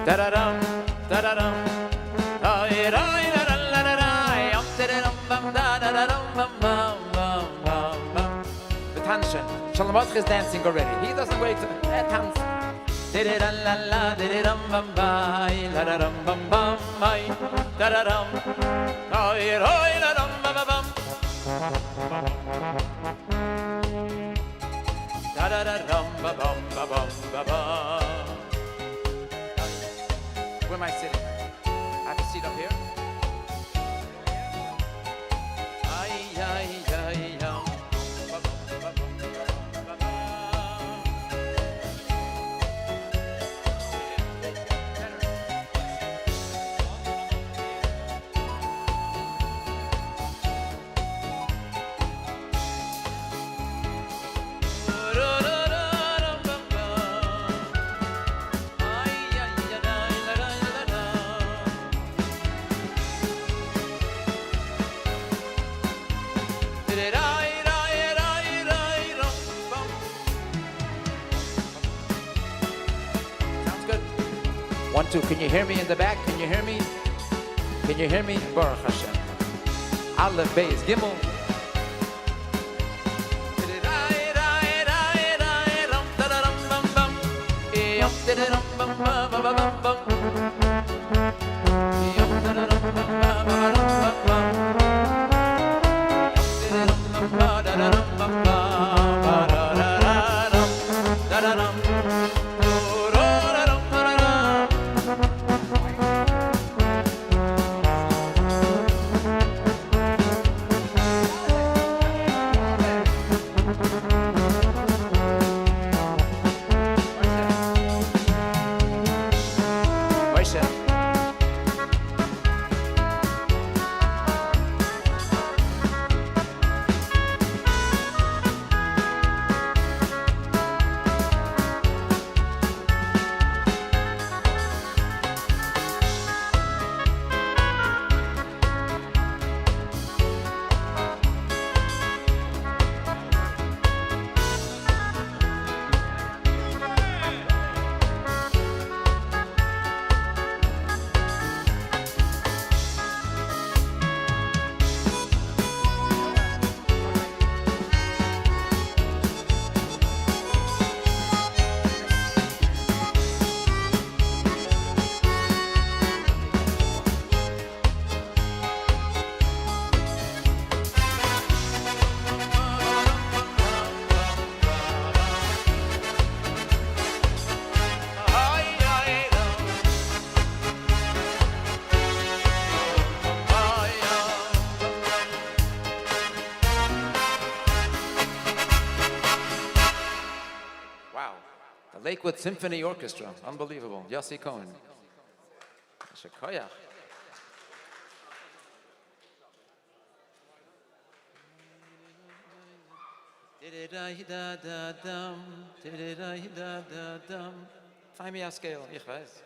da-da-dum, da-da-dum. Attention, Sholom Mordechai is dancing already. He doesn't wait to dance. Did-it-a-la-la, did-it-um-bum-bye, la-da-dum-bum-bum-bye, da-da-dum, da-da-dum-bum-bum, da-da-dum-bum-bum-bum-bum. Where am I sitting? I have a seat up here. One, two. Can you hear me in the back? Can you hear me? Can you hear me? Baruch Hashem. Aleph, Beis, Gimmel. Lakewood Symphony Orchestra, unbelievable. Yossi Cohen. Shekoyach. Find me a scale, ich weiß.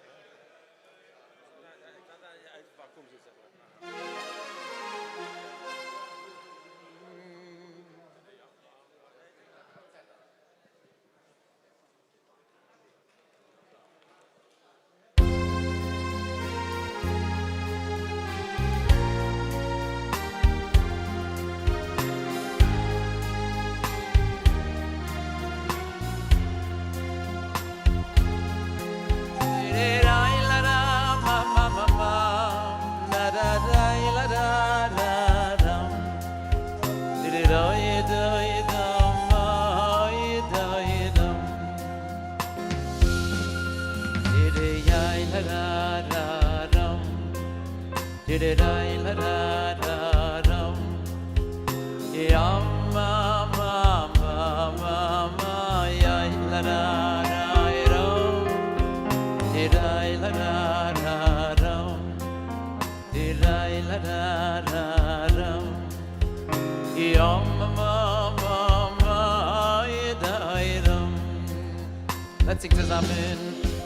Let's sing zusammen.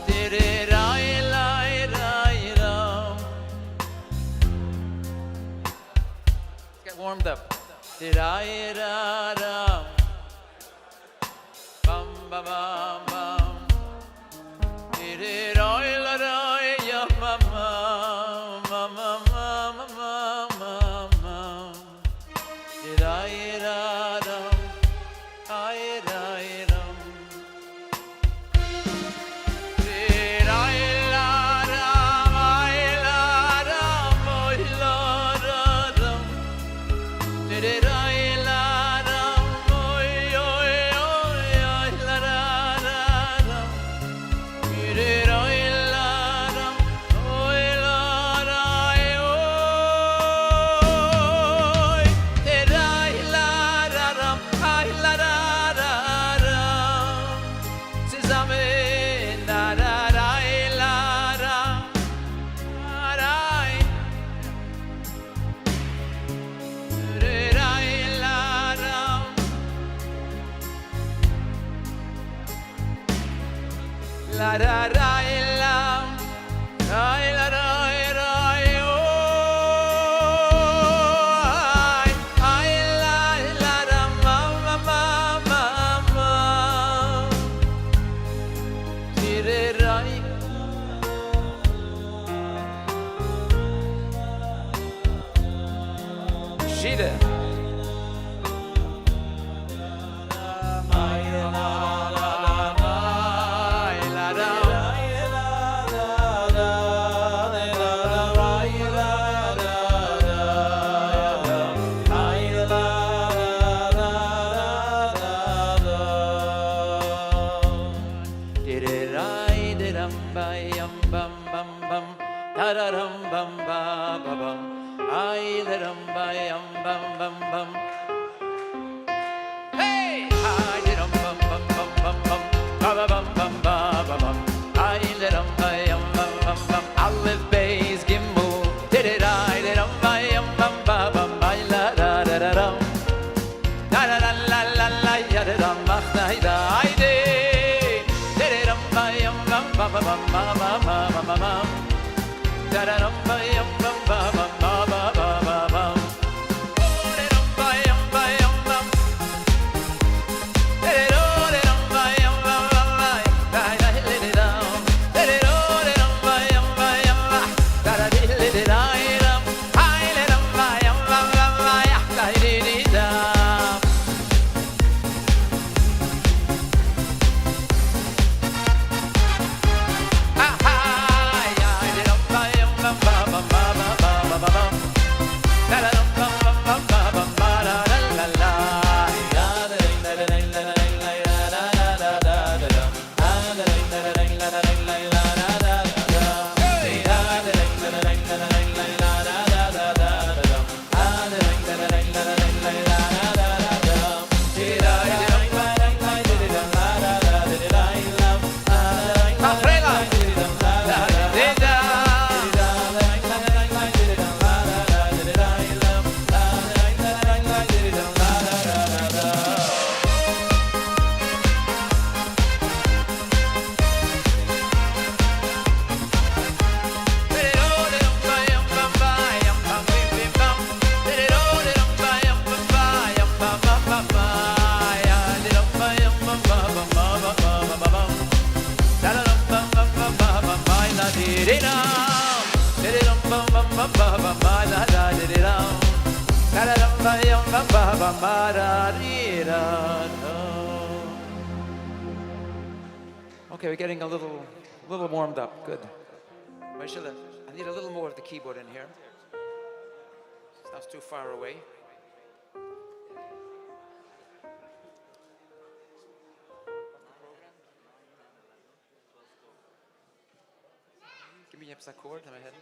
Let's get warmed up. Bum bum bum bum. Okay, we're getting a little warmed up. Good. I need a little more of the keyboard in here. Sounds too far away. Give me a chord in my head.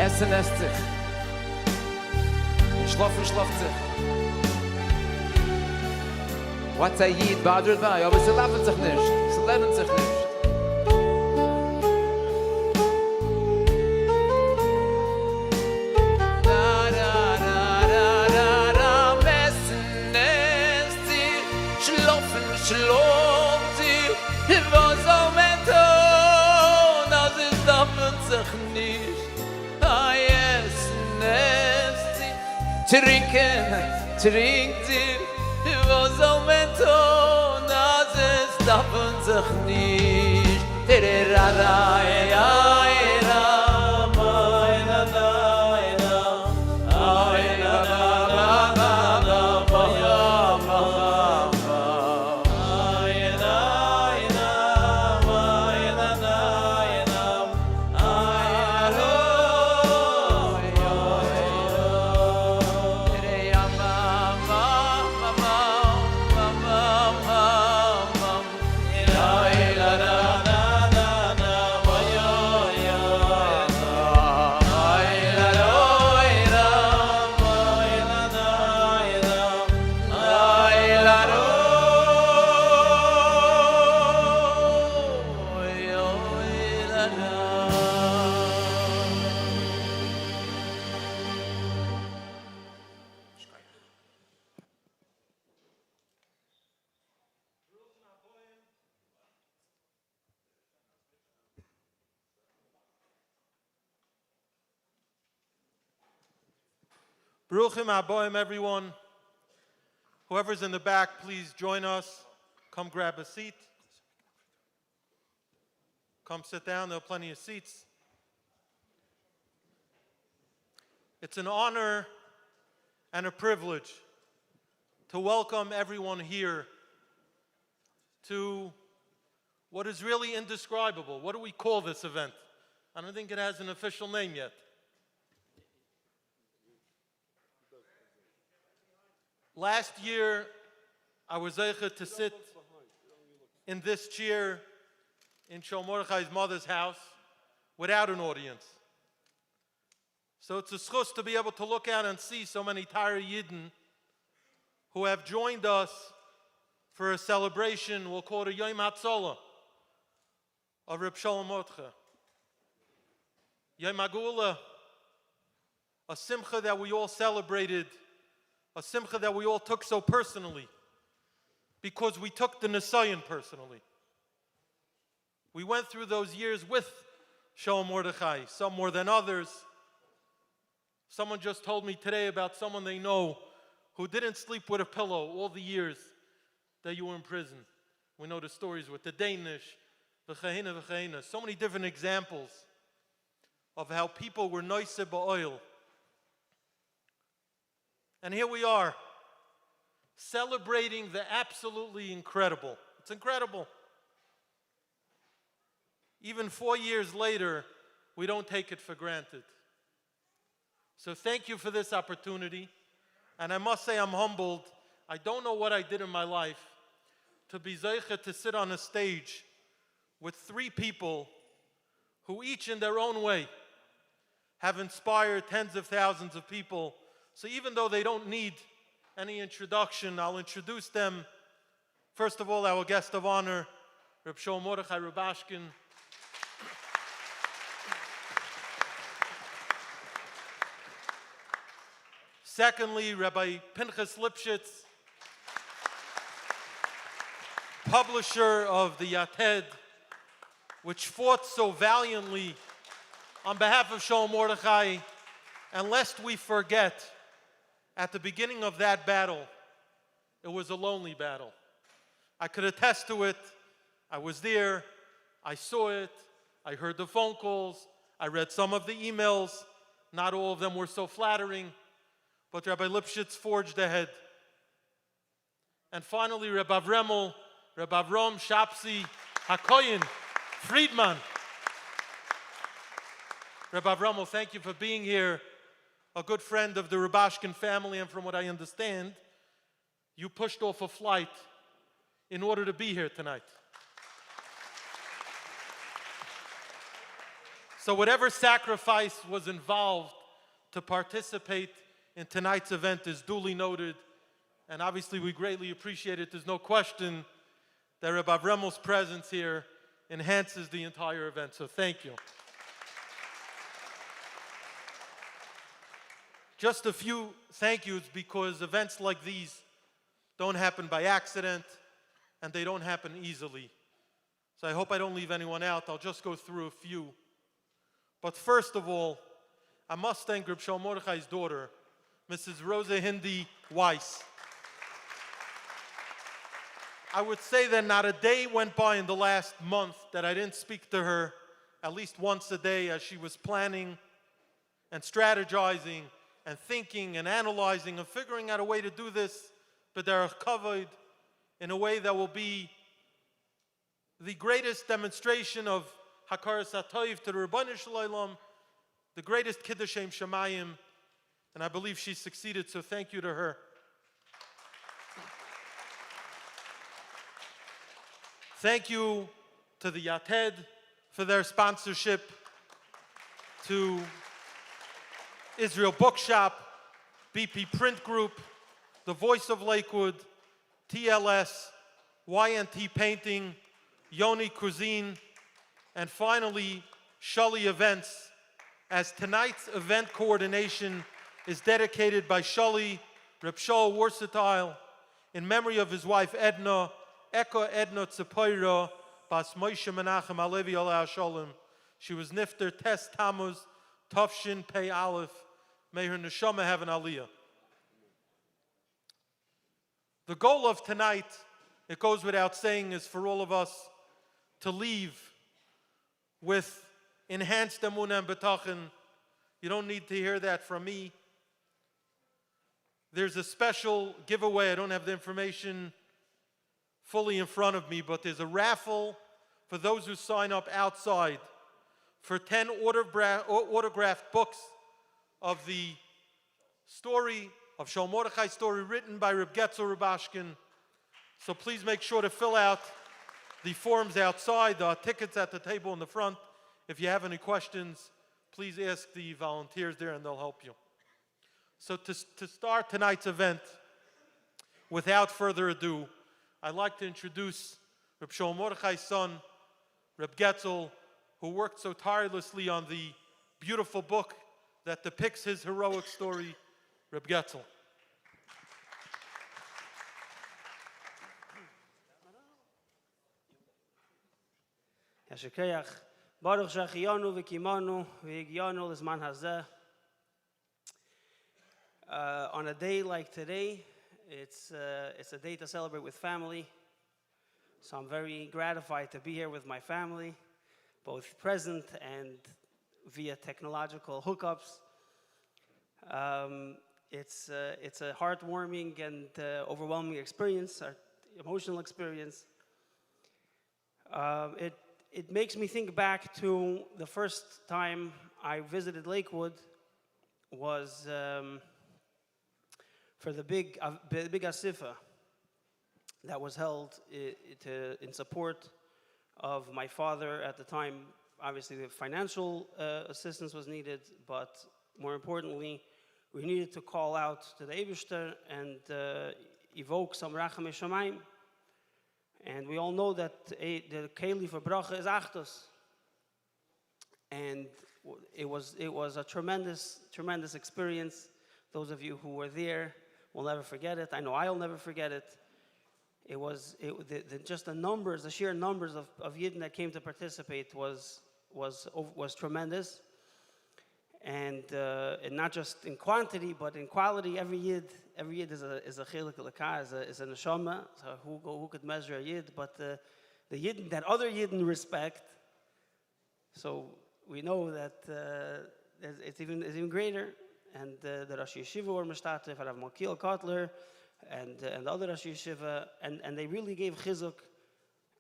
Essen esst sich. Schlafen schlaft sich. What's a Yid bothered by? Aber sie laufen sich nicht. Sie lernen sich nicht. Trinkt sie, was soll man tun, als es darf sich nicht. Baruchim Aboim, everyone. Whoever's in the back, please join us. Come grab a seat. Come sit down. There are plenty of seats. It's an honor and a privilege to welcome everyone here to what is really indescribable. What do we call this event? I don't think it has an official name yet. Last year, I was zeicha to sit in this chair in Sholom Mordechai's mother's house without an audience. So it's a schus to be able to look out and see so many Torah Yidden who have joined us for a celebration, we'll call it a Yom HaTzolah of Reb Sholom Mordechai. Yom Geulah, a simcha that we all celebrated, a simcha that we all took so personally, because we took the Nisayon personally. We went through those years with Sholom Mordechai, some more than others. Someone just told me today about someone they know who didn't sleep with a pillow all the years that you were in prison. We know the stories with the Danish, v'chehena. So many different examples of how people were noiseh ba'oil. And here we are, celebrating the absolutely incredible. It's incredible. Even 4 years later, we don't take it for granted. So thank you for this opportunity. And I must say I'm humbled. I don't know what I did in my life to be zeicha to sit on a stage with 3 people who each in their own way have inspired tens of thousands of people. So even though they don't need any introduction, I'll introduce them. First of all, our guest of honor, Reb Sholom Mordechai Rubashkin. Secondly, Rabbi Pinchas Lipschitz, publisher of the Yated, which fought so valiantly on behalf of Sholom Mordechai. And lest we forget, at the beginning of that battle, it was a lonely battle. I could attest to it. I was there. I saw it. I heard the phone calls. I read some of the emails. Not all of them were so flattering. But Rabbi Lipschitz forged ahead. And finally, Rabbi Avremel, Rabbi Avram Shapsi Hakoyin Friedman. Rabbi Avremel, thank you for being here. A good friend of the Rubashkin family, and from what I understand, you pushed off a flight in order to be here tonight. So whatever sacrifice was involved to participate in tonight's event is duly noted, and obviously we greatly appreciate it. There's no question that Rabbi Avremel's presence here enhances the entire event, so thank you. Just a few thank yous, because events like these don't happen by accident and they don't happen easily. So I hope I don't leave anyone out. I'll just go through a few. But first of all, I must thank Reb Sholom Mordechai's daughter, Mrs. Rosa Hindi Weiss. I would say that not a day went by in the last month that I didn't speak to her at least once a day as she was planning and strategizing and thinking and analyzing and figuring out a way to do this, b'derech kavod, in a way that will be the greatest demonstration of hakaras hatoiv to the Rebbeinu Shalom, the greatest kiddush shem shamayim, and I believe she succeeded, so thank you to her. Thank you to the Yated for their sponsorship, to Israel Bookshop, BP Print Group, The Voice of Lakewood, TLS, YNT Painting, Yoni Cuisine, and finally, Shali Events, as tonight's event coordination is dedicated by Shali Reb Shaul Wursatile in memory of his wife Edna, Eka Edna Tzepoira, Bas Moshe Menachem Alevi Aleh Sholem. She was Nifter Tes Tammuz, Tafshin Pei Aleph. May her neshama have an aliyah. The goal of tonight, it goes without saying, is for all of us to leave with enhanced Emunah and Bitachon. You don't need to hear that from me. There's a special giveaway. I don't have the information fully in front of me, but there's a raffle for those who sign up outside for 10 autographed books of the story of Sholom Mordechai's story written by Reb Sholom Rubashkin. So please make sure to fill out the forms outside. There are tickets at the table in the front. If you have any questions, please ask the volunteers there and they'll help you. So to start tonight's event, without further ado, I'd like to introduce Reb Sholom Mordechai's son, Reb Getzel, who worked so tirelessly on the beautiful book that depicts his heroic story, Reb Getzel. Yashikeach, Baruch Shachiyanu v'kimanu v'higyanu l'zman hazeh. On a day like today, it's a day to celebrate with family. So I'm very gratified to be here with my family, both present and via technological hookups. It's a heartwarming and overwhelming experience, an emotional experience. It makes me think back to the first time I visited Lakewood was for the big asifa that was held in support of my father at the time. Obviously, the financial assistance was needed, but more importantly, we needed to call out to the Eibishter and evoke some rachamei shamayim. And we all know that the keli for bracha is achdos. And it was a tremendous experience. Those of you who were there will never forget it. I know I'll never forget it. Just the sheer numbers of Yidden that came to participate was tremendous. And not just in quantity, but in quality. Every Yid is a chelik l'ka, is a neshama. So who could measure a Yid? But the Yidden that other Yidden respect. So we know that it's even greater. And the Rosh Yeshiva were mishtatev, Rav Malkiel Kotler, and the other Rosh Yeshiva, and they really gave chizuk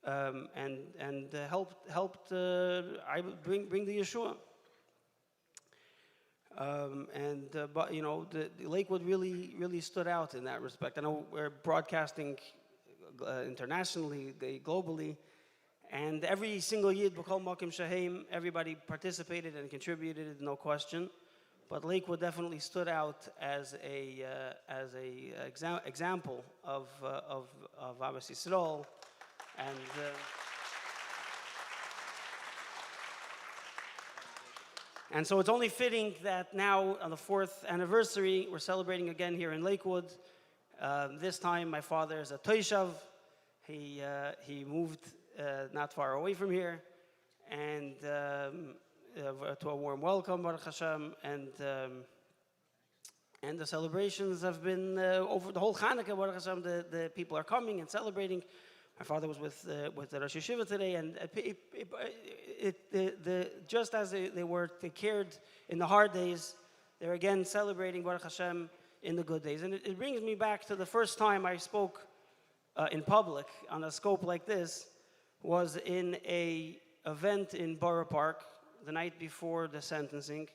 and helped bring the Yeshua. But you know, the Lakewood really stood out in that respect. I know we're broadcasting internationally, globally, and every single Yid, B'kol Makim Shaheim, everybody participated and contributed, no question. But Lakewood definitely stood out as a example of Abbas Yisrael, and so it's only fitting that now on the 4th anniversary we're celebrating again here in Lakewood. This time my father is a Toishav. He moved not far away from here, and to a warm welcome, Baruch Hashem, and the celebrations have been over the whole Chanukah. Baruch Hashem, the people are coming and celebrating. My father was with the Rosh Yeshiva today, and just as they cared in the hard days, they're again celebrating Baruch Hashem in the good days. And it brings me back to the first time I spoke in public on a scope like this was in a event in Borough Park the night before the sentencing,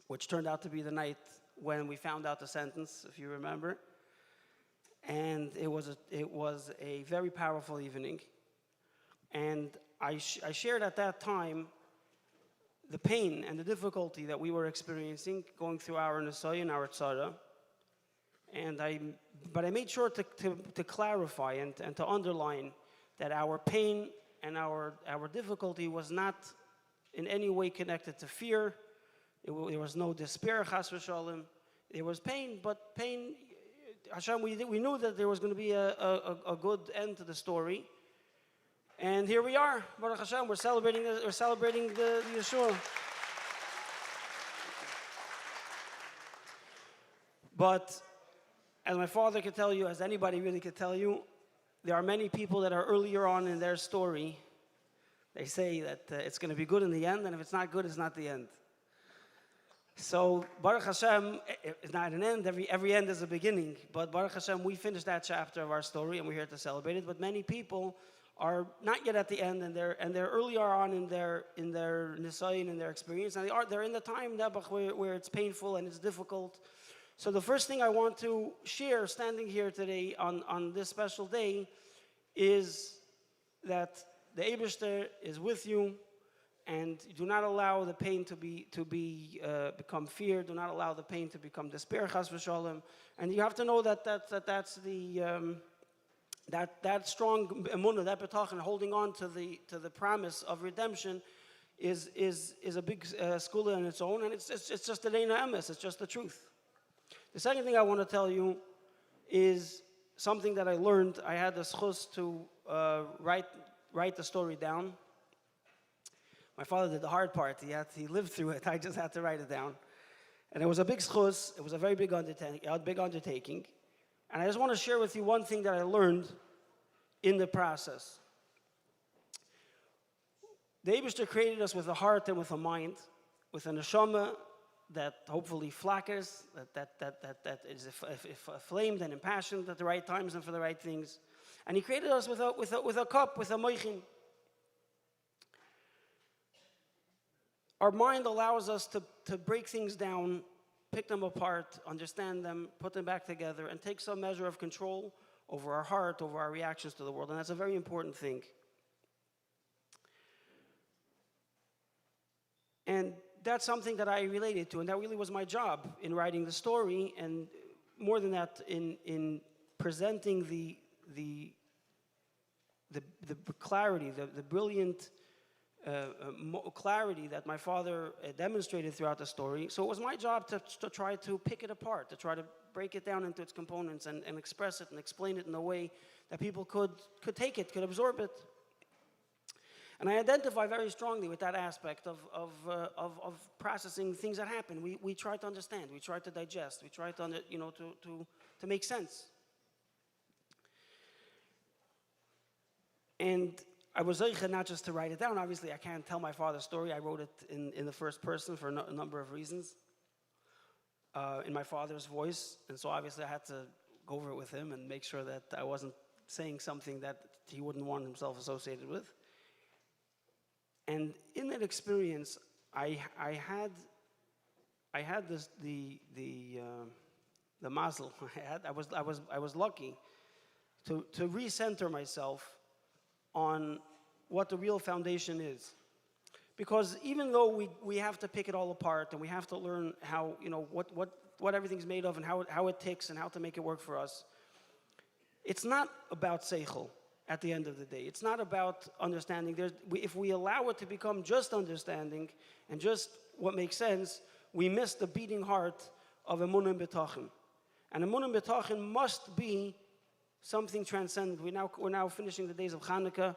which turned out to be the night when we found out the sentence, if you remember. And it was a very powerful evening. And I shared at that time the pain and the difficulty that we were experiencing going through our Nesoy and our Tzara. But I made sure to clarify and to underline that our pain and our difficulty was not in any way connected to fear. There was no despair, chas v'shalom. There was pain, but pain, Hashem, we knew that there was going to be a good end to the story. And here we are, Baruch Hashem, we're celebrating the Yeshua. But as my father could tell you, as anybody really could tell you, there are many people that are earlier on in their story. They say that it's going to be good in the end, and if it's not good, it's not the end. So Baruch Hashem, it's not an end. Every end is a beginning. But Baruch Hashem, we finished that chapter of our story, and we're here to celebrate it. But many people are not yet at the end, and they're earlier on in their nisayon, in their experience, and they're in the time where it's painful and it's difficult. So the first thing I want to share, standing here today on this special day, is that the Eibishter is with you, and do not allow the pain to become fear. Do not allow the pain to become despair, chas v'sholem. And you have to know that's the that strong emunah, that bitachon, holding on to the promise of redemption, is a big school in its own, and it's just the reina emes. It's just the truth. The second thing I want to tell you is something that I learned. I had the schus to write the story down. My father did the hard part. He lived through it. I just had to write it down. And it was a big schus. It was a very big undertaking. And I just want to share with you one thing that I learned in the process. The Eibishter created us with a heart and with a mind, with a neshama that hopefully flackers, that is flamed and impassioned at the right times and for the right things. And he created us with a cup, with a moichin. Our mind allows us to break things down, pick them apart, understand them, put them back together, and take some measure of control over our heart, over our reactions to the world. And that's a very important thing. And that's something that I related to, and that really was my job in writing the story, and more than that, in presenting the clarity, the brilliant clarity that my father demonstrated throughout the story. So it was my job to try to pick it apart, to try to break it down into its components and express it and explain it in a way that people could take it, could absorb it. And I identify very strongly with that aspect of processing things that happen. We try to understand, we try to digest, we try to to make sense. And I was zeicha not just to write it down. Obviously, I can't tell my father's story. I wrote it in the first person for a number of reasons, in my father's voice. And so obviously I had to go over it with him and make sure that I wasn't saying something that he wouldn't want himself associated with. And in that experience, I had this the mazel. I was lucky to recenter myself on what the real foundation is. Because even though we have to pick it all apart and we have to learn how, what everything's made of and how it ticks and how to make it work for us, it's not about seichel at the end of the day. It's not about understanding. If we allow it to become just understanding and just what makes sense, we miss the beating heart of Emunah and Bitachon. And Emunah and Bitachon must be something transcendent. We're now finishing the days of Chanukah,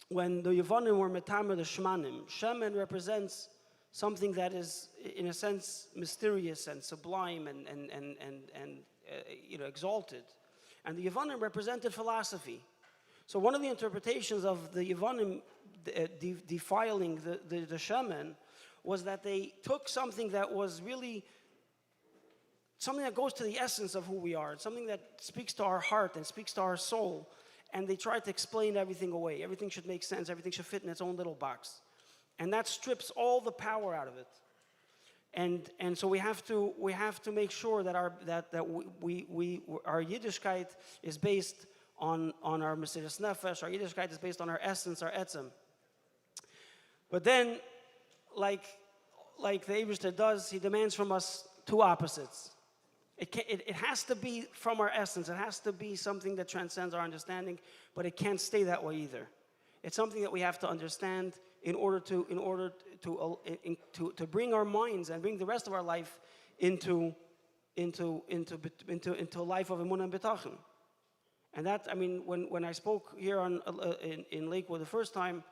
when the Yevonim were metamer the Shemanim. Shemen represents something that is, in a sense, mysterious and sublime and exalted. And the Yevonim represented philosophy. So one of the interpretations of the Yevonim defiling the Shemen was that they took something that was really something that goes to the essence of who we are, something that speaks to our heart and speaks to our soul, and they tried to explain everything away. Everything should make sense. Everything should fit in its own little box. And that strips all the power out of it. And so we have to make sure that our Yiddishkeit is based on our Mesiras Nefesh. Our Yiddishkeit is based on our essence, our etzem. But then, like the Eibishter does, he demands from us two opposites. It has to be from our essence. It has to be something that transcends our understanding, but it can't stay that way either. It's something that we have to understand in order to bring our minds and bring the rest of our life into a life of Emunah and Bitachon. And that, when I spoke here in Lakewood the first time,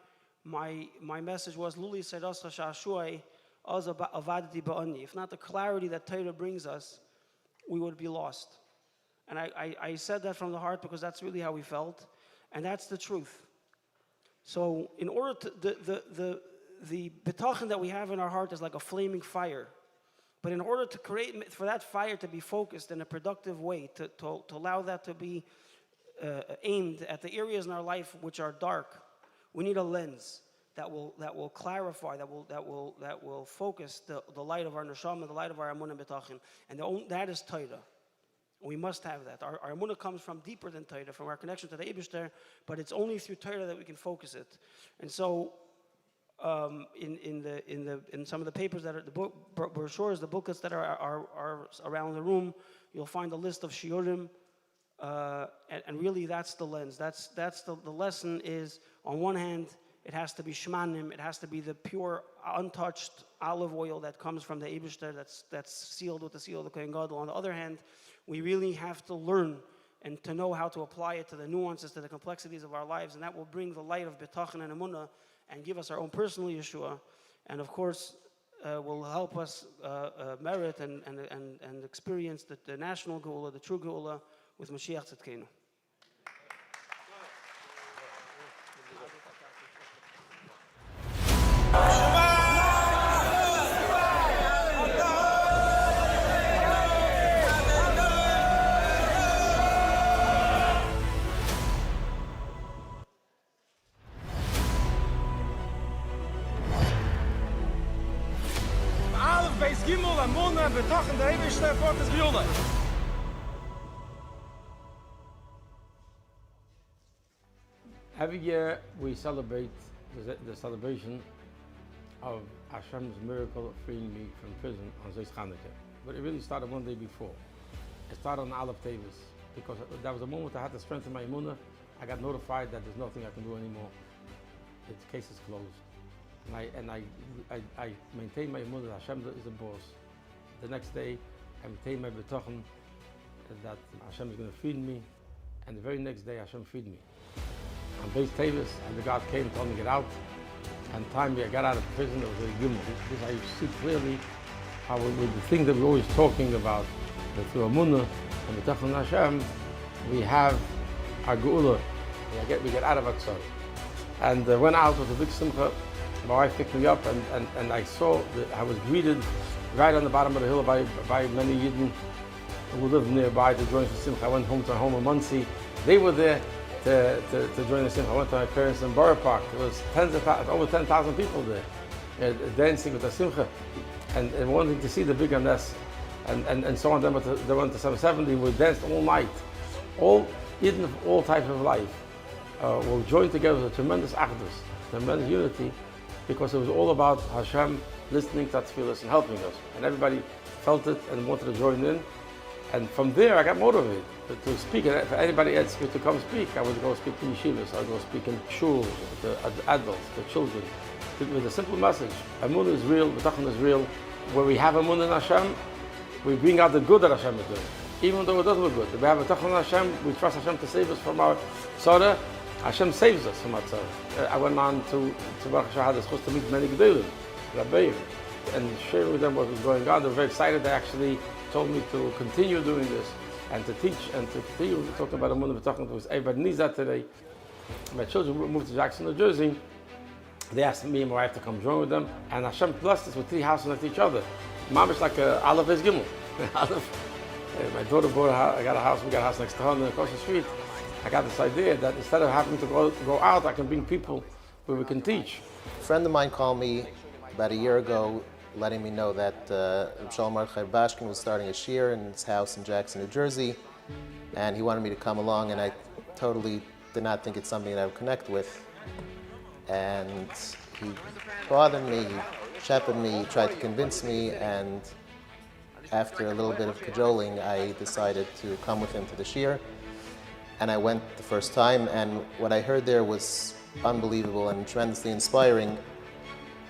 my message was Luli Sedos Shashuai Az Avadati Ba'ani. If not the clarity that Torah brings us, we would be lost. And I said that from the heart because that's really how we felt, and that's the truth. So in order to, the bitachon that we have in our heart is like a flaming fire. But in order to create, for that fire to be focused in a productive way, to allow that to be aimed at the areas in our life which are dark, we need a lens that will clarify, that will focus the light of our neshama, the light of our Emunah and Bitachon, and that is Torah. We must have that. Our Emunah comes from deeper than Torah, from our connection to the Eibishter, but it's only through Torah that we can focus it. And so, in some of the papers that are the book brochures, the booklets that are around the room, you'll find a list of shiurim, and really that's the lens. That's the lesson is, on one hand, it has to be shmanim, it has to be the pure, untouched olive oil that comes from the Eibishter, that's sealed with the seal of the Kohen Gadol. On the other hand, we really have to learn and to know how to apply it to the nuances, to the complexities of our lives, and that will bring the light of Bitachon and Emunah and give us our own personal Yeshua, and of course will help us merit and experience the national Geulah, the true Geulah, with Mashiach Tzidkenu. Beis Gimmel, Emunah and Bitachon, the Eibishter for this Geulah. Every year we celebrate the celebration of Hashem's miracle of freeing me from prison on Zos Chanukah. But it really started one day before. It started on Annual Night of Bitachon because that was the moment I had to strengthen my Emunah. I got notified that there's nothing I can do anymore. The case is closed. And I maintained my Emunah that Hashem is the boss. The next day, I maintained my Bitachon that Hashem is going to feed me. And the very next day, Hashem feed me. On Beis Teves, and the God came and told me to get out. And the time I got out of prison, it was a Gimmel. This I see clearly how with the things that we're always talking about, that through Emunah and Bitachon Hashem, we have our Geulah. We get out of Aksar. And went out with a big simcha. My wife picked me up, and I saw that I was greeted right on the bottom of the hill by many Yidden who lived nearby to join the simcha. I went home to our home in Muncie. They were there to join the simcha. I went to my parents in Borough Park. There was over 10,000 people there dancing with the simcha and wanting to see the big nest. And so on. They went to 770. We danced all night. All Yidden of all types of life will join together with a tremendous achdus, tremendous unity, because it was all about Hashem listening to tefillas and helping us. And everybody felt it and wanted to join in. And from there, I got motivated to speak. And if anybody asked me to come speak, I would go speak in yeshivas, I would go speak in shuls, to adults, to children, with a simple message. Emunah is real, Bitachon is real. Where we have Emunah in Hashem, we bring out the good that Hashem is doing. Even though it doesn't look good. If we have Bitachon in Hashem, we trust Hashem to save us from our tzara. Hashem saves us from our tzara. I went on to Baruch Hashem, I was supposed to meet many Geulah, Rabbeim, and share with them what was going on. They were very excited. They actually told me to continue doing this and to teach and to continue talking about Emunah and Bitachon. It was everybody needs that today. My children moved to Jackson, New Jersey. They asked me and my wife to come join with them, and Hashem blessed us with 3 houses next to each other. Mom is like a Aleph Beis Gimmel. My daughter I got a house. We got a house next to her, and across the street. I got this idea that instead of having to go out, I can bring people where we can teach. A friend of mine called me about a year ago, letting me know that Reb Sholom Mordechai Rubashkin was starting a shiur in his house in Jackson, New Jersey, and he wanted me to come along, and I totally did not think it's something that I would connect with. And he bothered me, he shepherded me, he tried to convince me, and after a little bit of cajoling, I decided to come with him to the shiur. And I went the first time, and what I heard there was unbelievable and tremendously inspiring.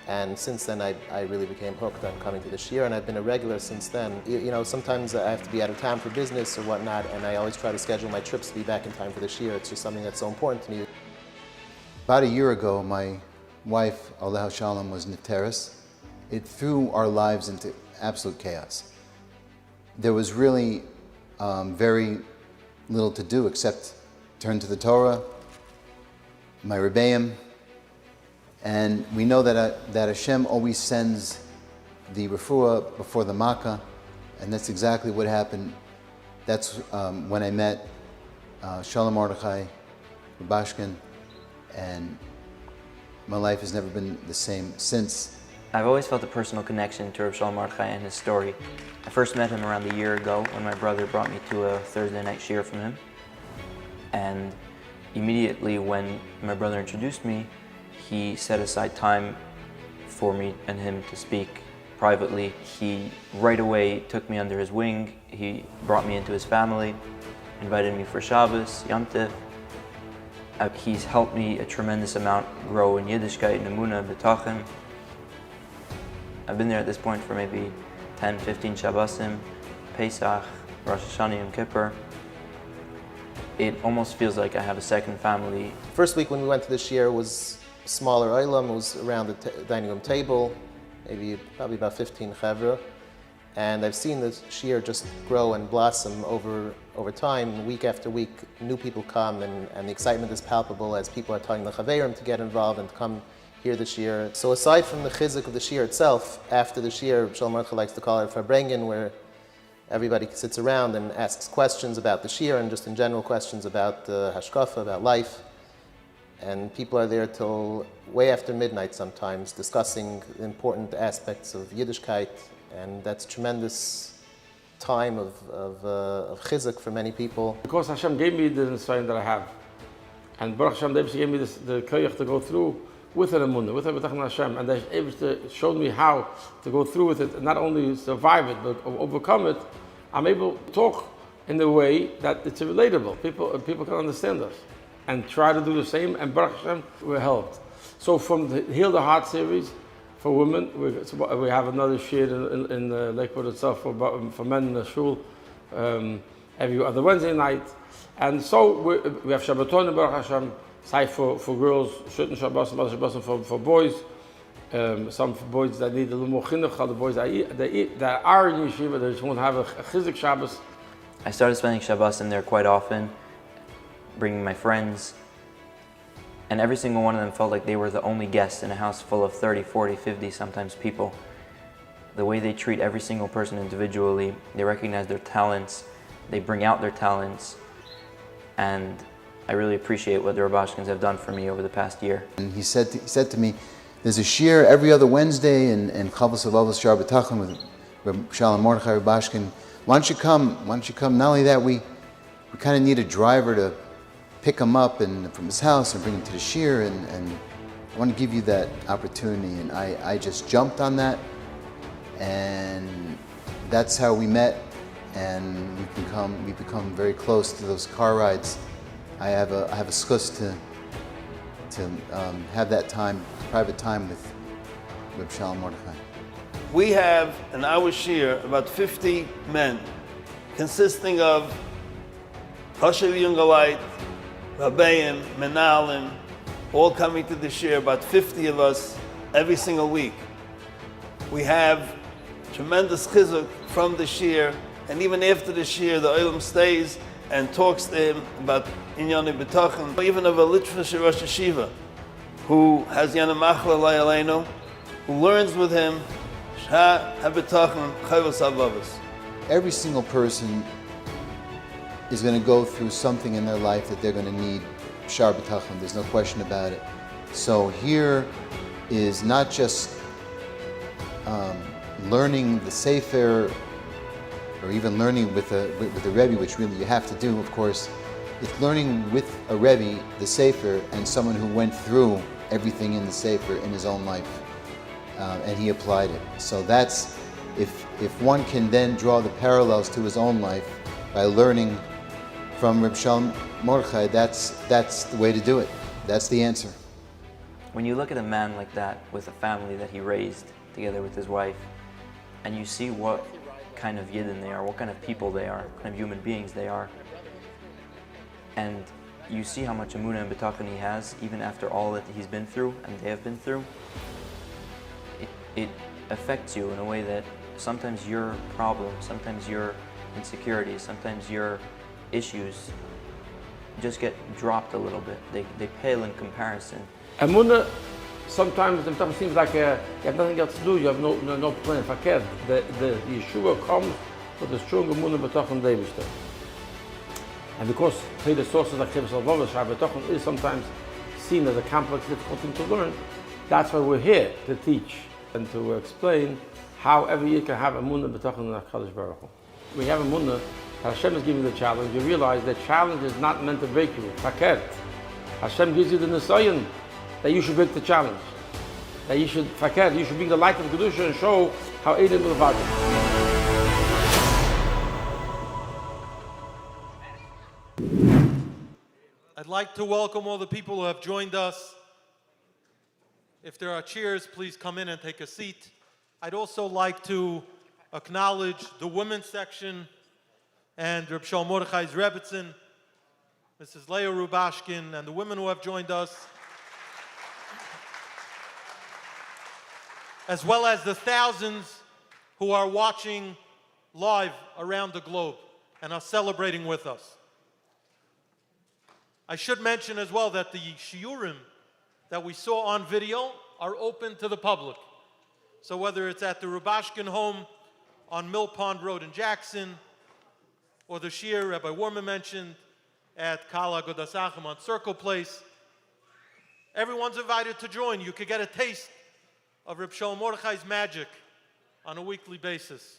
And since then, I really became hooked on coming to the shiur, and I've been a regular since then. You know, sometimes I have to be out of town for business or whatnot, and I always try to schedule my trips to be back in time for the shiur. It's just something that's so important to me. About a year ago, my wife, Aleh Shalom, was nifteris. It threw our lives into absolute chaos. there was really very little to do except turn to the Torah, my Rebbeim, and we know that Hashem always sends the refuah before the makkah, and that's exactly what happened. That's when I met Sholom Mordechai Rubashkin, and my life has never been the same since. I've always felt a personal connection to Reb Sholom Mordechai and his story. I first met him around a year ago when my brother brought me to a Thursday night shiur from him. And immediately when my brother introduced me, he set aside time for me and him to speak privately. He right away took me under his wing. He brought me into his family, invited me for Shabbos, Yom Tov. He's helped me a tremendous amount grow in Yiddishkeit and Emunah and Bitachon. I've been there at this point for maybe 10, 15 Shabbosim, Pesach, Rosh Hashanah, Yom Kippur. It almost feels like I have a second family. First week when we went to this year was smaller oilam. It was around the dining room table, probably about 15 chavra. And I've seen this shiur just grow and blossom over time. Week after week, new people come, and the excitement is palpable as people are telling the chaverim to get involved and to come hear the shiur. So aside from the chizuk of the shiur itself, after the shiur, Sholom Mordechai likes to call it farbrengen, where everybody sits around and asks questions about the shiur and just in general questions about hashkafa, about life. And people are there till way after midnight sometimes, discussing important aspects of Yiddishkeit, and that's tremendous time of chizuk for many people. Because Hashem gave me the insight that I have, and Baruch Hashem, they gave me the koyach to go through with an Emunah, with a Bitachon Hashem, and they able to show me how to go through with it, and not only survive it, but overcome it. I'm able to talk in a way that it's relatable. People can understand us, and try to do the same, and Baruch Hashem, we're helped. So from the Heal the Heart series, for women, we have another shiur in Lakewood itself for men in the shul every other Wednesday night. And so we have Shabbaton in Baruch Hashem, side for girls, certain Shabbos, other Shabbos for boys. Some for boys that need a little more chinuch, other boys that are in yeshiva, they just want to have a chizik Shabbos. I started spending Shabbos in there quite often, bringing my friends, and every single one of them felt like they were the only guests in a house full of 30, 40, 50, sometimes people. The way they treat every single person individually, they recognize their talents, they bring out their talents, and I really appreciate what the Rubashkins have done for me over the past year. And he said to me, there's a shiur every other Wednesday in Chavos Avavos Shar Bitachon with Reb Sholom Mordechai Rubashkin. Why don't you come? Not only that, we kind of need a driver to pick him up from his house and bring him to the shiur, and I want to give you that opportunity. And I just jumped on that, and that's how we met, and we've become very close to those car rides. I have a schus to have that time, private time with Reb Sholom Mordechai. We have in our shiur about 50 men, consisting of Kosher Yungalite, Rabbeim, Menalim, all coming to the shiur, about 50 of us every single week. We have tremendous chizuk from the shiur, and even after the shiur, the olam stays and talks to him about Annual Night of Bitachon. Even of a Litvish Rosh Yeshiva, who has Yana Machla Layaleinu, who learns with him Shah HaBitachon Chavos Avavos. Every single person is going to go through something in their life that they're going to need Shar Bitachon. There's no question about it. So here is not just learning the Sefer, or even learning with a Rebbe, which really you have to do, of course. It's learning with a Rebbe the Sefer, and someone who went through everything in the Sefer in his own life, and he applied it. So that's, if one can then draw the parallels to his own life by learning from Reb Sholom Mordechai, that's the way to do it. That's the answer. When you look at a man like that with a family that he raised together with his wife, and you see what kind of Yidden they are, what kind of people they are, what kind of human beings they are, and you see how much Emunah and Bitachon he has, even after all that he's been through and they have been through, it affects you in a way that sometimes your problems, sometimes your insecurities, sometimes your issues just get dropped a little bit. They pale in comparison. Emunah, sometimes the Bitachon seems like you have nothing else to do, you have no plan. Fakir, the Yeshua comes with a strong Emunah and Bitachon Deibishter. And because the sources like Gimmel Teves Hashem, Bitachon is sometimes seen as a complex, difficult thing to learn, that's why we're here, to teach and to explain how every year can have Emunah and Bitachon in HaKadosh Baruch Hu. When you have Emunah, Hashem is giving you the challenge, you realize that challenge is not meant to break you. Fakir. Hashem gives you the nisayon that you should break the challenge. That you should bring the light of Kedusha and show how Eden will value. I'd like to welcome all the people who have joined us. If there are chairs, please come in and take a seat. I'd also like to acknowledge the women's section and Reb Sholom Mordechai's Rebbetzin, Mrs. Leah Rubashkin, and the women who have joined us, as well as the thousands who are watching live around the globe and are celebrating with us. I should mention as well that the shiurim that we saw on video are open to the public. So whether it's at the Rubashkin home on Mill Pond Road in Jackson, or the shiur Rabbi Warman mentioned at Kala Godasachem on Circle Place, everyone's invited to join. You could get a taste of Reb Sholom Mordechai's magic on a weekly basis.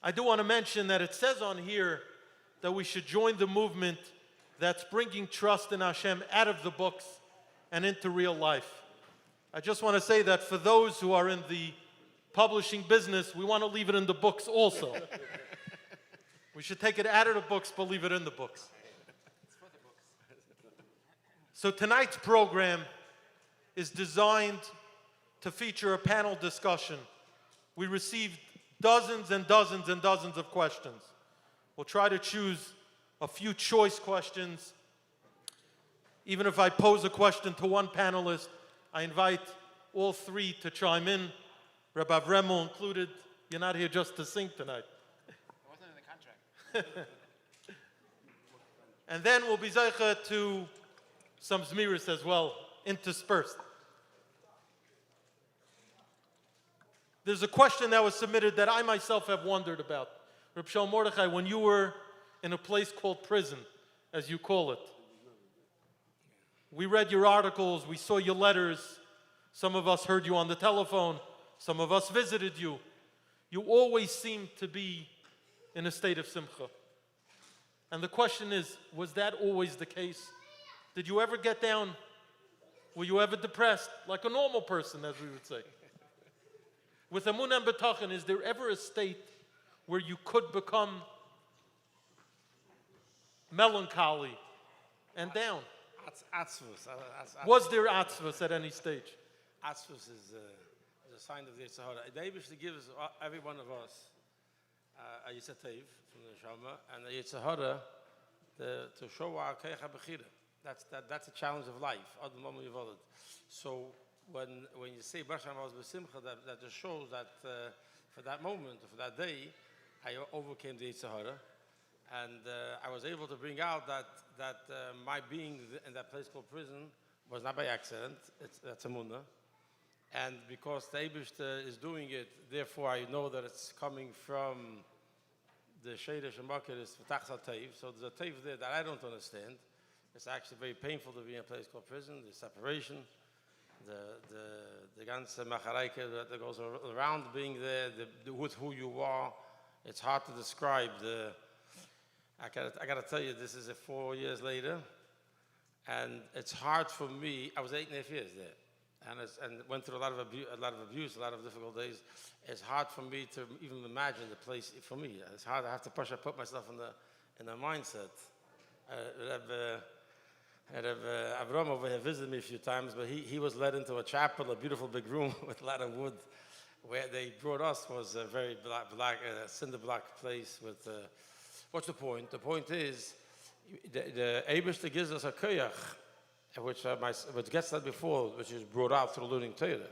I do want to mention that it says on here that we should join the movement that's bringing trust in Hashem out of the books and into real life. I just want to say that for those who are in the publishing business, we want to leave it in the books also. We should take it out of the books, but leave it in the books. So tonight's program is designed to feature a panel discussion. We received dozens and dozens and dozens of questions. We'll try to choose a few choice questions. Even if I pose a question to one panelist, I invite all three to chime in, Rabbi Avremel included. You're not here just to sing tonight. It wasn't in the contract. And then we'll be zeicha to some zmiris as well, interspersed. There's a question that was submitted that I myself have wondered about. Reb Sholom Mordechai, when you were in a place called prison, as you call it, we read your articles, we saw your letters, some of us heard you on the telephone, some of us visited you. You always seemed to be in a state of simcha. And the question is, was that always the case? Did you ever get down? Were you ever depressed? Like a normal person, as we would say. With Emunah and Bitachon, is there ever a state where you could become melancholy and down? Atzvus. Was there atzvus at any stage? Atzvus is a sign of the Yetzer Hara. The Eibishter gives every one of us a Yetzer Tev from the Shama and a Yetzer Hara to show our Keicha Bechira. That's a challenge of life. So when you say Baruch Hashem I was b'simcha, that just shows that for that moment, for that day, I overcame the Yetzer Hara. And I was able to bring out that my being in that place called prison was not by accident. That's Emunah. And because the Eibishter is doing it, therefore I know that it's coming from the Sheiresh and Makir is V'tachsa Tev. So there's a Tev there that I don't understand. It's actually very painful to be in a place called prison, the separation, the ganze Macharaike that goes around being there, with who you are. It's hard to describe. I got to tell you, this is 4 years later, and it's hard for me. I was 8.5 years there, and went through a lot of abuse, a lot of difficult days. It's hard for me to even imagine the place for me. It's hard. I have to put myself in the mindset. Reb Avram over here visited me a few times, but he was led into a chapel, a beautiful big room with a lot of wood. Where they brought us was a very cinder block place with. What's the point? The point is, the Eibishter gives us a koyach, which gets that before, which is brought out through learning Torah.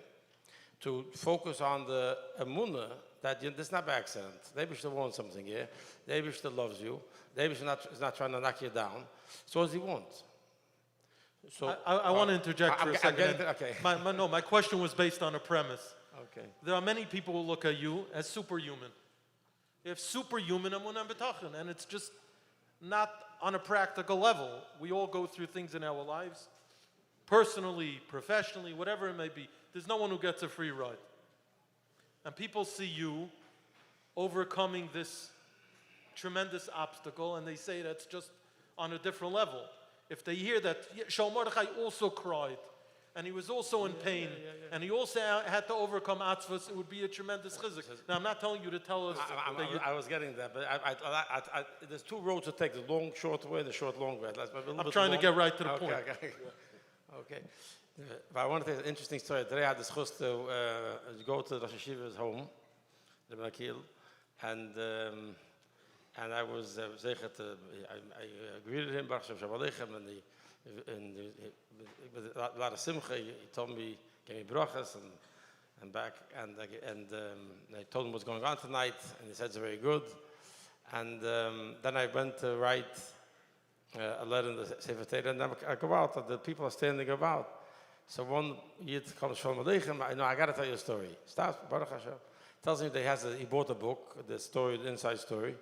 to focus on the Emunah, that this is not by accident. The Eibishter wants something here. The Eibishter loves you. The Eibishter is not trying to knock you down. So what does he want? So I want to interject for a second. Okay. My question was based on a premise. Okay. There are many people who look at you as superhuman. You have superhuman Emunah and Bitachon, and it's just not on a practical level. We all go through things in our lives, personally, professionally, whatever it may be. There's no one who gets a free ride. And people see you overcoming this tremendous obstacle, and they say that's just on a different level. If they hear that Sholom Mordechai also cried, and he was also in pain, and he also had to overcome atzvus, it would be a tremendous chizuk. Now, I'm not telling you to tell us I was getting that, but there's two roads to take, the long, short way and the short, long way. I'm trying to get right to the point. Okay. But I want to tell you an interesting story. Today I had this chus to go to Rosh Hashiva's home, the Makil, and I was I greeted him, Baruch Shem Aleichem, and with a lot of simcha, he told me, gave me brachas and back, and I told him what's going on tonight, and he said it's very good. And then I went to write a letter in the Sefer Torah, and then I go out, and the people are standing about. So one Yid comes from Aleichem, I got to tell you a story. Starts, Baruch Hashem, tells me that he bought a book, the story, the inside story,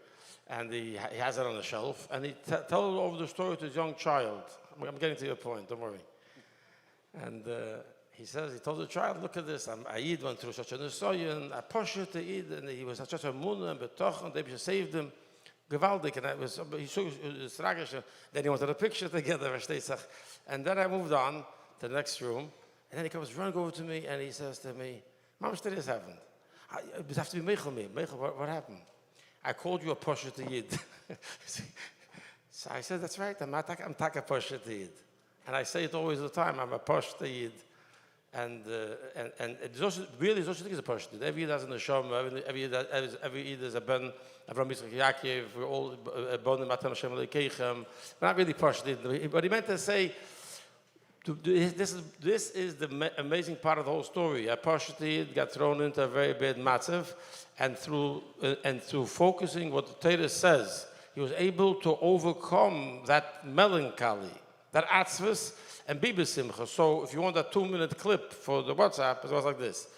and he has it on the shelf, and he tells over the story to his young child. I'm getting to your point, don't worry. And he told the child, look at this, a Yid went through such a nesoyen, a poshet Yid, and he was such a Emunah and Bitachon, they saved him. Gewaldig, and he saw his tragisch, then he wanted a picture together, and then I moved on to the next room, and then he comes running over to me, and he says to me, Mama, what has happened? It has to be Michel, what happened? I called you a poshet Yid. So I said, that's right, I'm taka poshet Yid. And I say it always the time, I'm a poshet Yid. And really, Zos Chanukah is a poshet Yid. Every Yid has a neshama, every Yid is a ben, Avram Yitzchak Yaakov, we're all born in Matam Hashem Aleikeichem. We're not really poshet Yid. But he meant to say, this is the amazing part of the whole story. A poshet Yid got thrown into a very bad matzav, and through focusing what the Torah says, he was able to overcome that melancholy, that atzvus, and be b'simcha. So if you want a 2-minute clip for the WhatsApp, it was like this.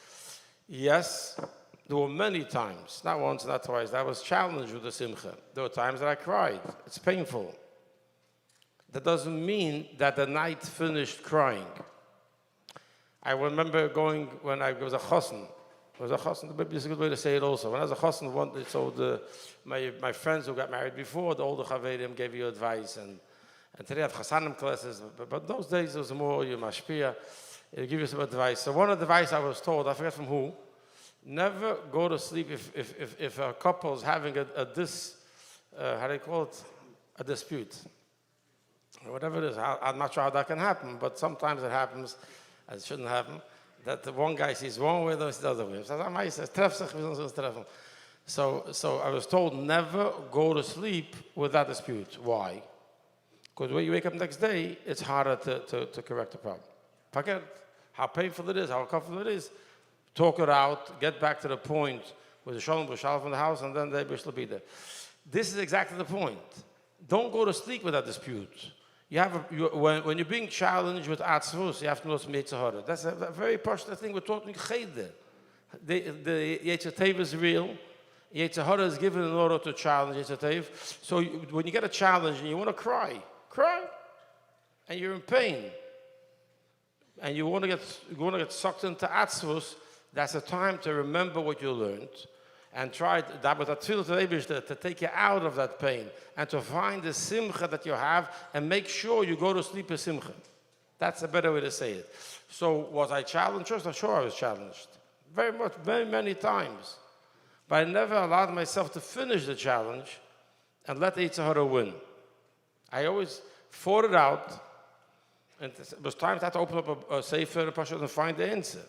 Yes, there were many times, not once, not twice, that I was challenged with the simcha. There were times that I cried. It's painful. That doesn't mean that the night finished crying. I remember going when I was a chosn. Maybe it's a good way to say it also. When I was a chosn, so my friends who got married before, the older chaverim gave you advice, and today I have chasanim classes, but those days it was more you mashpia, they give you some advice. So one of the advice I was told, I forget from who, never go to sleep if a couple is having how do you call it, a dispute. Whatever it is, I'm not sure how that can happen, but sometimes it happens, and it shouldn't happen, that the one guy sees one way, the other sees the other way. So I was told never go to sleep with that dispute. Why? Because when you wake up next day, it's harder to correct the problem. Forget how painful it is, how uncomfortable it is. Talk it out, get back to the point with the shalom from the house, and then the Eibush will be there. This is exactly the point. Don't go to sleep with that dispute. When you're being challenged with atzvus, you have to know some Yetzer Hara. That's a very personal thing. We're talking cheder. The Yetzer Teves is real. Yetzer Hara is given in order to challenge Yetzer Teves. So when you get a challenge and you want to cry, and you're in pain, and you want to get sucked into atzvus, that's a time to remember what you learned, and try to take you out of that pain, and to find the simcha that you have, and make sure you go to sleep with simcha. That's a better way to say it. So was I challenged? Sure, I was challenged. Very much, very many times. But I never allowed myself to finish the challenge and let the Yetzer Hara win. I always fought it out, and it was times I had to open up a sefer and find the answer.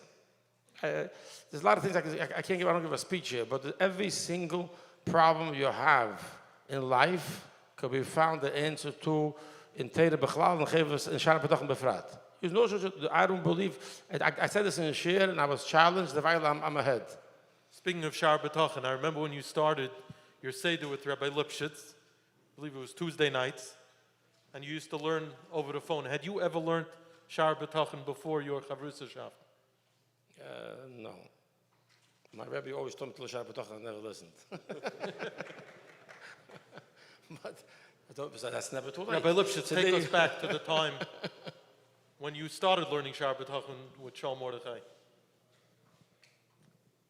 There's a lot of things I don't give a speech here, but every single problem you have in life could be found the answer to in Teire Bechlal and Gevers in Shara Bitachon Befrat. I don't believe. I said this in a shir, and I was challenged. I'm ahead. Speaking of Shar Bitachon, I remember when you started your Seder with Rabbi Lipschitz, I believe it was Tuesday nights, and you used to learn over the phone. Had you ever learned Shar Bitachon before your Chavrusa Shaf? No. My Rebbe always told me to Shar Bitachon, I never listened. But that's never too late. Rabbi Lipschitz, take us back to the time when you started learning Shar Bitachon with Sholom Mordechai.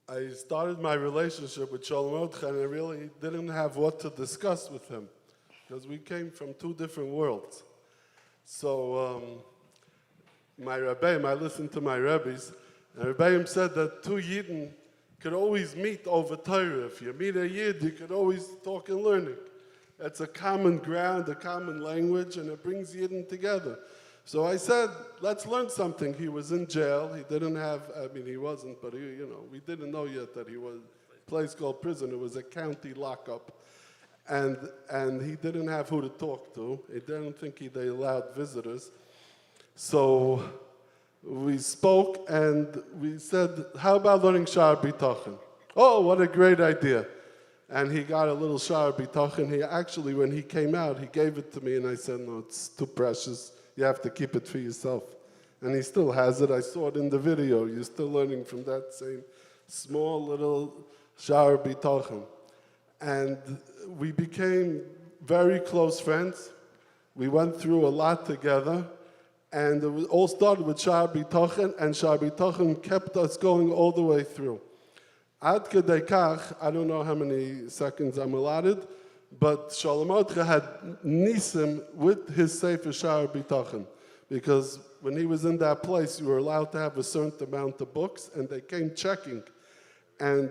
I started my relationship with Sholom Mordechai, and I really didn't have what to discuss with him because we came from two different worlds. So my Rebbeim, I listened to my Rebbes, and Rebbeim said that two Yidden could always meet over Torah. If you meet a Yid, you could always talk and learning. That's a common ground, a common language, and it brings Yidden together. So I said, let's learn something. He was in jail. He didn't have, he wasn't, but we didn't know yet that he was a place called prison. It was a county lockup. And he didn't have who to talk to. He didn't think they allowed visitors. So we spoke and we said, how about learning Shar Bitachon? Oh, what a great idea. And he got a little Shar Bitachon. He actually, when he came out, he gave it to me and I said, no, it's too precious. You have to keep it for yourself. And he still has it. I saw it in the video. You're still learning from that same small little Shar Bitachon. And we became very close friends. We went through a lot together. And it all started with Shar Bitachon, and Shar Bitachon kept us going all the way through. Ad kedei kach, I don't know how many seconds I'm allotted, but Sholom Mordechai had Nisim with his Sefer Shar Bitachon, because when he was in that place, you were allowed to have a certain amount of books, and they came checking. And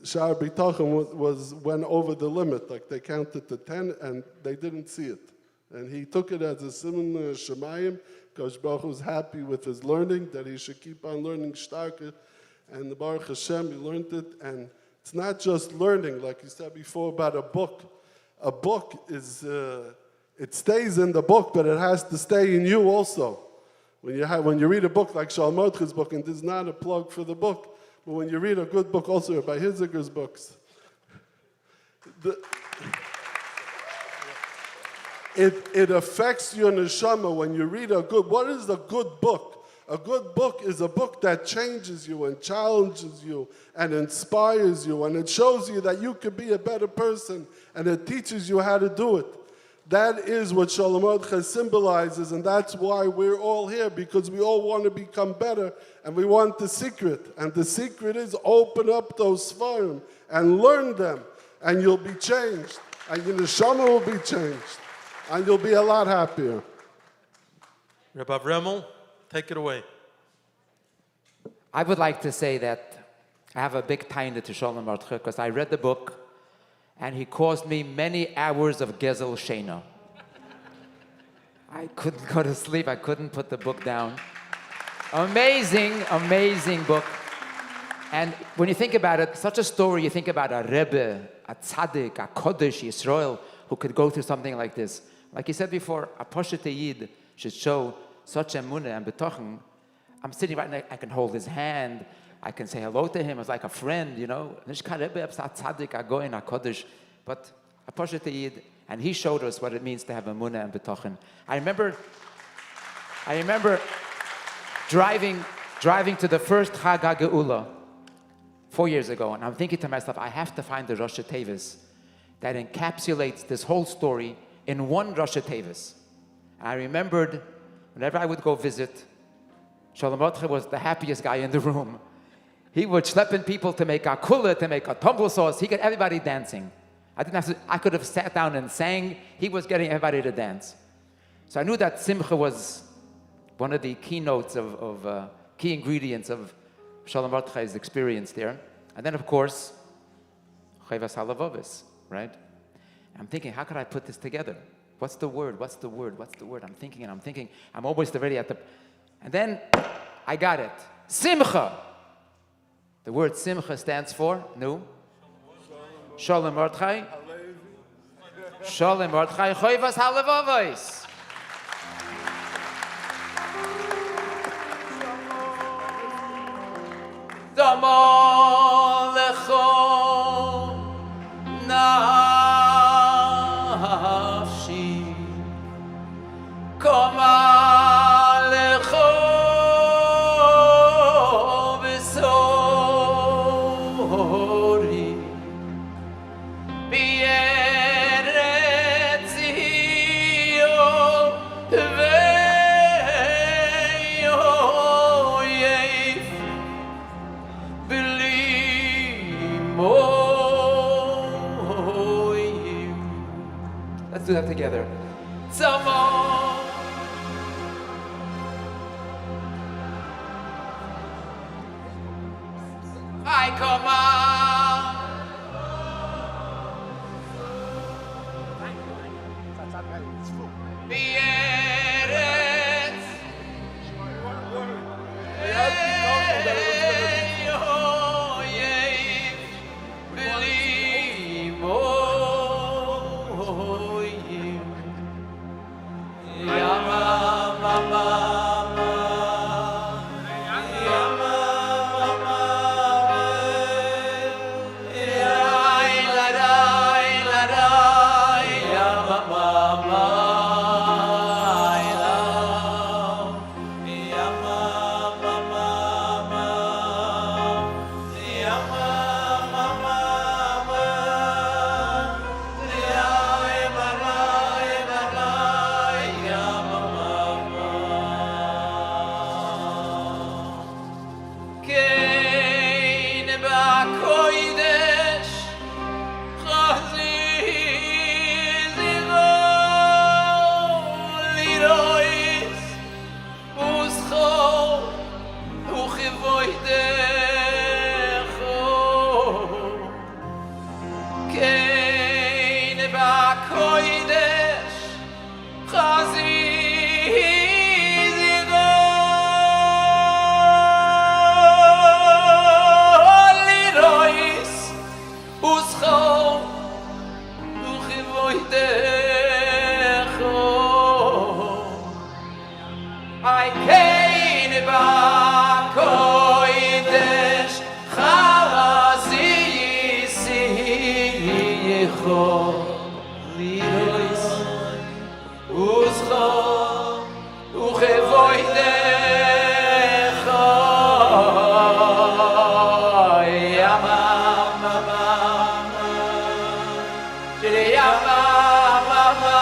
Shar Bitachon went over the limit, like they counted to 10, and they didn't see it. And he took it as a Siman Shemayim, because Baruch was happy with his learning, that he should keep on learning Starker. And the Baruch Hashem, he learned it. And it's not just learning, like you said before about a book. A book is, it stays in the book, but it has to stay in you also. When you read a book like Sholom Mordechai's book, and this is not a plug for the book, but when you read a good book, also by Hiziger's books, it affects your neshama when you read a good. What is a good book? A good book is a book that changes you and challenges you and inspires you, and it shows you that you could be a better person, and it teaches you how to do it. That is what Sholom Mordechai symbolizes, and that's why we're all here, because we all want to become better, and we want the secret. And the secret is open up those Sfarim and learn them, and you'll be changed, and your neshama will be changed, and you'll be a lot happier. Rabbi Vremel, take it away. I would like to say that I have a big taina to Sholom Mordechai, because I read the book, and he caused me many hours of Gezel Shena. I couldn't go to sleep. I couldn't put the book down. Amazing, amazing book. And when you think about it, such a story, you think about a Rebbe, a Tzaddik, a Kodesh, Yisrael, who could go through something like this. Like you said before, a Poshet Yid should show such Emunah and Bitachon. I'm sitting right now, I can hold his hand, I can say hello to him as like a friend, you know. But a Poshet Yid, and he showed us what it means to have Emunah and Bitachon. I remember driving to the first Chag Geulah 4 years ago, and I'm thinking to myself, I have to find the Rosh Teves that encapsulates this whole story in one Rosh Teves. I remembered whenever I would go visit, Sholom Mordechai was the happiest guy in the room. He would schleppen people to make a kula, to make a tumble sauce. He got everybody dancing. I could have sat down and sang. He was getting everybody to dance. So I knew that simcha was one of the keynotes key ingredients of Sholom Mordechai's experience there. And then, of course, chayvas halavovis, right? I'm thinking, how could I put this together? What's the word? What's the word? What's the word? I'm thinking. I'm always already at the... And then I got it. Simcha. The word simcha stands for, Sholom Mordechai. Sholom Mordechai chayvas halavovis. Damo lecho nafshi Koma lecho besori B'eretz Zion ve'yoyef b'limoyim. Let's do that together. Tzamo I command B'eretz ve'yoyef b'limoyim. Yama mama Kein ba'kodesh chaziz lirois uscho uchivoidecho Kein ba'kodesh chaziz I came back, kodesh, chazi siyecho, lirois, uscho, uchevoidecho, yama, mama, yama, mama.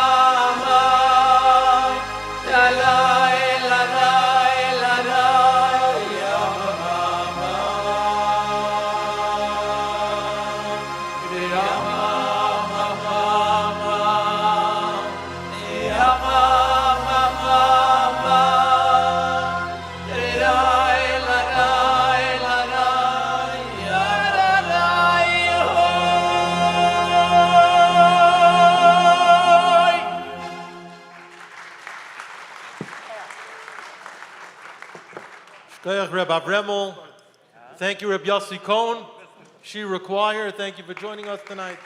Reb Avremel. Thank you, Reb Yossi Cohn. She Require. Thank you for joining us tonight.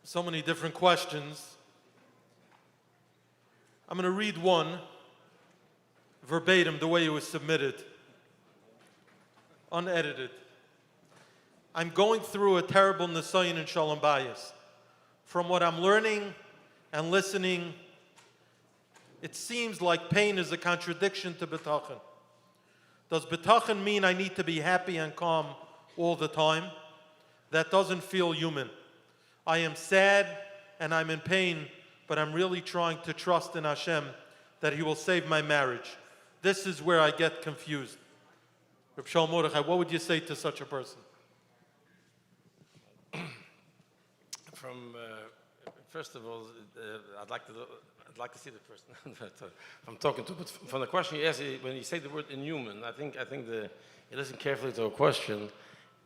So many different questions. I'm going to read one verbatim, the way it was submitted, unedited. I'm going through a terrible nisayon in Shalom Bayis. From what I'm learning and listening, it seems like pain is a contradiction to Bitachon. Does Bitachon mean I need to be happy and calm all the time? That doesn't feel human. I am sad and I'm in pain, but I'm really trying to trust in Hashem that He will save my marriage. This is where I get confused. Reb Sholom Mordechai, what would you say to such a person? First of all, I'd like to see the person I'm talking to. But from the question you asked, when you say the word inhuman, I think you listen carefully to a question.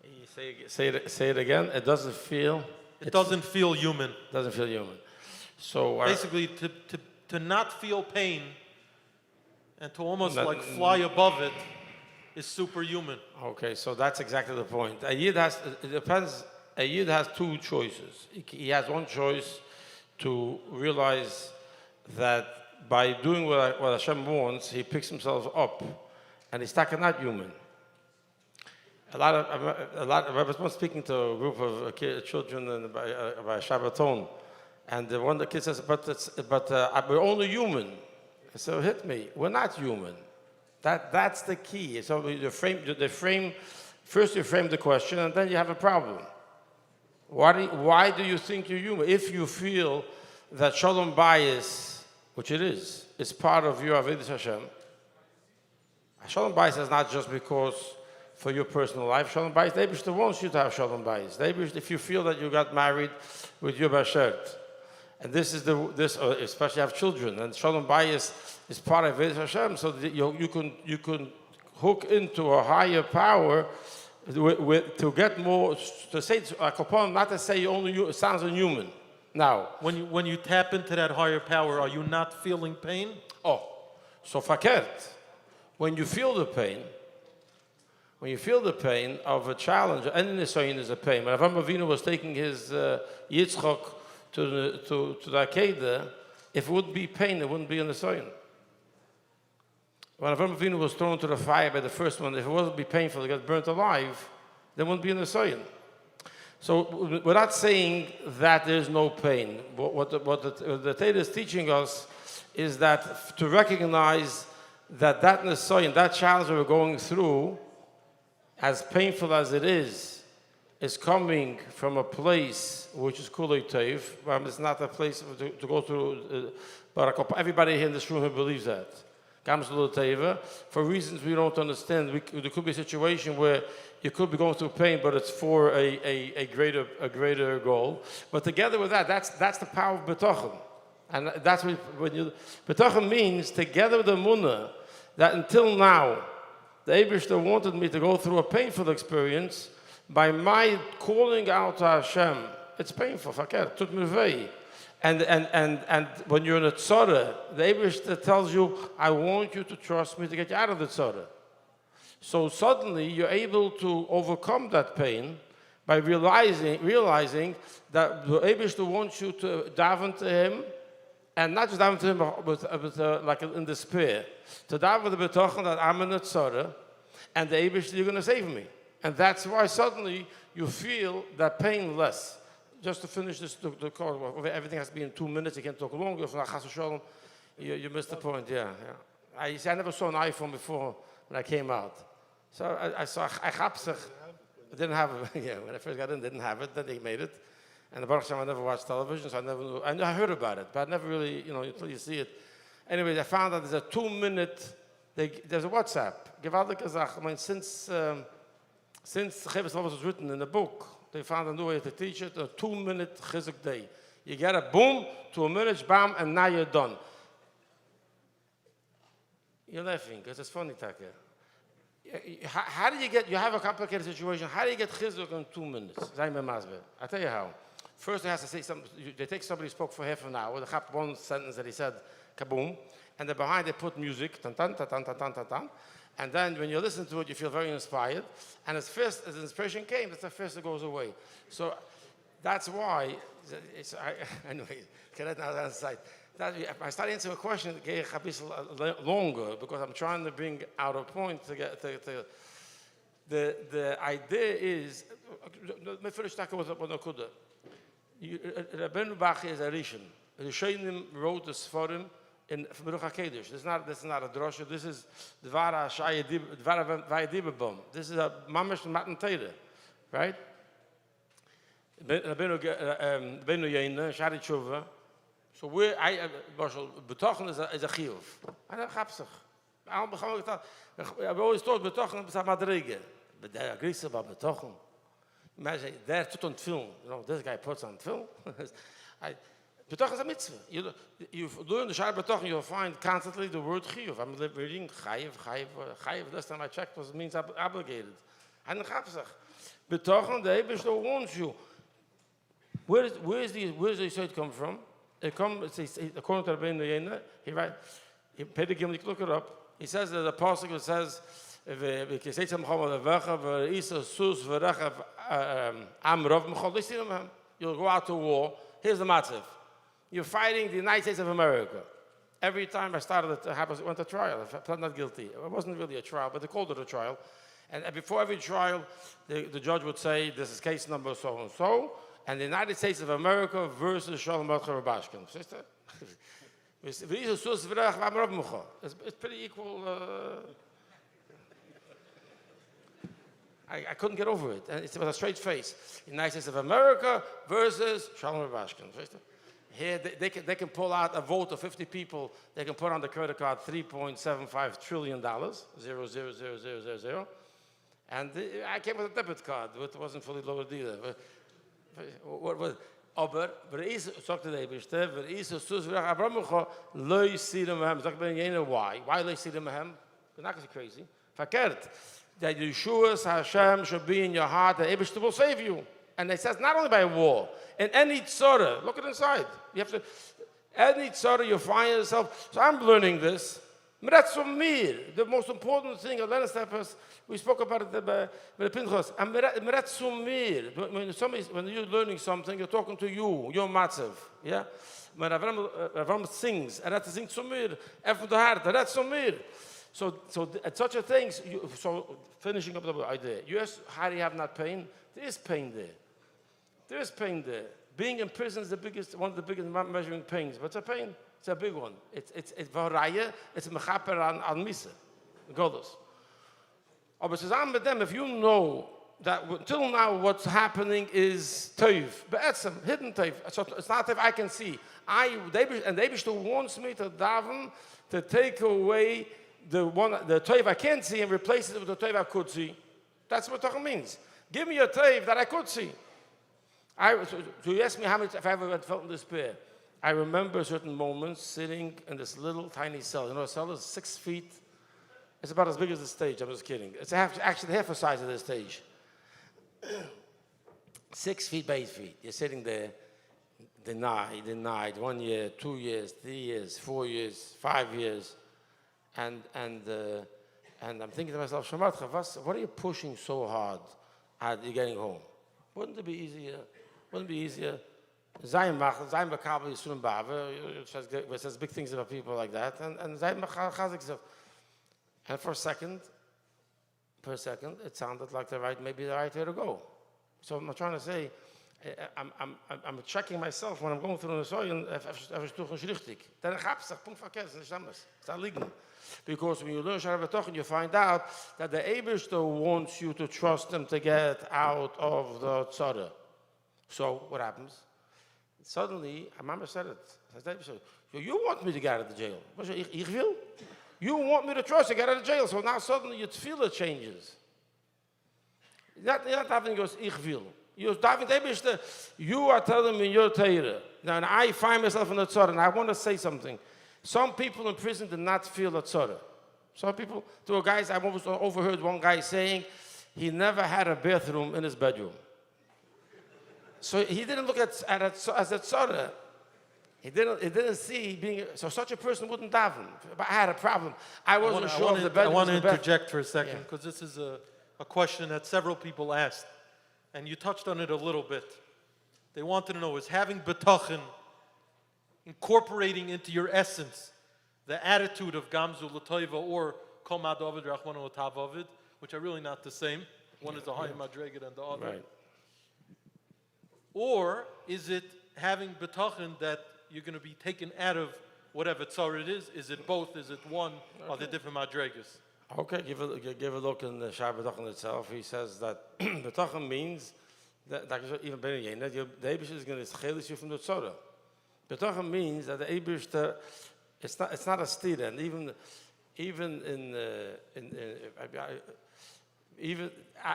You say it again. It doesn't feel. It doesn't feel human. Doesn't feel human. So basically, to not feel pain and to almost like fly above it is superhuman. Okay, so that's exactly the point. A yid has, it depends. A yid has two choices. He has one choice to realize that by doing what Hashem wants, he picks himself up, and he's not human. I was once speaking to a group of children by Shabbaton, and one of the kids says, but we're only human. So hit me, we're not human. That's the key. So first you frame the question, and then you have a problem. Why do you think you're human? If you feel that Shalom Bayis, which it is part of your Avodas Hashem. Shalom Bayis is not just because for your personal life. Shalom Bayis, the Eibishter wants you to have Shalom Bayis. If you feel that you got married with your Bashert, and especially have children, and Shalom Bayis is part of Avodas Hashem, so that you can hook into a higher power to get more, to say, not to say only you, it sounds inhuman. Now, when you tap into that higher power, are you not feeling pain? Oh, so fakert. When you feel the pain of a challenge, and in Nisayin is a pain. When Avraham Avinu was taking his Yitzchak to the Akedah, if it would be pain, it wouldn't be in Nisayin. When Avraham Avinu was thrown to the fire by the first one, if it wouldn't be painful, he got burnt alive, there wouldn't be in Nisayin. So we're not saying that there's no pain. What the Torah is teaching us is that to recognize that Nisayin, that challenge that we're going through, as painful as it is coming from a place which is Kulei Tev. It's not a place to go through. Everybody here in this room who believes that. For reasons we don't understand, there could be a situation where you could be going through pain, but it's for a greater goal. But together with that's the power of Bitachon. And that's Bitachon means, together with the Emunah, that until now, the Eibishter wanted me to go through a painful experience. By my calling out to Hashem, it's painful, fakir, tut mir weh. And when you're in a tzara, the Eibishter tells you, I want you to trust me to get you out of the tzara. So suddenly you're able to overcome that pain by realizing that the Eibishter wants you to daven to him, and not just daven to him, but like in despair. To daven with the Bitachon that I'm in a tzara, and the Eibishter, you're going to save me. And that's why suddenly you feel that pain less. Just to finish the call, everything has to be in 2 minutes. You can't talk longer. You missed the point. Yeah. I never saw an iPhone before when I came out. So I saw I didn't have it. Yeah, when I first got in, didn't have it. Then they made it. And the Baruch Hashem, I never watched television, so I never knew. I heard about it, but I never really, until you see it. Anyway, I found that there's a 2-minute. There's a WhatsApp. Gewaltig gesagt. I mean, since Gimmel Teves was written in the book, they found a new way to teach it, a 2-minute chizuk day. You get a boom, 2 minutes, bam, and now you're done. You're laughing, because it's funny, Taka. How do you have a complicated situation, how do you get chizuk in 2 minutes? I tell you how. First, they have to say something. They take somebody who spoke for half an hour, they have one sentence that he said, kaboom, and then behind they put music, tan tan tan tan tan tan tan. And then when you listen to it, you feel very inspired. And as the inspiration came, that's the first that goes away. So that's why, anyway, get that out of sight. I started answering a question that gave a bit longer because I'm trying to bring out a point to get to the idea is, let me finish talking with Nakuda. Rabbeinu Bach is a Rishon. The Rishonim wrote this for him. From Ruach HaKodesh. This is not a drosha. This is Dvara Vayadibabom. This is a mamash matan Torah, right? Rabbeinu Yeina, Shari Tshuva. So Bitachon is a chiyuv. I don't have sich. I've always thought Bitachon is a madrege. But they agree about Bitachon. Imagine they're put on film. This guy puts on film. Bitachon is a mitzvah. You learn the Shari Bitachon, you'll find constantly the word chiyuv. I'm reading chayiv. Last time I checked, it means obligated. And Bitachon, the Eibishter wants you. Where does the Yisod come from? It comes, according to Rabbeinu Yeina, he writes, you look it up. He says that the pasuk says, you'll go out to war. Here's the matzav. You're fighting the United States of America. Every time I went to trial, I pled not guilty. It wasn't really a trial, but they called it a trial. And before every trial, the judge would say, this is case number so-and-so, and the United States of America versus Sholom Mordechai Rubashkin. It's pretty equal. I couldn't get over it. And it was a straight face. United States of America versus Sholom Rubashkin. Here, they can pull out a vote of 50 people. They can put on the credit card $3.75 trillion, 0.00000. And I came with a debit card. It wasn't fully loaded either. Aber sagt der Eberste, why? Why loi sidem hem? Not crazy. Verkehrt. That Yeshua's Hashem should be in your heart, the Eberste will save you. And it says not only by war, in any tzara, look at inside. You have to, any tzara you find yourself. So I'm learning this. The most important thing, we spoke about it by the Pinchas. When you're learning something, you're talking to you, your matzav. Yeah? When Avram sings, and that sings from mir, from the heart, that's from mir. So at such a thing, so finishing up the idea, you ask, how do you have not pain? There is pain there. There is pain there. Being in prison is one of the biggest measuring pains, but it's a pain. It's a big one. It's varaya. It's mechaper an misa, golos. Aber zusammen mit them, if you know that until now what's happening is toiv, be'etzem, hidden toiv. So it's not toiv I can see. And Eibishter wants me to daven to take away the toiv I can't see and replace it with the toiv I could see. That's what Bitachon means. Give me a toiv that I could see. So you ask me how much if I ever felt in despair. I remember certain moments sitting in this little tiny cell. You know, a cell is 6 feet. It's about as big as the stage. I'm just kidding. It's actually half the size of the stage. 6 feet by 8 feet. You're sitting there, denied, 1 year, 2 years, 3 years, 4 years, 5 years. And I'm thinking to myself, Shamartcha, what are you pushing so hard at you getting home? Wouldn't it be easier? Wouldn't it be easier? Zayin Makabel Yisroel Bava, which says big things about people like that, and Zayin Chazik. And for a second, it sounded like maybe the right way to go. So I'm trying to say, I'm checking myself when I'm going through the soil, if it's too richtig. Then I punkt verkeerd, it's not legal. Because when you learn Shara Bitachon, you find out that the Eibishter wants you to trust him to get out of the tzara. So what happens? Suddenly, Mama said it. You want me to get out of the jail. Ich will. You want me to trust you to get out of the jail. So now suddenly your tefillah changes. You're not having goes, ich will. You're diving Eibishter. You are telling me your Torah. Now, and I find myself in the tzara, and I want to say something. Some people in prison did not feel a tzara. Some people, there were guys, I overheard one guy saying he never had a bathroom in his bedroom. So he didn't look at it as a tzara. He didn't see being, so such a person wouldn't daven. But I had a problem. I wasn't sure if the bedroom was the best. I want to interject for a second, because this is a question that several people asked, and you touched on it a little bit. They wanted to know, is having Bitachon incorporating into your essence the attitude of Gamzu L'Toiva or Kol Ma David Rachmanu L'Tavavid, which are really not the same. One is a high madrega and the other. Right. Or is it having Bitachon that you're going to be taken out of whatever tzara it is? Is it both? Is it one? Are there different madregas? Okay, give a look in the Shara Bitachon itself. He says that Bitachon means that even better, the Eibishter is going to chelish you from the tzara. Bitachon means that the Eibishter, it's not a steer, and even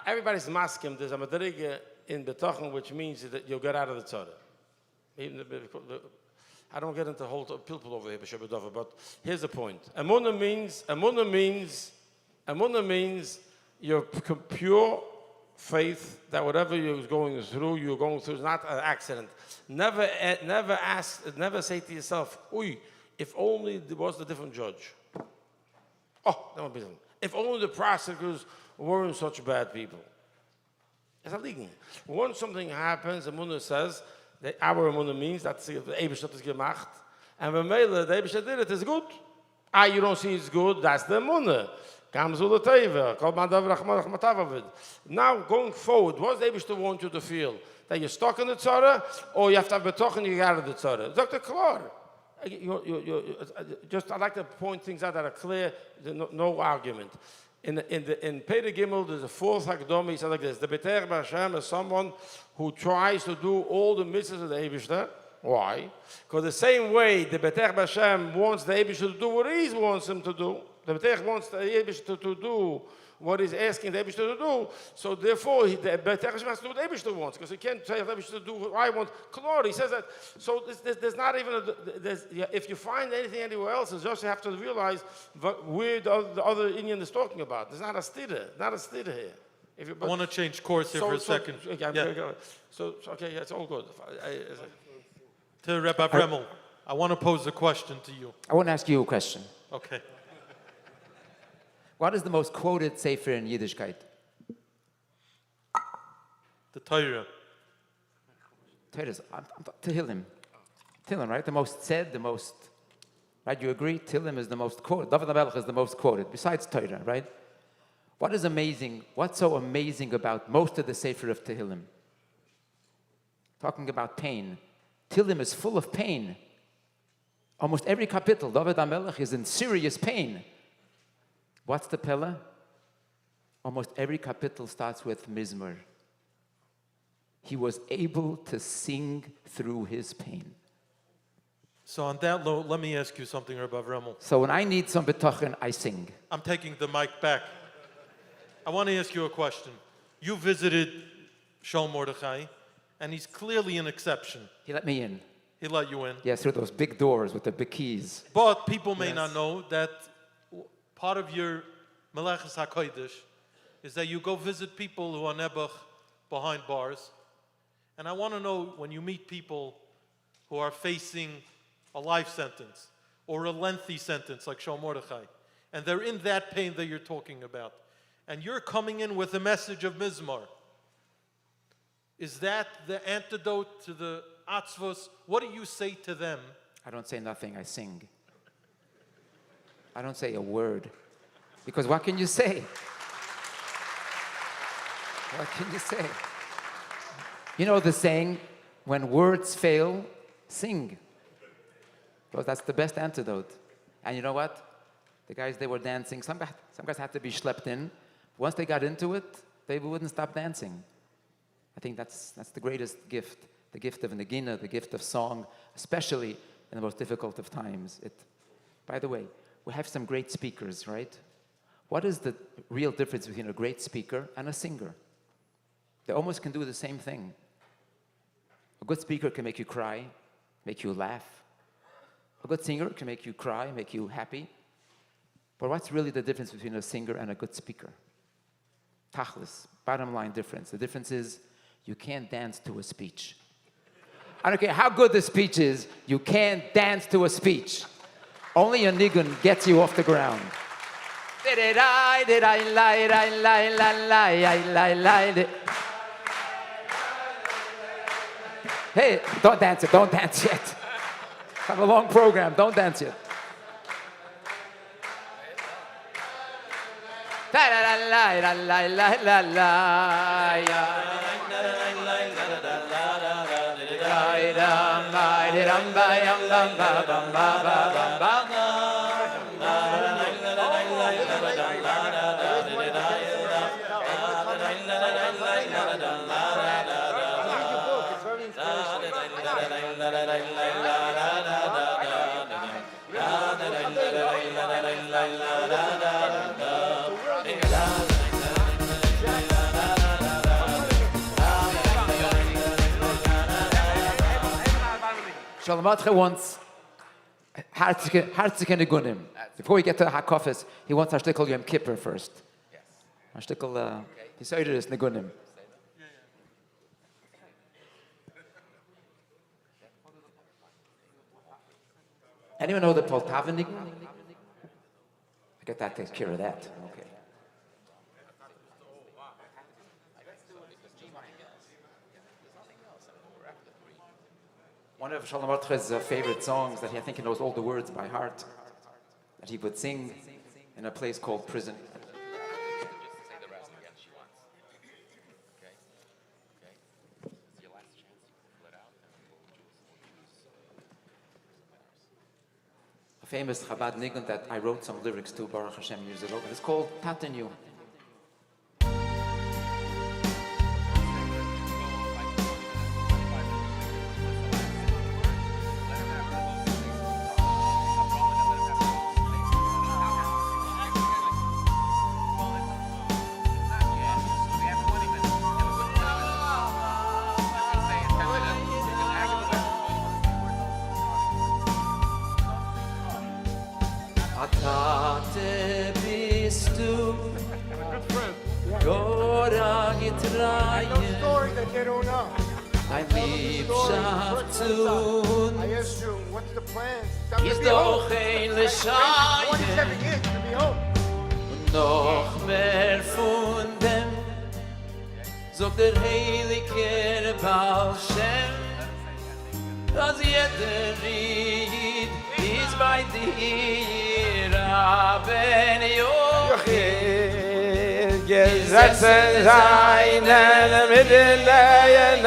everybody's masking. There's a madrega in Bitachon which means that you'll get out of the tzara. I don't get into whole pilpul over here, but here's the point. Emunah means your pure faith that whatever you're going through is not an accident. Never say to yourself, "Uy, if only there was a different judge." Oh, that would be different. If only the prosecutors weren't such bad people. It's illegal. Once something happens, Emunah says Our Emunah means that the Eibishter is gemacht. And when the Eibishter did it, it's good. You don't see it's good, that's the Emunah. Now, going forward, what does the Eibishter want you to feel? That you're stuck in the Tzara, or you have to have Bitachon and you get out of the Tzara? Dr. Klar. I'd like to point things out that are clear, no argument. In Peder Gimmel, there's a fourth Hakdom, he said like this: the Beis Teves Hashem is someone who tries to do all the mitzvahs of the Eibishter. Why? Because the same way the Beis Teves Hashem wants the Eibishter to do what he wants him to do, the Beis Teves wants the Eibishter to do what he's asking the Eibishter to do, so therefore the Beis Teves Hashem has to do what the Eibishter wants, because he can't tell the Eibishter to do what I want. Klor, he says that. So there's not even if you find anything anywhere else, you just have to realize where the other Indian is talking about. There's not a stira here. I want to change course here for a second. Okay, it's all good. To Reb Avremel, I want to pose a question to you. I want to ask you a question. Okay. What is the most quoted sefer in Yiddishkeit? The Torah. Tehillim. Tehillim, right? The most said, the most... Right, you agree? Tehillim is the most quoted. David HaMelech is the most quoted, besides Torah, right? What is amazing? What's so amazing about most of the sefer of Tehillim? Talking about pain. Tehillim is full of pain. Almost every kapitel, David HaMelech is in serious pain. What's the Pella? Almost every kapitel starts with Mizmor. He was able to sing through his pain. So on that note, let me ask you something, Reb Avremel. So when I need some bitachon, I sing. I'm taking the mic back. I want to ask you a question. You visited Sholom Mordechai, and he's clearly an exception. He let me in. He let you in. Yes, through those big doors with the big keys. But people may not know that part of your Melechus HaKodesh is that you go visit people who are nebuch behind bars. And I want to know, when you meet people who are facing a life sentence or a lengthy sentence like Sholom Mordechai, and they're in that pain that you're talking about, and you're coming in with a message of Mizmar, is that the antidote to the atzvos? What do you say to them? I don't say nothing, I sing. I don't say a word. Because what can you say? What can you say? You know the saying, when words fail, sing. Because that's the best antidote. And you know what? The guys, they were dancing. Some guys had to be schlepped in. Once they got into it, they wouldn't stop dancing. I think that's the greatest gift. The gift of Nagina, the gift of song, especially in the most difficult of times. By the way, we have some great speakers, right? What is the real difference between a great speaker and a singer? They almost can do the same thing. A good speaker can make you cry, make you laugh. A good singer can make you cry, make you happy. But what's really the difference between a singer and a good speaker? Tachlis, bottom line difference. The difference is you can't dance to a speech. I don't care how good the speech is, you can't dance to a speech. Only a nigun gets you off the ground. Hey, don't dance it, don't dance yet. Have a long program, don't dance yet. Sholom Mordechai wants Hartzike Negunim. Before we get to the Hakofis, he wants Hashtikol Yom Kippur first. Yes. Hashtikol Yisoidus Negunim. Anyone know the Poltava Nigun? I get that takes care of that. Okay. One of Sholom Mordechai's favorite songs that I think he knows all the words by heart, that he would sing in a place called prison. A famous Chabad nigun that I wrote some lyrics to, Baruch Hashem, years ago, and it's called Tatenu. Atate bist du, Gora getreie, Story that they don't know. ein Liebschaft zu I asked you, what's the plan? ist doch ein 27 years to be home. Und noch mehr von dem sagt der Heilige Baal Shem, dass jeder Ried ist bei dir, Rabben Yochid. Gesetze seinen Mittelleinen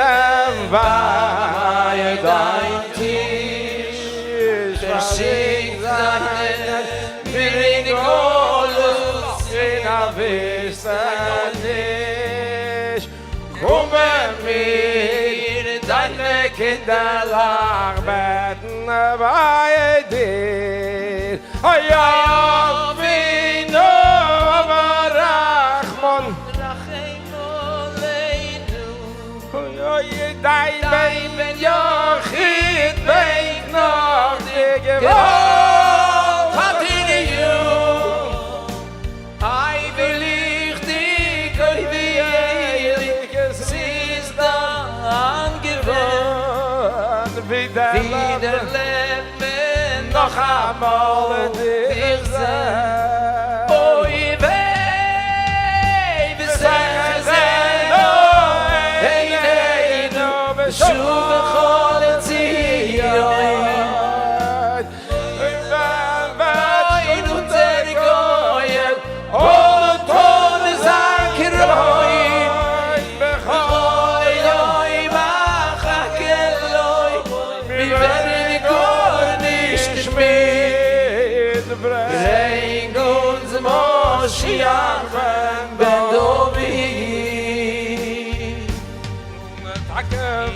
bei dein Tisch, verschickt seinen miraculous in der Wissen nicht. Komme mir, deine Kinder arbeiten bei dir. Ja, wie nur Rachmon. Dein Ben Yochid, weet nog de gewalt hat in you. I believe dich, wie ehrlich sie ist angewohnt. Wieder leben noch einmal dich sein. Oh, ich weh, wir sagen שוב בכל הציון והיינו תרגויים אותו נזכרויים בכל יום אחר אלוהי מבן גור נשמית bring uns Moshiach ben David.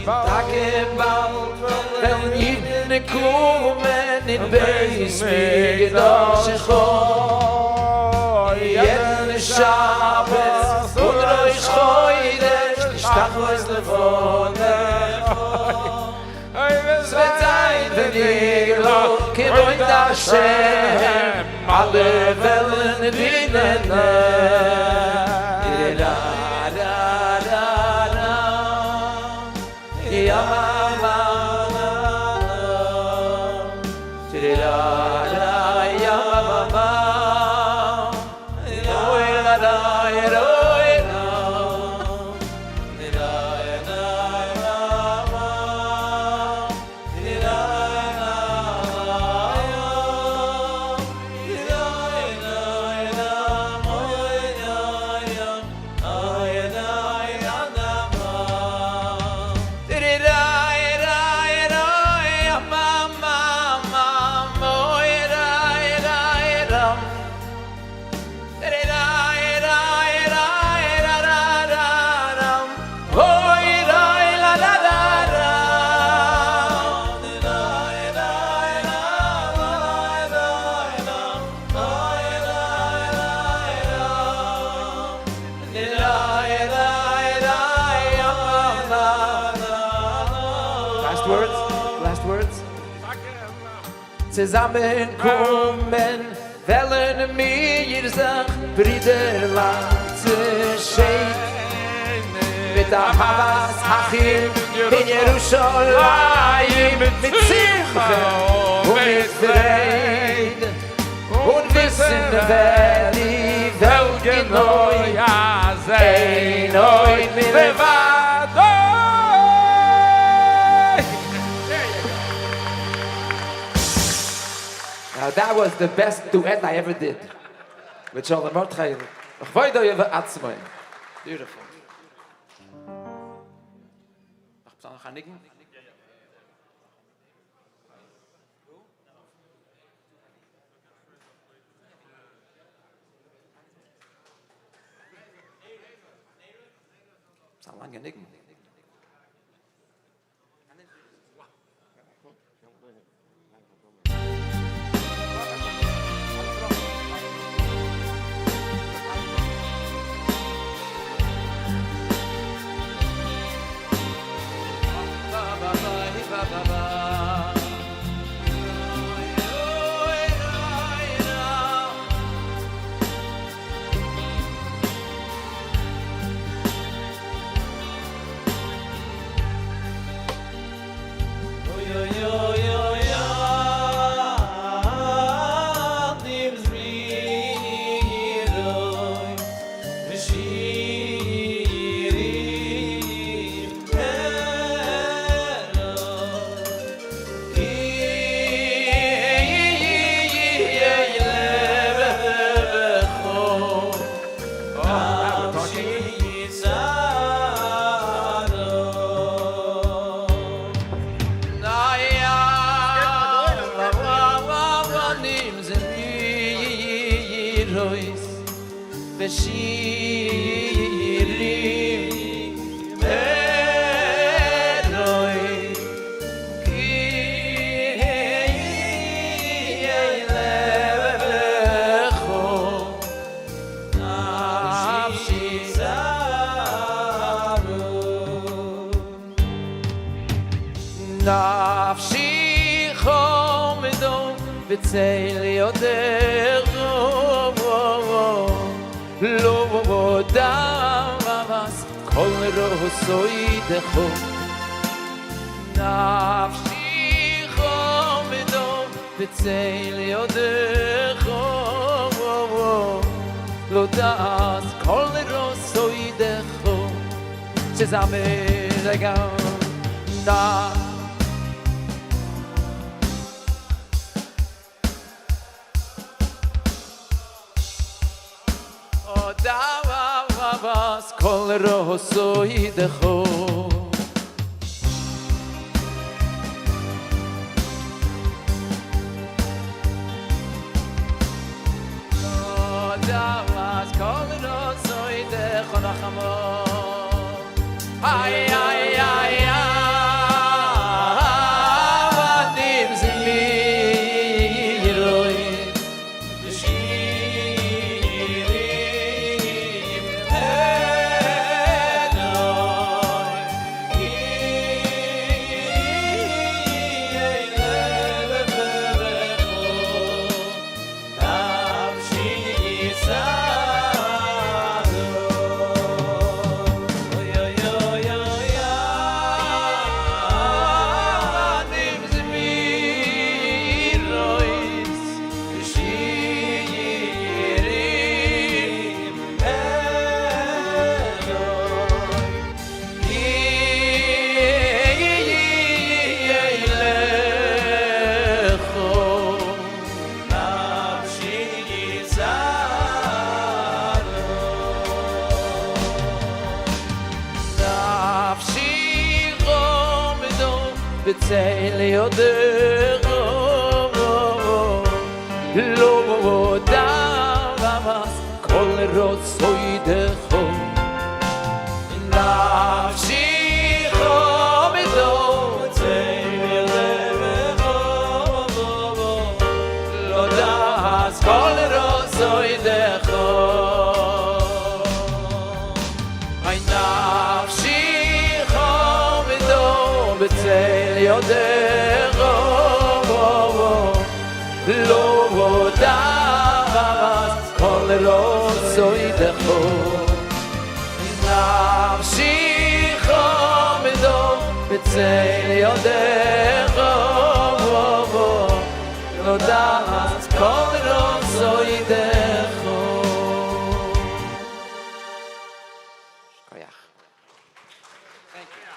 Tagebald, wenn Jiden kommen in Beis Teves jeden Shabbos und Rosh Chodesh Shtachos levonen. Es wird sein, wenn Geulah keboit Hashem alle Wellen dienen. Zusammenkommen, wollen wir sich Brüderland zu schön. Mit der Havas Achim in Jerusalem, mit Simcha und mit Frieden. Und wissen, wer die Welt genau ein euch mit That was the best duet I ever did. With Sholom Mordechai. Beautiful. It's a lange Nicken. נפשי חומדו בצל יודך לא דמס כל רוסוי דחו נפשי חומדו בצל יודך לא דמס כל רוסוי דחו zusammen da was kol roso idcho da was kol roso idcho nachamo ay ay ay בצל יודך לא דמס כל רצוי דך נפשי חומדו בצל יודך לא דמס כל רצוי דך נפשי חומדו בצל יודך לא דמס כל רצוי דך נפשי חומדו בצל יודך לא דמס כל רצוי דך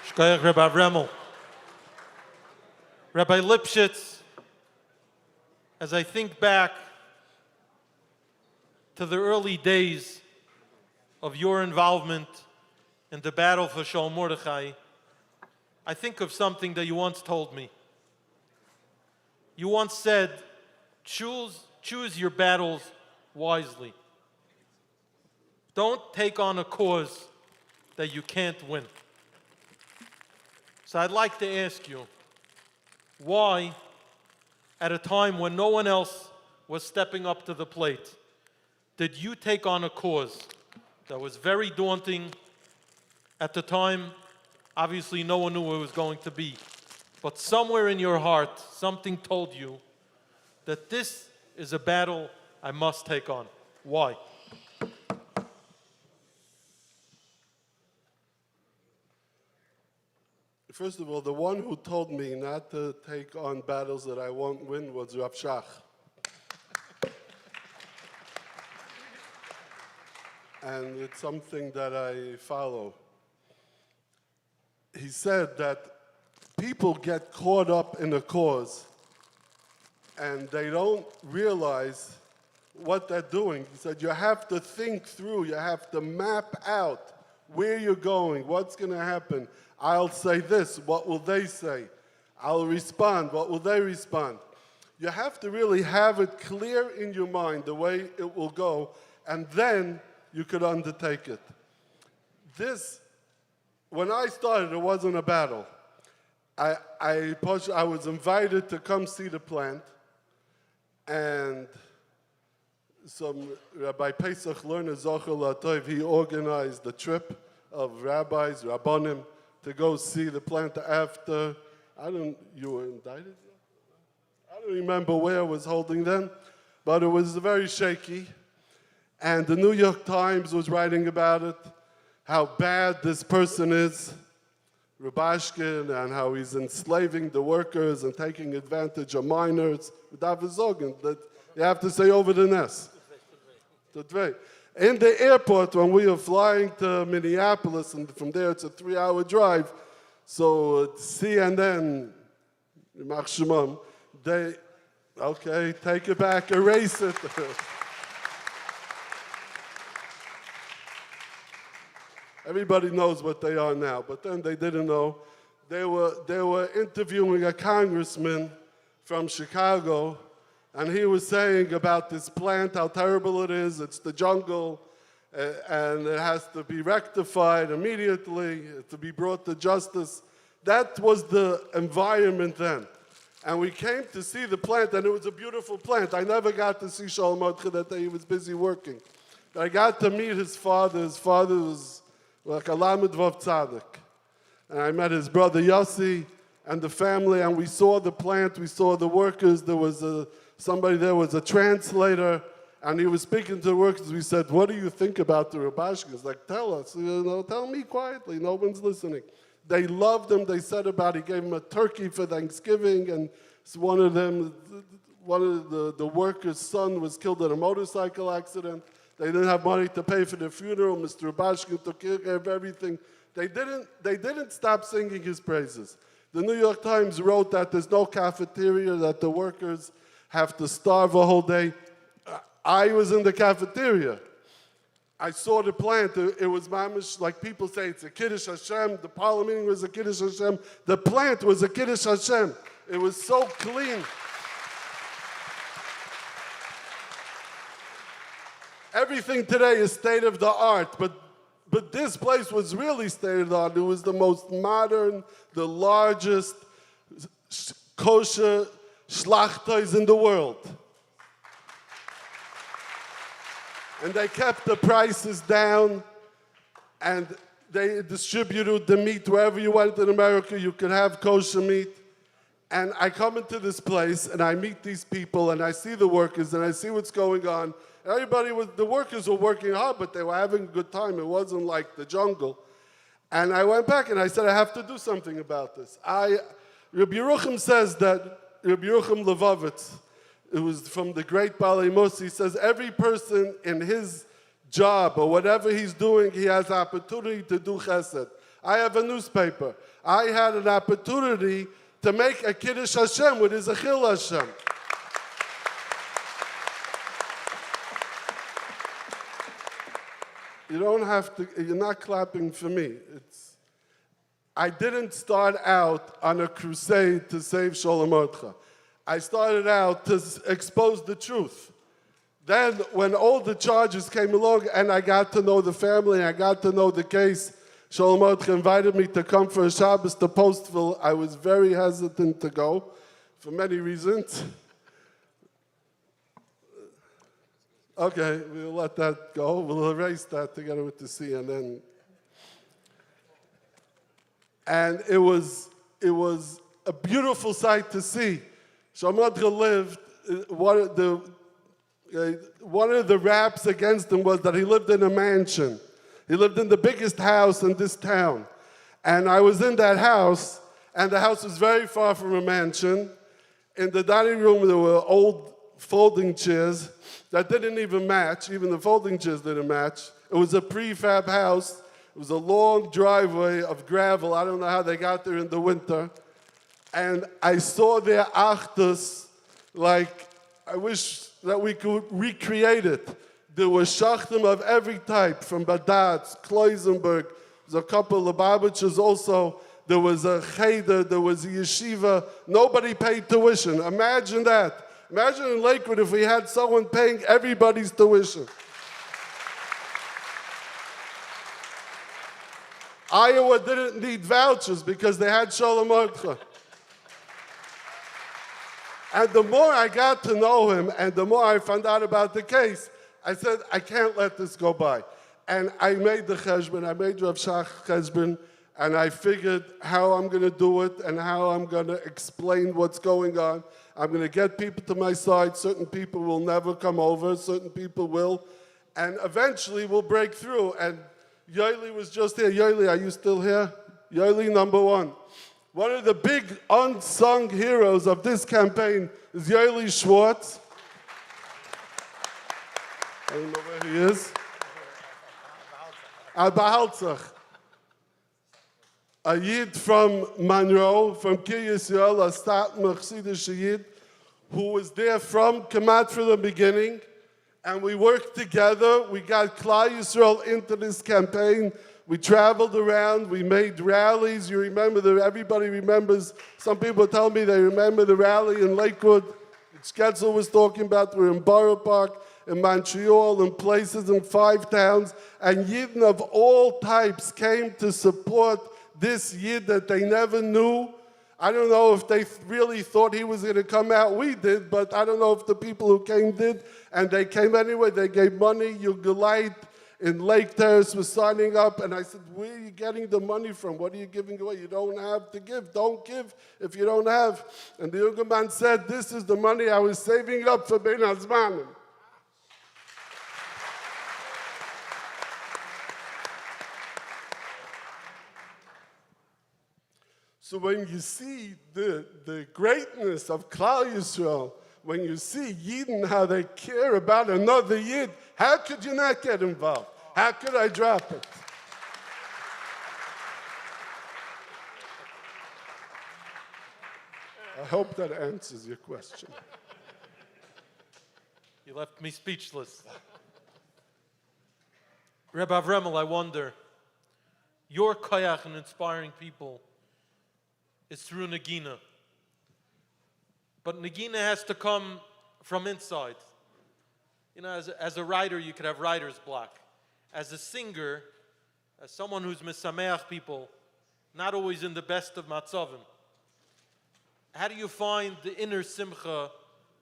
Shkoyach Rabbi Remmel. Rabbi Lipschitz as I think back to the early days of your involvement in the battle for Sholom Mordechai, I think of something that you once told me. You once said, choose your battles wisely. Don't take on a cause that you can't win. So I'd like to ask you, why, at a time when no one else was stepping up to the plate, did you take on a cause that was very daunting? At the time, obviously no one knew what it was going to be. But somewhere in your heart, something told you that this is a battle I must take on. Why? First of all, the one who told me not to take on battles that I won't win was Rav Shach. And it's something that I follow. He said that people get caught up in a cause and they don't realize what they're doing. He said you have to think through, you have to map out where you're going, what's going to happen. I'll say this, what will they say? I'll respond, what will they respond? You have to really have it clear in your mind the way it will go, and then you could undertake it. This, when I started, it wasn't a battle. I was invited to come see the plant, and some Rabbi Pesach learner, Zochel Latov, he organized the trip of rabbis, rabbanim, to go see the plant after. You were indicted? I don't remember where I was holding them, but it was very shaky. And the New York Times was writing about it, how bad this person is, Rubashkin, and how he's enslaving the workers and taking advantage of minors. That you have to say over the nest. In the airport, when we were flying to Minneapolis, and from there it's a 3-hour drive, so CNN, okay, take it back, erase it. Everybody knows what they are now, but then they didn't know. They were interviewing a congressman from Chicago, and he was saying about this plant, how terrible it is, it's the jungle, and it has to be rectified immediately, to be brought to justice. That was the environment then. And we came to see the plant, and it was a beautiful plant. I never got to see Sholom Mordechai that day, he was busy working. But I got to meet his father. His father was like a Lamed Vav Tzadik. And I met his brother Yossi and the family, and we saw the plant, we saw the workers. There was somebody there was a translator, and he was speaking to the workers. We said, what do you think about the Rubashkin? He's like, tell us, tell me quietly, no one's listening. They loved him. They said about he gave him a turkey for Thanksgiving, and one of the workers' son was killed in a motorcycle accident. They didn't have money to pay for the funeral. Mr. Rubashkin took care of everything. They didn't stop singing his praises. The New York Times wrote that there's no cafeteria, that the workers have to starve a whole day. I was in the cafeteria. I saw the plant. It was mamish, like people say, it's a Kiddush Hashem. The parliament was a Kiddush Hashem. The plant was a Kiddush Hashem. It was so clean. Everything today is state of the art, but this place was really state of the art. It was the most modern, the largest kosher shlachtos in the world. And they kept the prices down, and they distributed the meat wherever you went in America. You could have kosher meat. And I come into this place, and I meet these people, and I see the workers, and I see what's going on. The workers were working hard, but they were having a good time. It wasn't like the jungle. And I went back, and I said, I have to do something about this. Reb Yerucham says that, Reb Yerucham Levovitz, it was from the great Balei Moshe, he says every person in his job or whatever he's doing, he has opportunity to do chesed. I have a newspaper. I had an opportunity to make a Kiddush Hashem with his Achil Hashem. You don't have to, you're not clapping for me. I didn't start out on a crusade to save Sholom Mordechai. I started out to expose the truth. Then, when all the charges came along and I got to know the family, I got to know the case, Sholom Mordechai invited me to come for a Shabbos to Postville. I was very hesitant to go for many reasons. Okay, we'll let that go. We'll erase that together with the CNN. And it was a beautiful sight to see. Sholom Mordechai lived, one of the raps against him was that he lived in a mansion. He lived in the biggest house in this town. And I was in that house, and the house was very far from a mansion. In the dining room, there were old folding chairs that didn't even match. Even the folding chairs didn't match. It was a prefab house. It was a long driveway of gravel. I don't know how they got there in the winter. And I saw their achdus like I wish that we could recreate it. There were shachtim of every type, from Badatz, Kloisenberg. There's a couple of Lubavitchers also. There was a cheder, there was a yeshiva. Nobody paid tuition. Imagine that. Imagine in Lakewood if we had someone paying everybody's tuition. Iowa didn't need vouchers because they had Sholom Mordechai. And the more I got to know him and the more I found out about the case, I said, I can't let this go by. And I made the cheshbon, I made Rav Shach cheshbon, and I figured how I'm going to do it and how I'm going to explain what's going on. I'm going to get people to my side. Certain people will never come over. Certain people will. And eventually we'll break through. And Yoeli was just here. Yoeli, are you still here? Yoeli number one. One of the big unsung heroes of this campaign is Yoeli Schwartz. I don't know where he is. Abahaltzach. A Yid from Monroe, from Kiryas Yisrael, a Stat Mechsidish Yid, who was there from Kamat from the beginning, and we worked together. We got Klal Yisrael into this campaign. We traveled around. We made rallies. You remember everybody remembers. Some people tell me they remember the rally in Lakewood. Sketzel was talking about. We're in Borough Park, in Montreal, in places in 5 towns, and Yidden of all types came to support this Yid that they never knew. I don't know if they really thought he was going to come out. We did, but I don't know if the people who came did. And they came anyway. They gave money. Geulah in Lake Terrace was signing up. And I said, where are you getting the money from? What are you giving away? You don't have to give. Don't give if you don't have. And the younger man said, this is the money I was saving up for Ben Azmanim. So when you see the greatness of Klal Yisrael, when you see Yidden, how they care about another Yid, how could you not get involved? How could I drop it? I hope that answers your question. You left me speechless. Reb Avremel, I wonder, your koyach in inspiring people is through Nagina. But Nagina has to come from inside. You know, as a writer, you could have writer's block. As a singer, as someone who's misameach people, not always in the best of matzavim. How do you find the inner simcha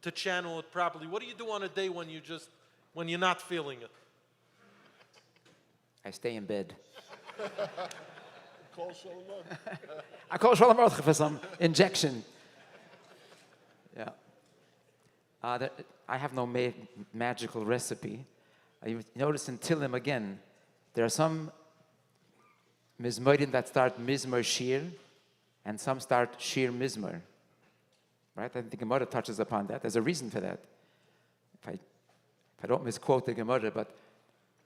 to channel it properly? What do you do on a day when you're not feeling it? I stay in bed. Call Sholom Mordechai. I call Sholom Mordechai for some injection. Yeah. I have no magical recipe. You notice in Tillim again, there are some mizmorim that start mizmor shir, and some start shir mizmor. Right? I think the Gemara touches upon that. There's a reason for that. If I don't misquote the Gemara, but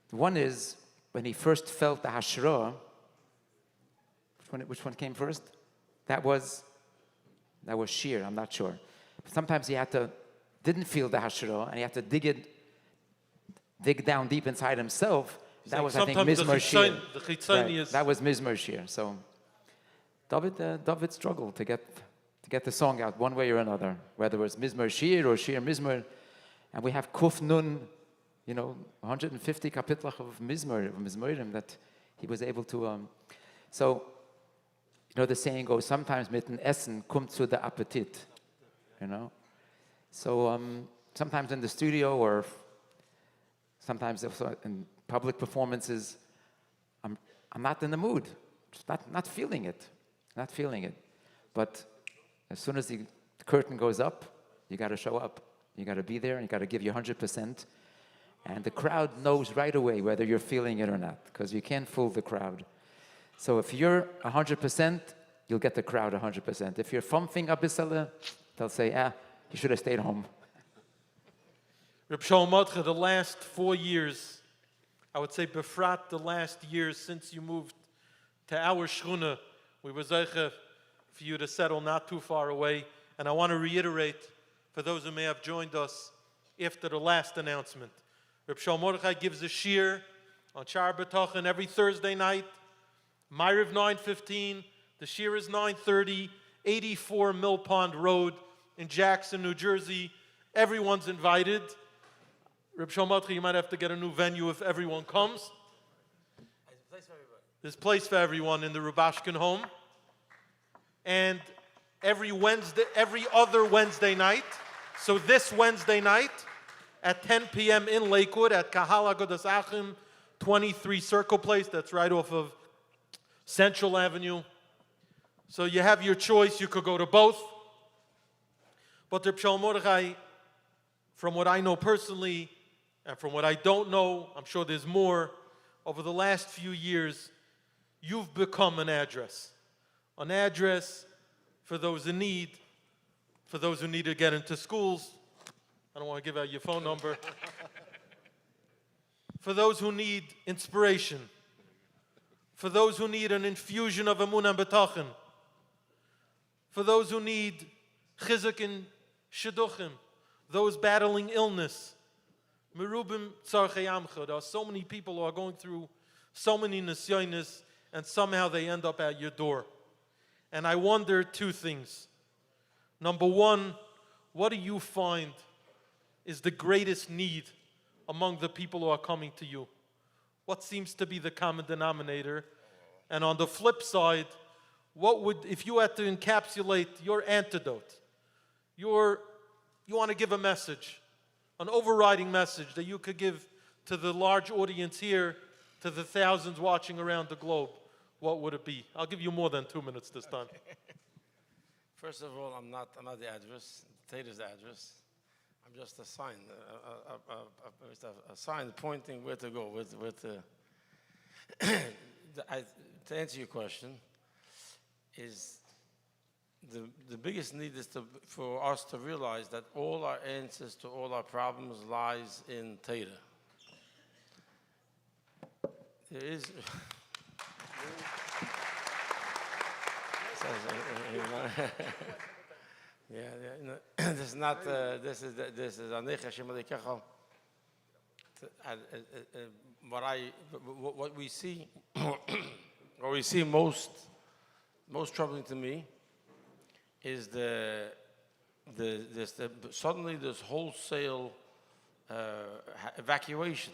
one is when he first felt the hashra. Which one came first? That was shir. I'm not sure. Sometimes he didn't feel the hashra, and he had to dig down deep inside himself That was, I think, sometimes Mizmor Shir. the chitzoni Right, is... that was Mizmor Shir. So David struggled to get the song out one way or another, whether it was Mizmor Shir or Shir Mizmor. And we have Kuf Nun, 150 kapitlach of Mizmorim that he was able to... So, the saying goes, sometimes mit dem Essen kommt zu der Appetit, So sometimes in the studio or sometimes also in public performances, I'm not in the mood, just not feeling it. But as soon as the curtain goes up, you got to show up. You got to be there and you got to give you 100%. And the crowd knows right away whether you're feeling it or not, because you can't fool the crowd. So if you're 100%, you'll get the crowd 100%. If you're thumping a bissele, they'll say, you should have stayed home. Reb Sholom Mordechai, the last 4 years, I would say befrat the last years since you moved to our shchuna, we were zeicha for you to settle not too far away. And I want to reiterate, for those who may have joined us after the last announcement, Reb Sholom Mordechai gives a shir on Shar Bitachon every Thursday night, Ma'ariv 9:15, the shir is 9:30, 84 Mill Pond Road in Jackson, New Jersey. Everyone's invited. Reb Sholom Mordechai, you might have to get a new venue if everyone comes. There's place for everyone in the Rubashkin home. And every other Wednesday night, so this Wednesday night at 10 p.m. in Lakewood at Kahal Agodas Achim, 23 Circle Place, that's right off of Central Avenue. So you have your choice, you could go to both. But Reb Sholom Mordechai, from what I know personally, and from what I don't know, I'm sure there's more, over the last few years, you've become an address for those in need, for those who need to get into schools. I don't want to give out your phone number. For those who need inspiration, for those who need an infusion of Emunah and Bitachon, for those who need chizuk and shidduchim, those battling illness. Merubim tzarchei amcha. There are so many people who are going through so many nisyonis, and somehow they end up at your door. And I wonder two things. Number one, what do you find is the greatest need among the people who are coming to you? What seems to be the common denominator? And on the flip side, if you had to encapsulate your antidote, you want to give a message, an overriding message that you could give to the large audience here, to the thousands watching around the globe, what would it be? I'll give you more than 2 minutes this time. First of all, I'm not the address. Tater's the address. I'm just a sign, a sign pointing where to go. To answer your question, is the biggest need is for us to realize that all our answers to all our problems lies in Tater. There is. This is not. This is Anich Hashem Alikecha. What we see, what we see most troubling to me is suddenly this wholesale evacuation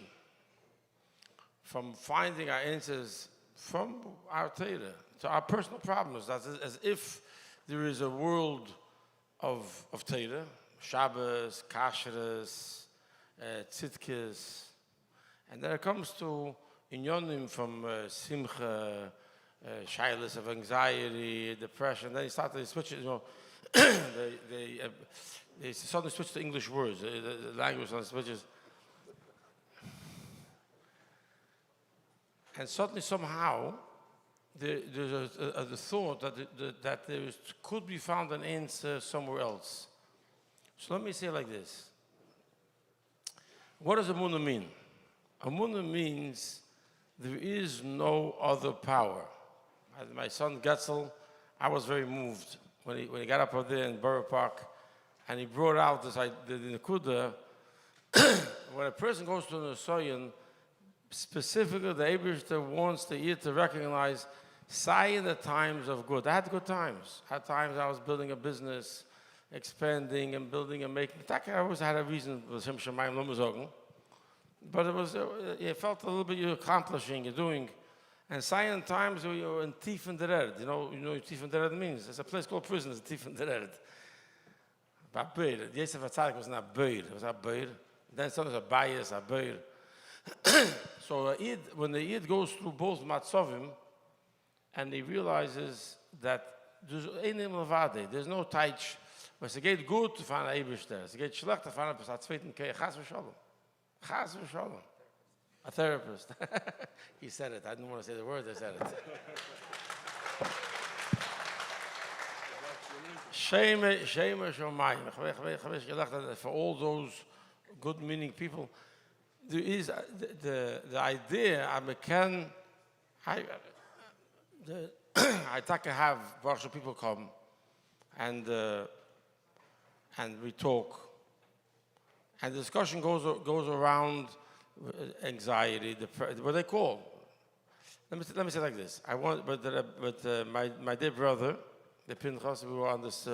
from finding our answers from our Torah to our personal problems, as if there is a world of Torah, Shabbos, Kashrus, Tzidkis, and then it comes to inyonim from Simcha, shaylas of anxiety, depression. Then you start to switch it, they suddenly switch to English words, the language suddenly switches. And suddenly somehow, there's the thought that there could be found an answer somewhere else. So let me say it like this. What does Emunah mean? Emunah means there is no other power. As my son Getzel, I was very moved when he got up there in Borough Park and he brought out the Nekuda. When a person goes to an Nisayon, Specifically, the Eibishter wants the Yid to recognize, say in the times of good. I had good times. At times I was building a business, expanding and building and making. I always had a reason with Shem Shemayim Lo Mezogen. But it felt a little bit you're accomplishing, you're doing. And say in times where you're in Tief in der Erd. You know what Tief in der Erd means? There's a place called prison, it's Tief in der Erd. Yosef HaTzadik was not Beir, it was a Beir. Then some was a bias, a Beir. So when the Yid goes through both Matzovim, and he realizes that there's no Teich, but es geht gut von der Eibishter, es geht schlecht von der zweiten Kehr, Chas v'Shalom. Chas v'Shalom. A therapist. He said it. I didn't want to say the word, I said it. Shema Shomayim. For all those good meaning people, there is the idea I have Baruch people come and we talk, and the discussion goes around anxiety, what they call. Let me say it like this. My dear brother, the Pinchas, we were on this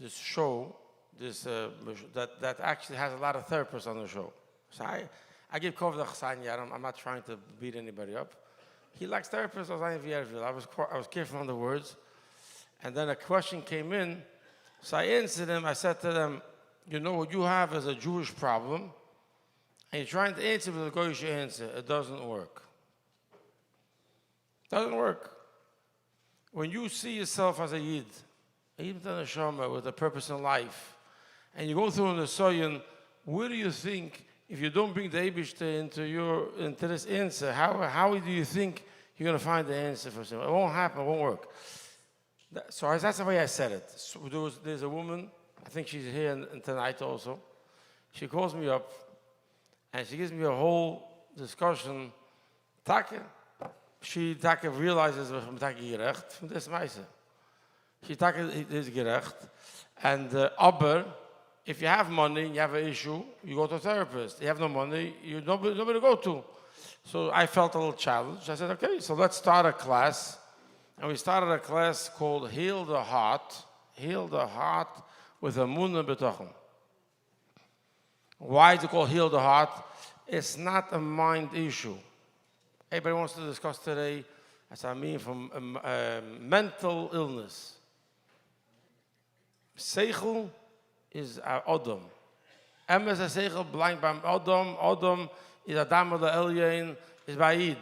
show, that actually has a lot of therapists on the show. So I give Kovda Chassan Yaram. I'm not trying to beat anybody up. He likes therapists. I was careful on the words. And then a question came in. So I answered him. I said to them, you know what you have is a Jewish problem. And you're trying to answer with a Goyish answer. It doesn't work. It doesn't work. When you see yourself as a Yid, even a Neshama with a purpose in life, and you go through in the Soyan, where do you think, if you don't bring the Eibishter into this answer, how do you think you're going to find the answer for someone? It won't happen, it won't work. So that's the way I said it. So there's a woman, I think she's here tonight also. She calls me up, and she gives me a whole discussion. She realizes from gerecht from this meise. She is gerecht, and aber if you have money, you have an issue, you go to a therapist. You have no money, you nobody to go to. So I felt a little challenged. I said, okay, so let's start a class. And we started a class called Heal the Heart with Emunah and Bitachon. Why is it called Heal the Heart? It's not a mind issue. Everybody wants to discuss today, as I mean, from mental illness. Seichel is Odom. Emes a Seichel blind by Odom. Odom is Adam the Elyon, is Ba'id.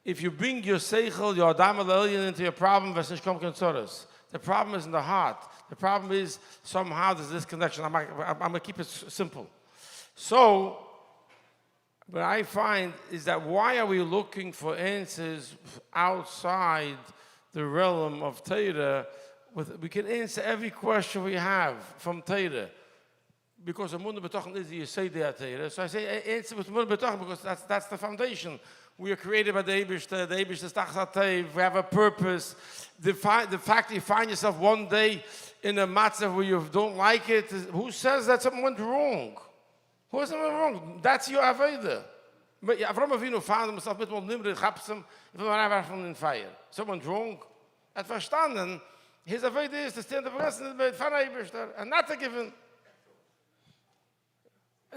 If you bring your Seichel, your Adam the Elyon into your problem, the problem is in the heart. The problem is somehow there's this connection. I'm going to keep it simple. So, what I find is that why are we looking for answers outside the realm of Torah? We can answer every question we have from Torah. Because Emunah and Bitachon is the Yesodei Torah. So I say answer with Emunah and Bitachon because that's the foundation. We are created by the Eibishter. The Eibishter is Tachsateiv. We have a purpose. The fact that you find yourself one day in a matzah where you don't like it, who says that something went wrong? Who is something wrong? That's your Aveda. But Avram Avinu found himself mit Nimrod Chapsam, in fire. Someone wrong. At verstanden, his Aveda is to stand up against the Eibishter and not to give him.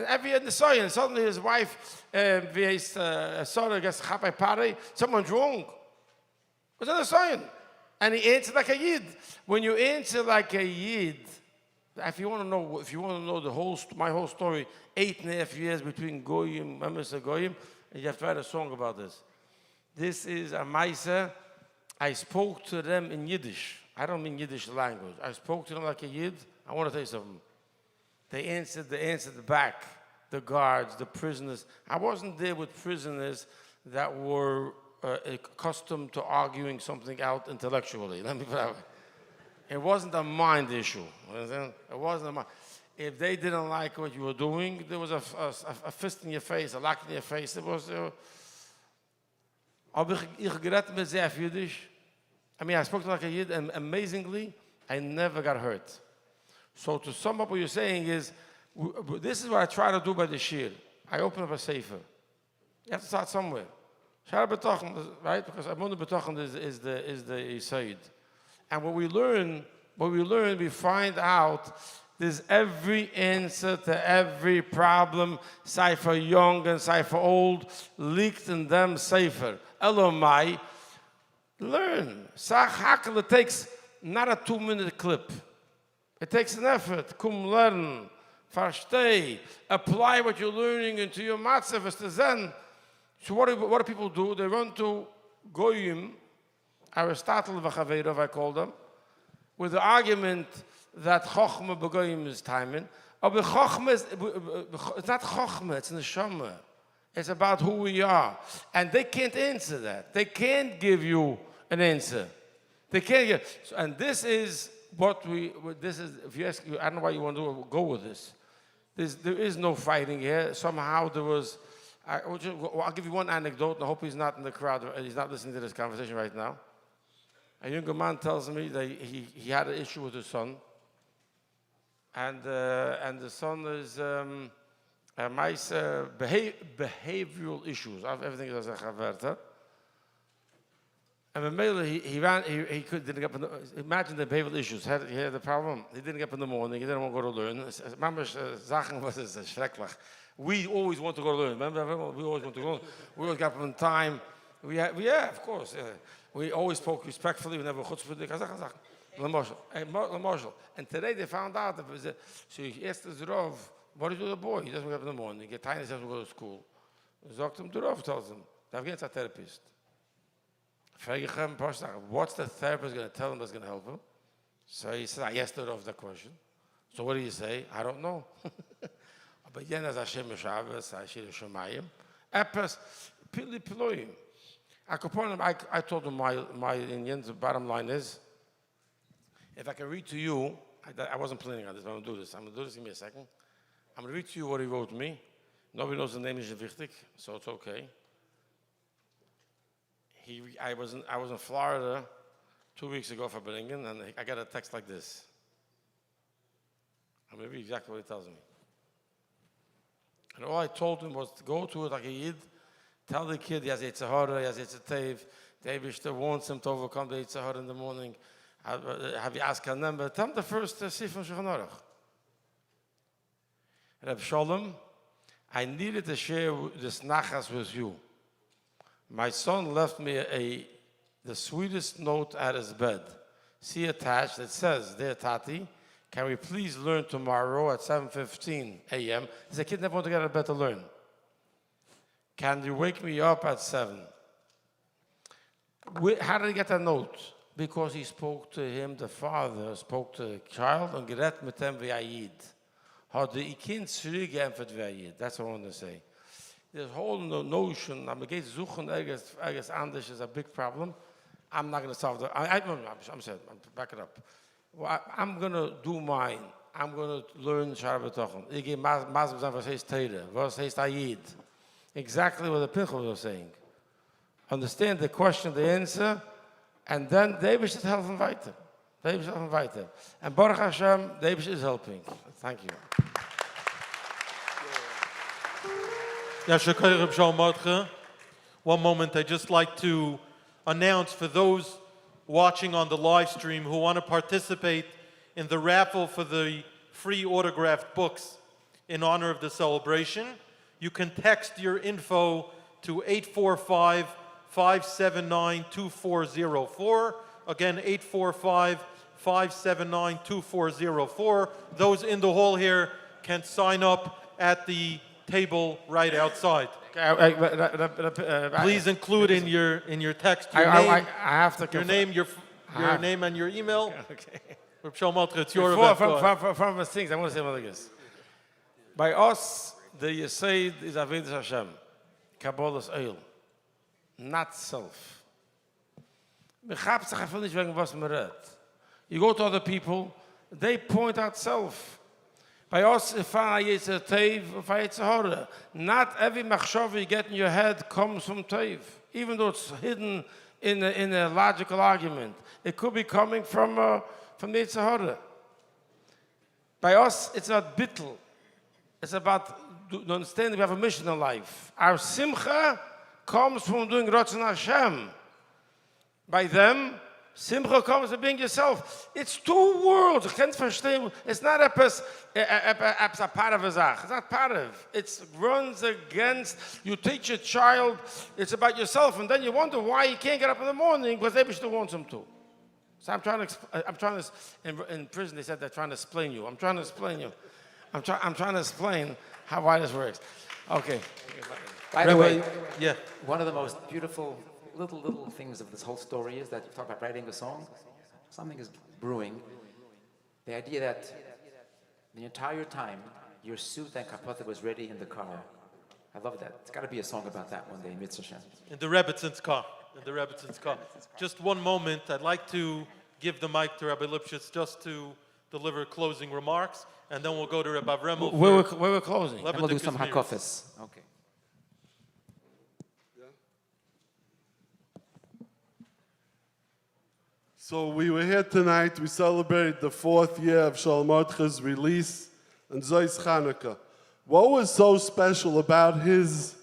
Every in the soil, suddenly his wife, someone's wrong. What's in the soil? And he answered like a Yid. When you answer like a Yid, if you want to know my whole story, 8.5 years between Goyim, Emes and Goyim, and you have to write a song about this. This is a Maisa. I spoke to them in Yiddish. I don't mean Yiddish language. I spoke to them like a Yid. I want to tell you something. They answered back, the guards, the prisoners. I wasn't there with prisoners that were accustomed to arguing something out intellectually. Let me put it that way. It wasn't a mind issue. It wasn't a mind. If they didn't like what you were doing, there was a fist in your face, a lock in your face. It was. I mean, I spoke to like a Yid, and amazingly, I never got hurt. So to sum up what you're saying is, this is what I try to do by the shir. I open up a sefer. You have to start somewhere. Shara Bitachon, right? Because Emunah and Bitachon is the Yesod. And what we learn, we find out there's every answer to every problem, cipher young and cipher old, leaked in them cipher. Elomai, learn. Sach Hakel, it takes not a 2-minute clip. It takes an effort. Come learn, versteh, apply what you're learning into your matzah, to zen. So what do people do? They run to Goyim, Aristotle v'chaveirov, I call them, with the argument that Chochmah b'Goyim is timing. But Chochmah it's not Chochmah, it's Neshama. It's about who we are. And they can't answer that. They can't give you an answer. They can't give. And this is if you ask, I don't know why you want to go with this. There is no fighting here. Somehow there was, I'll give you one anecdote, and I hope he's not in the crowd, he's not listening to this conversation right now. A younger man tells me that he had an issue with his son, and the son is behavioral issues. Everything is a chaverta. And he didn't get up in the, imagine the behavioral issues. He had the problem. He didn't get up in the morning. He didn't want to go to learn. We always want to go to learn. Remember, we always want to go. We always got up on time. Yeah, of course. We always spoke respectfully. We never chutzpah. And today they found out that so he asked the Rav, what do you do with the boy? He doesn't wake up in the morning. He gets tired. He doesn't go to school. The Rav tells him, "Davgein's a therapist." What's the therapist going to tell him that's going to help him? So he said, I asked the Rav that question. So what do you say? I don't know. But Yenas Hashem Shabbos, Ashir Shemayim, Epes, Pili Piloim. I told him my Indian, the bottom line is, if I can read to you, I wasn't planning on this, but I'm going to do this. Give me a second. I'm going to read to you what he wrote me. Nobody knows the name is wichtig, so it's okay. I was in Florida 2 weeks ago for Beringen, and I got a text like this. I'm going to read exactly what he tells me. And all I told him was to go to it like a yid, tell the kid he has Yetzer Hara, he has Yetzer Tev, the Eibishter wants him to overcome the Yetzer Hara in the morning. Have you asked a number? Tell him the first Sif from Shulchan Aruch. Reb Sholom, I needed to share this nachas with you. My son left me the sweetest note at his bed. See attached, it says, Dear Tati, can we please learn tomorrow at 7:15 a.m.? He said, kid never want to get out of bed to learn. Can you wake me up at 7? How did he get that note? Because he spoke to him, the father spoke to the child, and geret mit dem v'ayid. Had the kind zurückgeämpft v'ayid. That's what I want to say. This whole notion, I'm going to suchen, ergens anders is a big problem. I'm not going to solve that. I'm saying, back it up. Well, I'm going to do mine. I'm going to learn Shara Bitachon. Ich gehe maßlos an, was heißt Teire, was heißt Ayid. Exactly what the Pinchas was saying. Understand the question, the answer, and then David should help him weiter. And Baruch Hashem, David is helping. Thank you. Reb Sholom Mordechai. One moment, I'd just like to announce for those watching on the live stream who want to participate in the raffle for the free autographed books in honor of the celebration, you can text your info to 845-579-2404. Again, 845-579-2404. Those in the hall here can sign up at the table right outside. Please include in your text your name and your email. Okay. Reb Sholom Mordechai, it's your event. From things, I want to say one thing. By us, the Yesod is Avodas Hashem, Kabbalah's oil, not self. You go to other people, they point out self. By us, not every machshava you get in your head comes from Tev, even though it's hidden in a logical argument. It could be coming from the Yetzer Hara. By us, it's not bittul. It's about to understand that we have a mission in life. Our simcha comes from doing Ratzon Hashem. By them, simcha comes from being yourself. It's two worlds. You can't understand. It's not a part of a zach. It's not part of. It runs against. You teach a child. It's about yourself, and then you wonder why he can't get up in the morning because maybe still wants him to. So I'm trying to. In prison, they said they're trying to explain you. I'm trying to explain you. I'm trying to explain why this works. Okay. By the way, yeah. One of the most beautiful little things of this whole story is that you talk about writing a song. Something is brewing. The idea that the entire time your suit and kapota was ready in the car. I love that. It's got to be a song about that one day, Mitzvah Shem. In the Rebbitzins car. Just one moment. I'd like to give the mic to Rabbi Lipschitz just to deliver closing remarks, and then we'll go to Rabbi Vremel. Where we're closing. And we'll do some hakofis. Okay. So we were here tonight. We celebrated the 4th year of Sholom Mordechai's release and Zos Chanukah. What was so special about his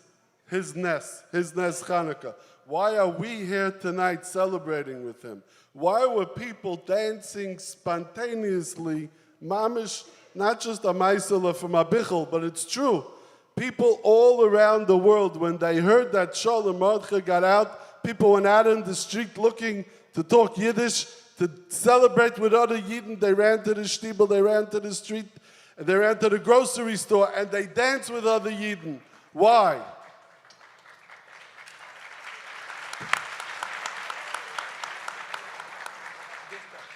Nes Chanukah? Why are we here tonight celebrating with him? Why were people dancing spontaneously, mamish, not just a maisela from Abichel, but it's true. People all around the world, when they heard that Sholom Mordechai got out, people went out in the street looking to talk Yiddish, to celebrate with other Yidden. They ran to the shtibel, they ran to the street, they ran to the grocery store, and they danced with other Yidden. Why?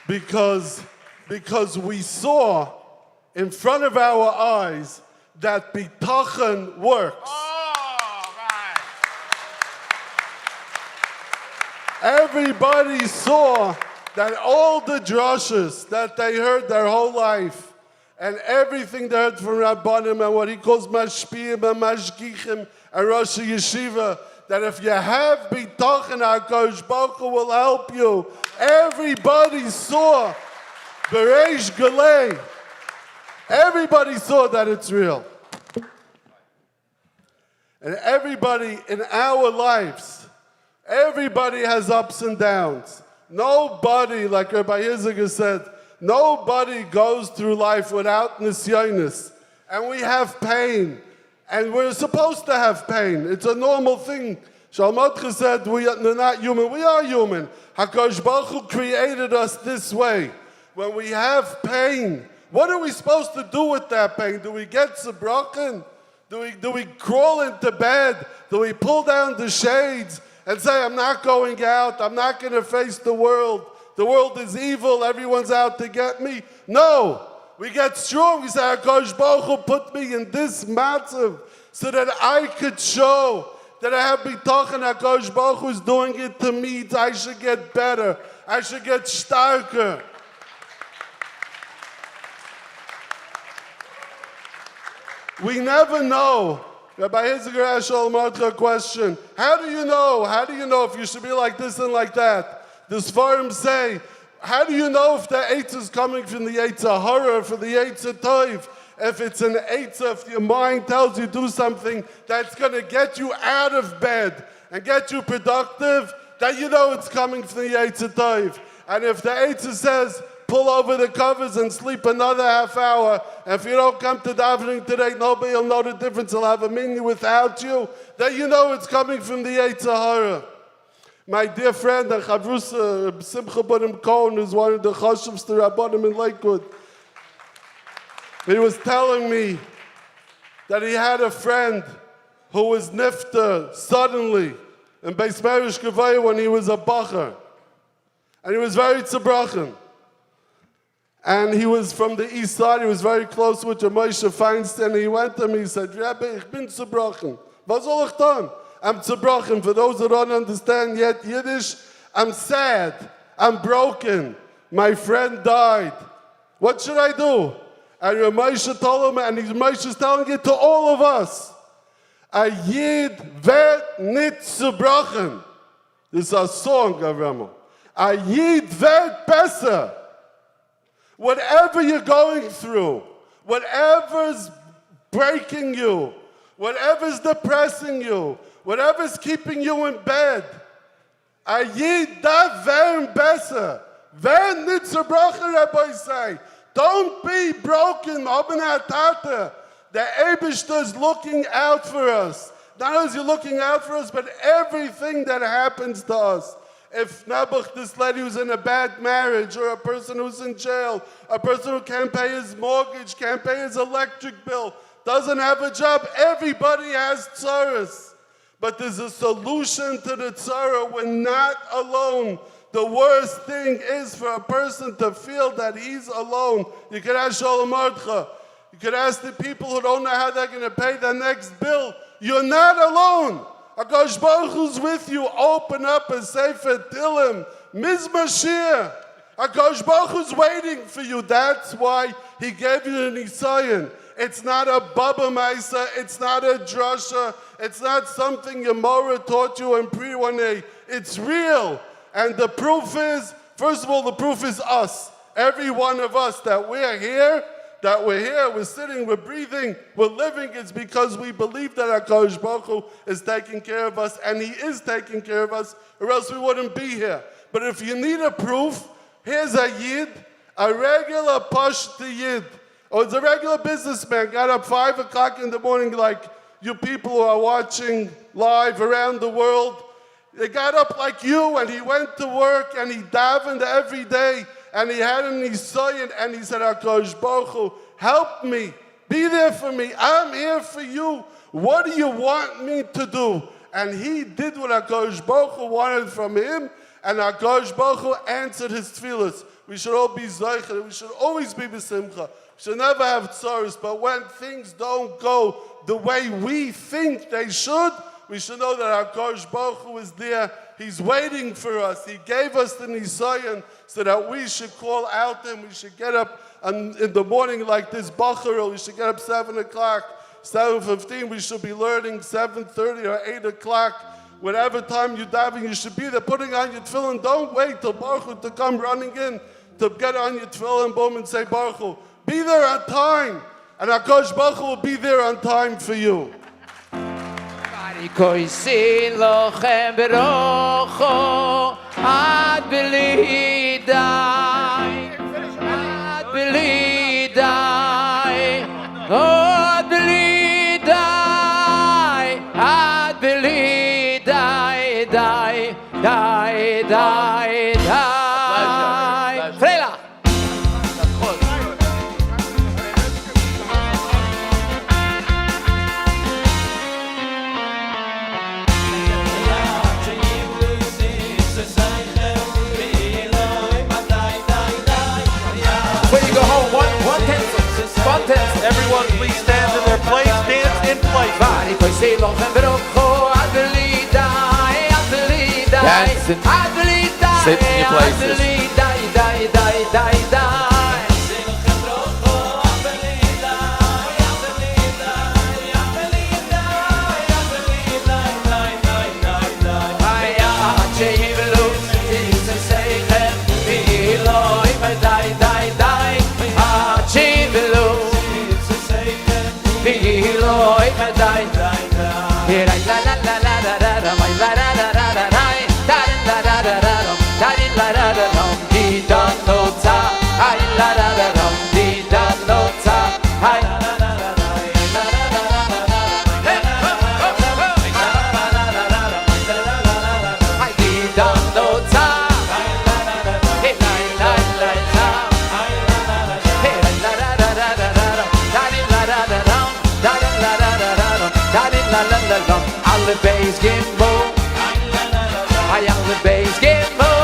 Because we saw in front of our eyes that Bitachon works. Everybody saw that all the drushes that they heard their whole life and everything they heard from Rabbanim and what he calls Mashpiyim and Mashgichim and Rosh Yeshiva, that if you have Bitachon, HaKadosh Baruch Hu will help you. Everybody saw Bereish Geulah. Everybody saw that it's real. And everybody in our lives, everybody has ups and downs. Nobody, like Rabbi Yitzchak said, nobody goes through life without nisyonis. And we have pain. And we're supposed to have pain. It's a normal thing. Sholom Mordechai said, we're not human. We are human. HaKadosh Baruch Hu created us this way. When we have pain, what are we supposed to do with that pain? Do we get zerbrochen? Do we crawl into bed? Do we pull down the shades and say, I'm not going out, I'm not going to face the world is evil, everyone's out to get me? No, we get strong. We say, HaKadosh Baruch Hu put me in this matzav so that I could show that I have bitachon. HaKadosh Baruch Hu is doing it to me. I should get better, I should get starker. We never know. Rabbi Yitzchak asked Sholom Mordechai a question. How do you know? How do you know if you should be like this and like that? The Sfarim say, how do you know if the eitz is coming from the Eitzah Hara or from the Eitzah Toiv? If it's an Eitzah, if your mind tells you do something that's going to get you out of bed and get you productive, then you know it's coming from the Eitzah Toiv. And if the Eitzah says, pull over the covers and sleep another half hour. If you don't come to davening today, nobody will know the difference. He'll have a minyan without you. Then you know it's coming from the Eitzah Hara. My dear friend, the Chavrusa Simcha Banim Cohen, is one of the Chashuvs to Rabbanim in Lakewood. He was telling me that he had a friend who was nifter suddenly in Beis Teves when he was a bacher. And he was very tzibrochen. And he was from the east side. He was very close with Moshe Feinstein. He went to me. He said, Rebbe, ich bin zerbrochen. Was soll ich tun? I'm zerbrochen. For those who don't understand yet Yiddish, I'm sad. I'm broken. My friend died. What should I do? And Moshe told him, and Moshe is telling it to all of us. A Yid wird nicht zerbrochen. This is a song, Avramo. A Yid wird besser. Whatever you're going through, whatever's breaking you, whatever's depressing you, whatever's keeping you in bed, a Yid darf werden besser. Werden nicht zerbrochen, Rabbi say. Don't be broken, Oben HaTata. The Eibishter is looking out for us. Not only is he looking out for us, but everything that happens to us. If Nabuch, this lady who's in a bad marriage, or a person who's in jail, a person who can't pay his mortgage, can't pay his electric bill, doesn't have a job, everybody has tzaras. But there's a solution to the tzara. We're not alone. The worst thing is for a person to feel that he's alone. You could ask Sholom Mordechai. You could ask the people who don't know how they're going to pay their next bill. You're not alone. HaKadosh Baruch Hu's with you. Open up a Sefer Tehillim. Mizmor Shir. HaKadosh Baruch Hu's waiting for you. That's why he gave you an Nisayon. It's not a Baba Maisa. It's not a Drasha. It's not something your Mora taught you in pre-1A. It's real. And the proof is, first of all, the proof is us. Every one of us that we're here, we're sitting, we're breathing, we're living. It's because we believe that HaKadosh Baruch Hu is taking care of us, and he is taking care of us, or else we wouldn't be here. But if you need a proof, here's a Yid, a regular Pashto Yid. Oh, it's a regular businessman, got up 5 o'clock in the morning like you people who are watching live around the world. They got up like you, and he went to work, and he davened every day, and he had an Nisayon, and he said, HaKadosh Baruch Hu, help me, be there for me, I'm here for you, what do you want me to do? And he did what HaKadosh Baruch Hu wanted from him, and HaKadosh Baruch Hu answered his tefillas. We should all be zeicher, we should always be b'simcha, we should never have tzaros, but when things don't go the way we think they should, we should know that HaKadosh Baruch Hu is there. He's waiting for us. He gave us the Nisayon so that we should call out to him. We should get up in the morning like this Bachar. We should get up 7 o'clock, 7:15. We should be learning 7:30 or 8 o'clock. Whatever time you're diving, you should be there putting on your tefillin. Don't wait till Baruch Hu to come running in to get on your tefillin, boom, and say Baruch Hu. Be there on time. And HaKadosh Baruch Hu will be there on time for you. Koisi lochem berocho ad belidai ad belidai ad belidai ad belidai dai dai dai dai Freila. Everyone please stand in their place, dance in place. Sit in your places. The bass gimbal, I am the bass gimbal.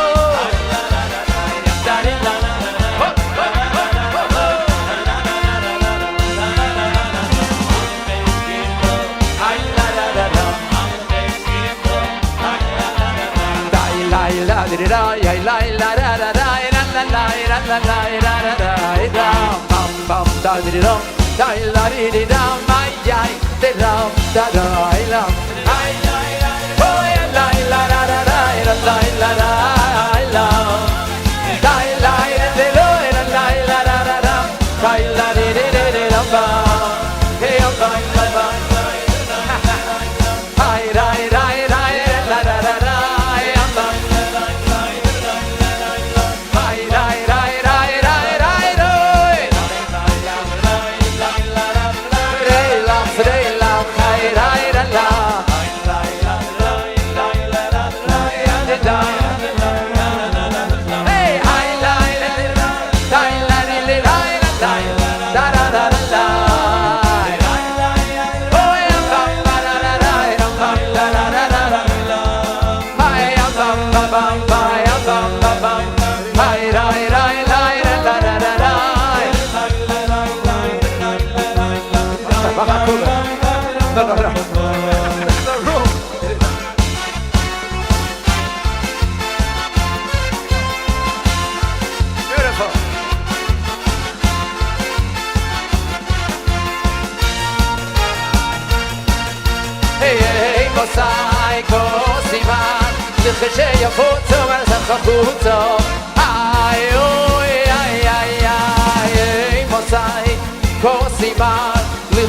כשיפוצו מרסך חוצו איי אוי איי איי איי מוסאי קוסימר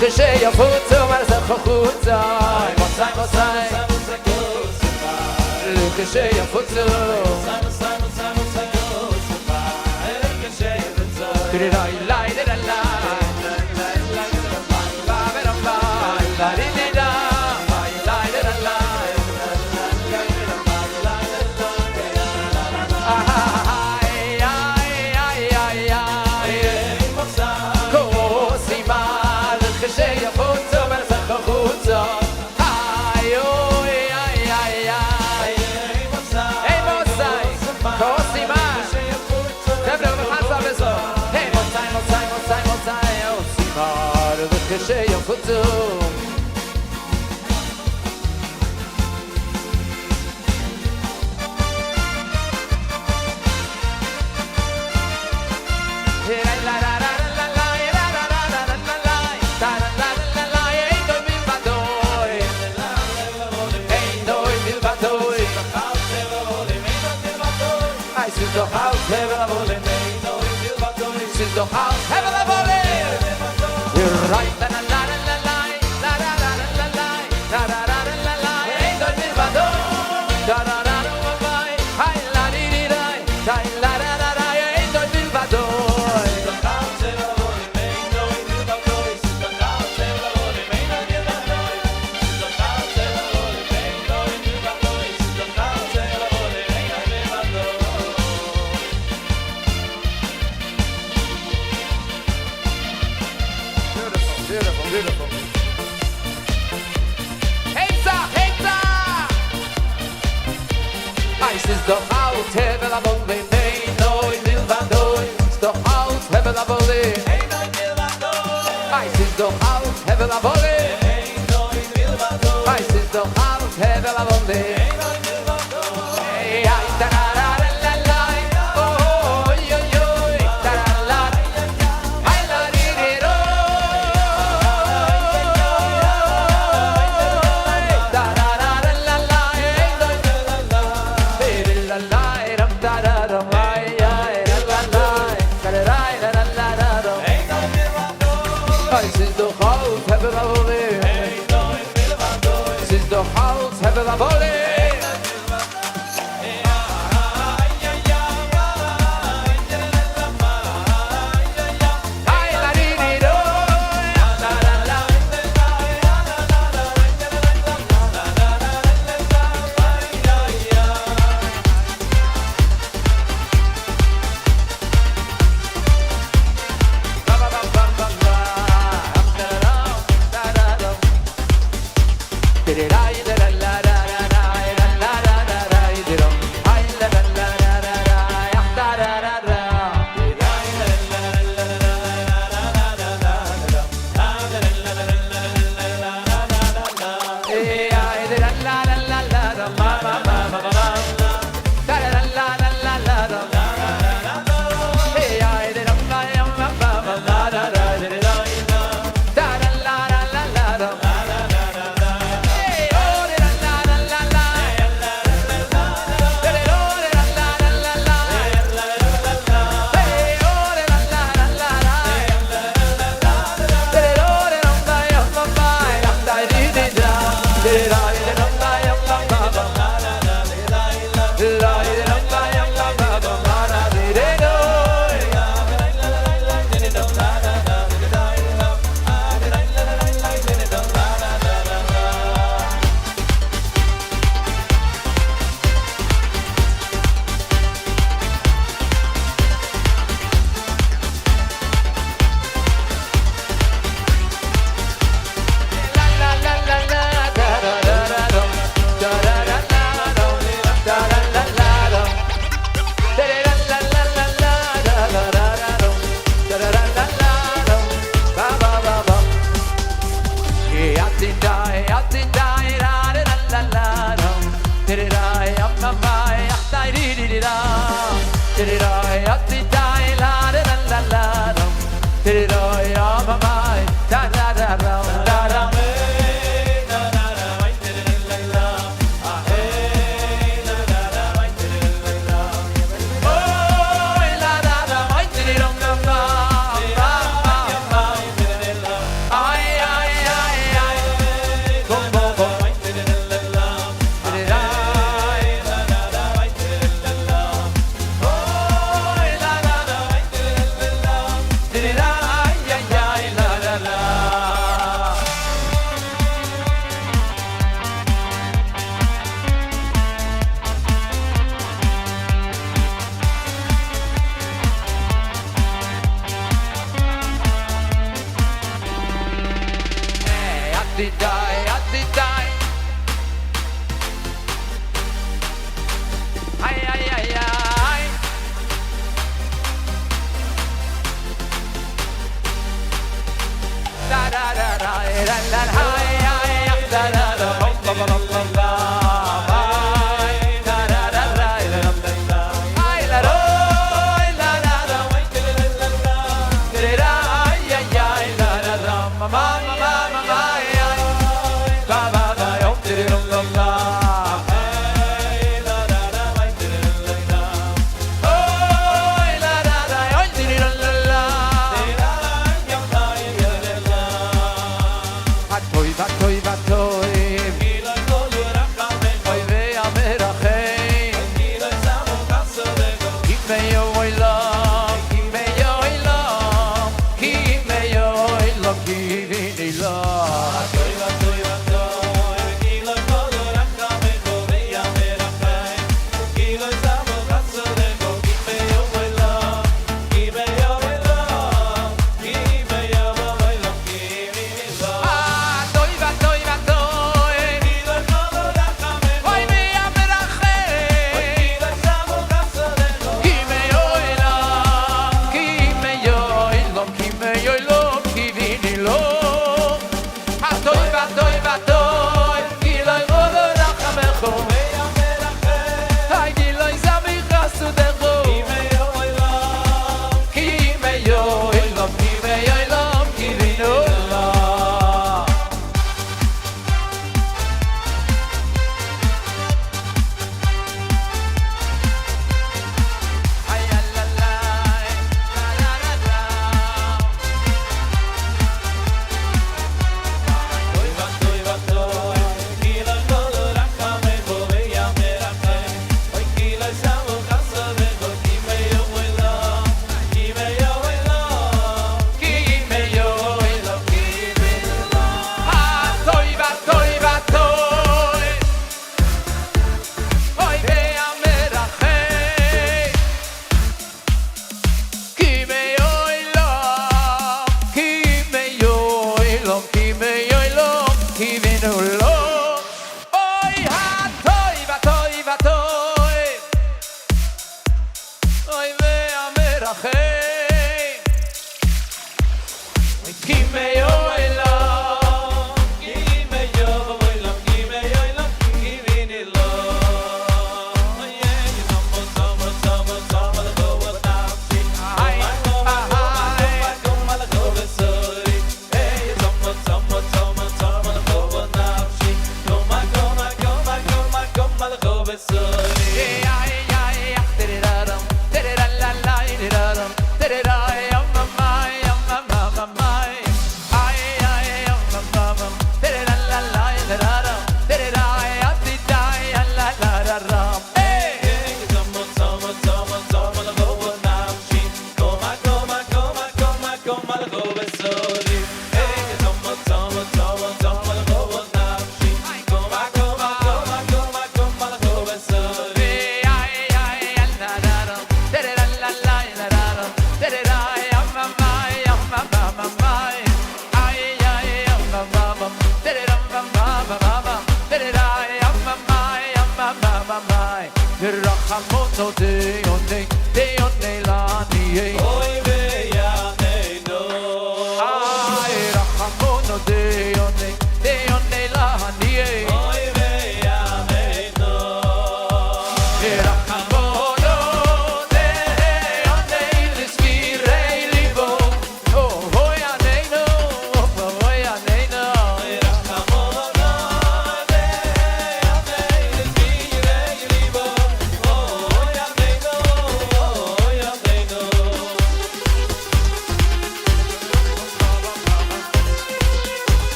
כשיפוצו מרסך חוצו מוסאי מוסאי כשיפוצו כשיפוצו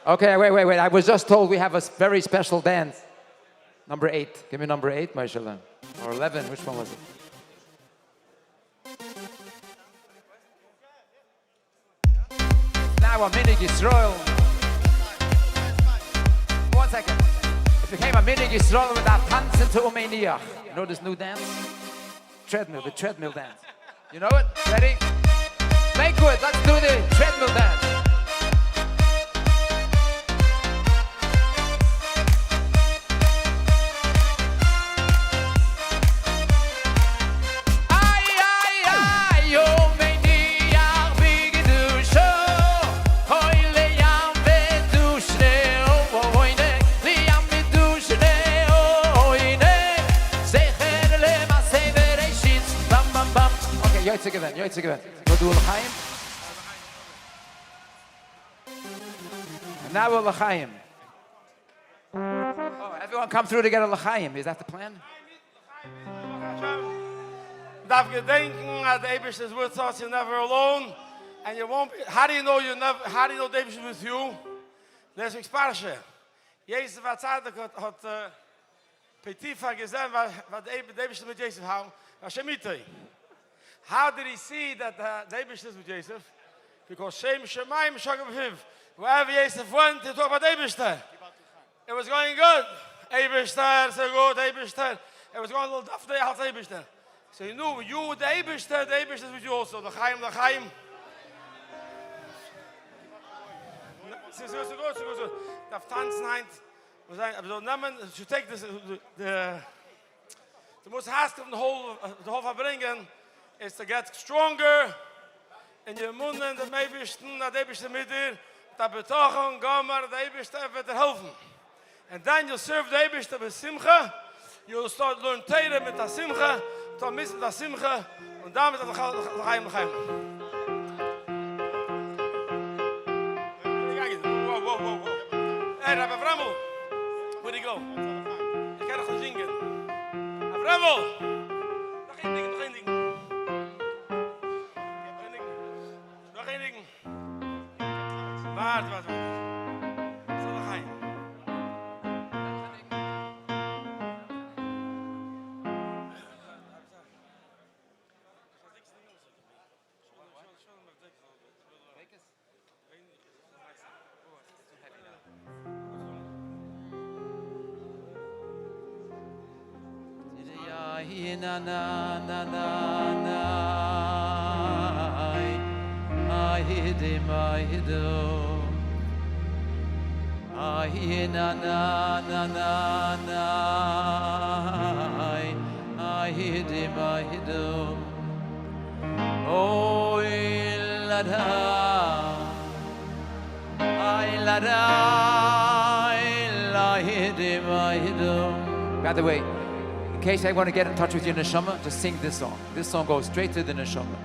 Okay, wait. I was just told we have a very special dance. Number 8. Give me number 8, Maishallah. Or 11. Which one was it? Now a minig Yisrael. 1 second. It became a minig Yisrael with our tanzen to Umeniach. You know this new dance? The treadmill dance. You know it? Ready? Lakewood, let's do the treadmill dance. Yoitze gewinnt. We'll do L'chaim. And now we'll L'chaim. Oh, everyone come through to get a L'chaim. Is that the plan? Darf gedenken at the Eibishter's with us, you're never alone. And you won't be, how do you know the Eibishter with you? There's exparsche. Jesus hat Petifa gesehen, was the Eibishter mit Jesus hau. Hashemitei. How did he see that the Eibishter is with Jesus? Because Shem Shemaim Shagam Hiv. Wherever Jesus went, he talked about Eibishter. It was going good. Eibishter, so good, Eibishter. It was going a little tough day out Eibishter. So you knew, you with the Eibishter is with you also. The Chaim. So good. The Tanznight was to take this, the most haste of the whole verbringen is to get stronger in your Emunah and the Meibishten, the Eibishter mit dir, the Bitachon, Gomer, the Eibishter wird dir helfen. And then you'll serve the Eibishter with Simcha, you'll start learn Teire mit der Simcha, Tomis mit der Simcha, und damit der Chaim. Whoa. Hey, Rabbi Avramel, where'd he go? Ich kann doch nicht singen. Avramel! Noch ein Ding. Warte. So noch ein. By the way, in case I want to get in touch with your neshama, just sing this song. This song goes straight to the neshama.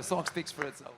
The song speaks for itself.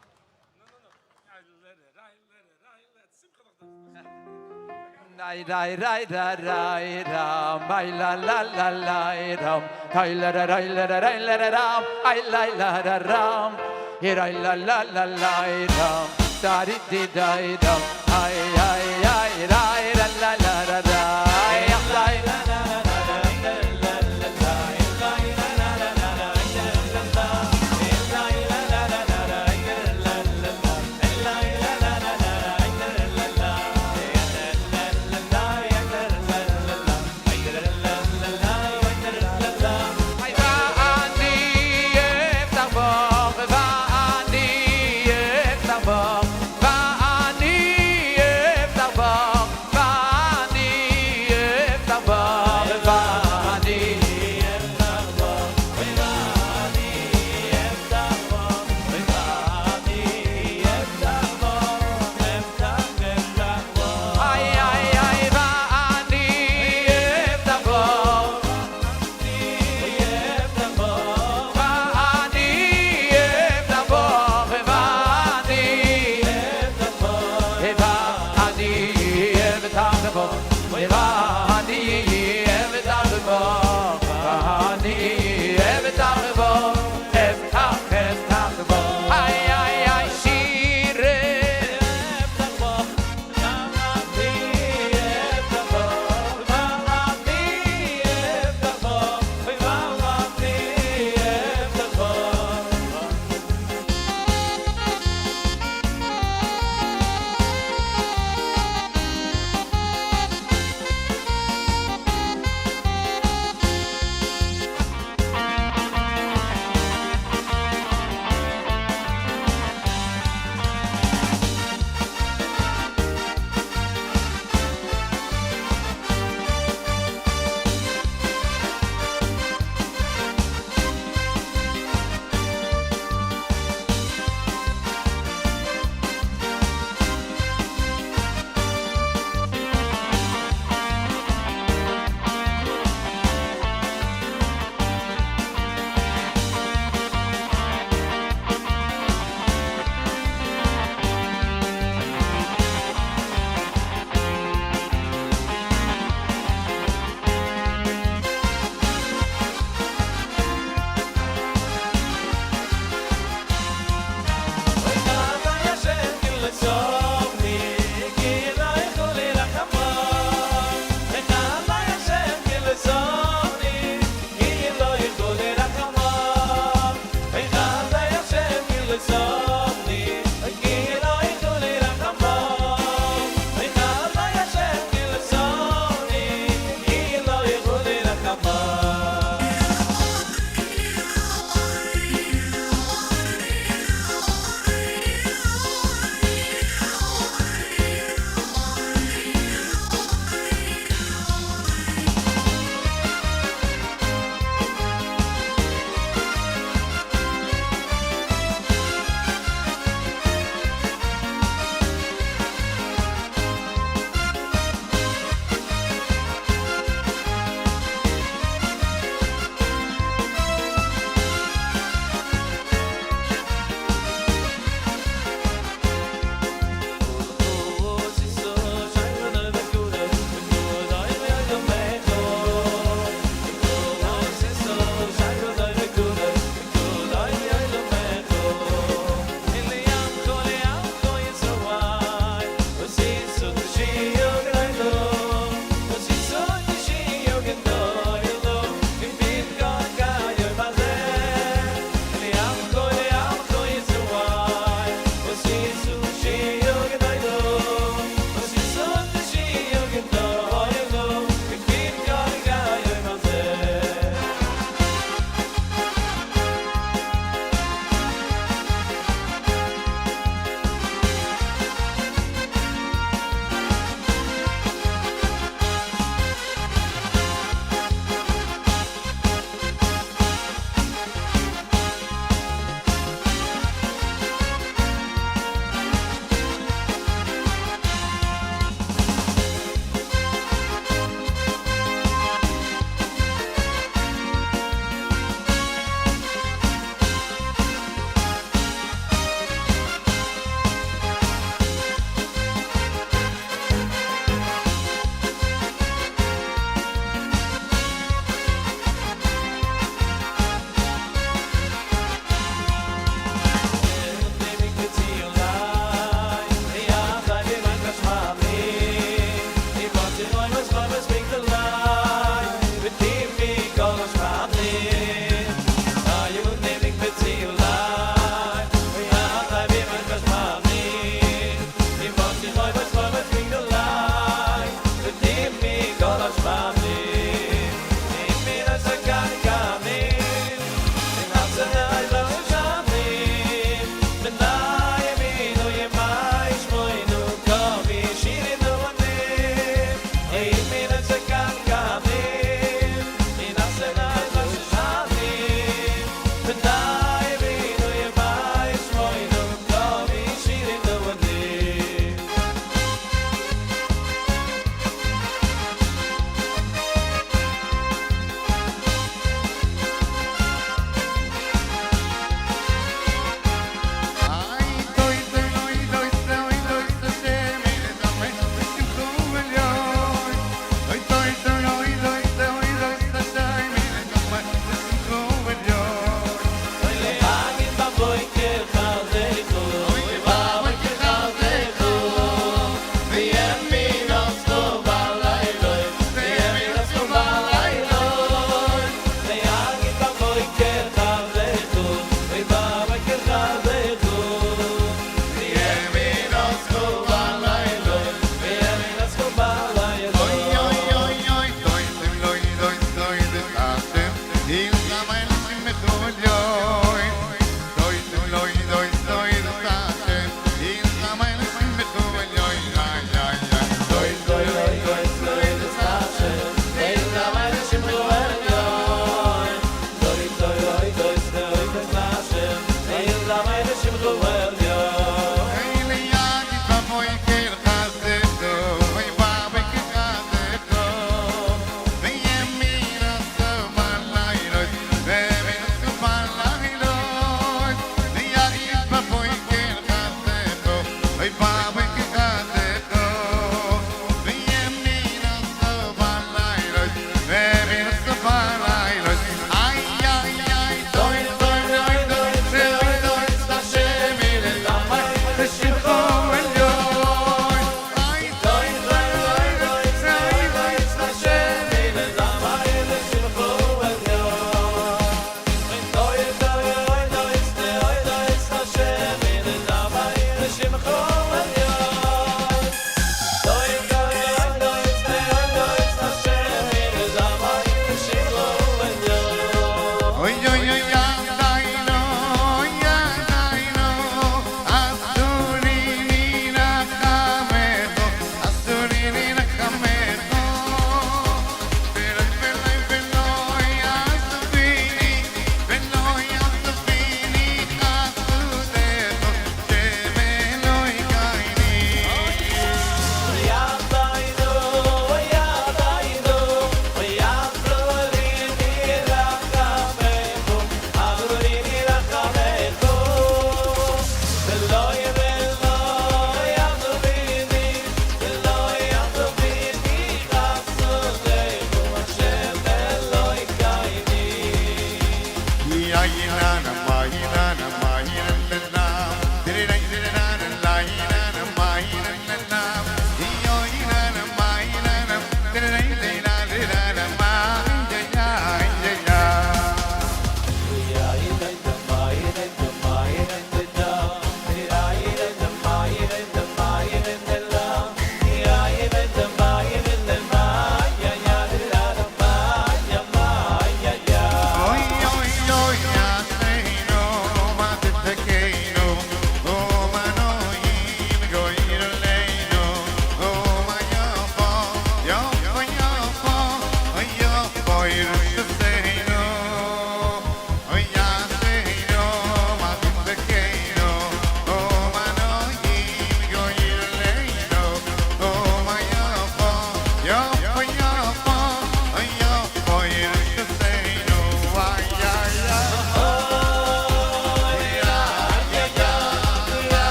Shimcha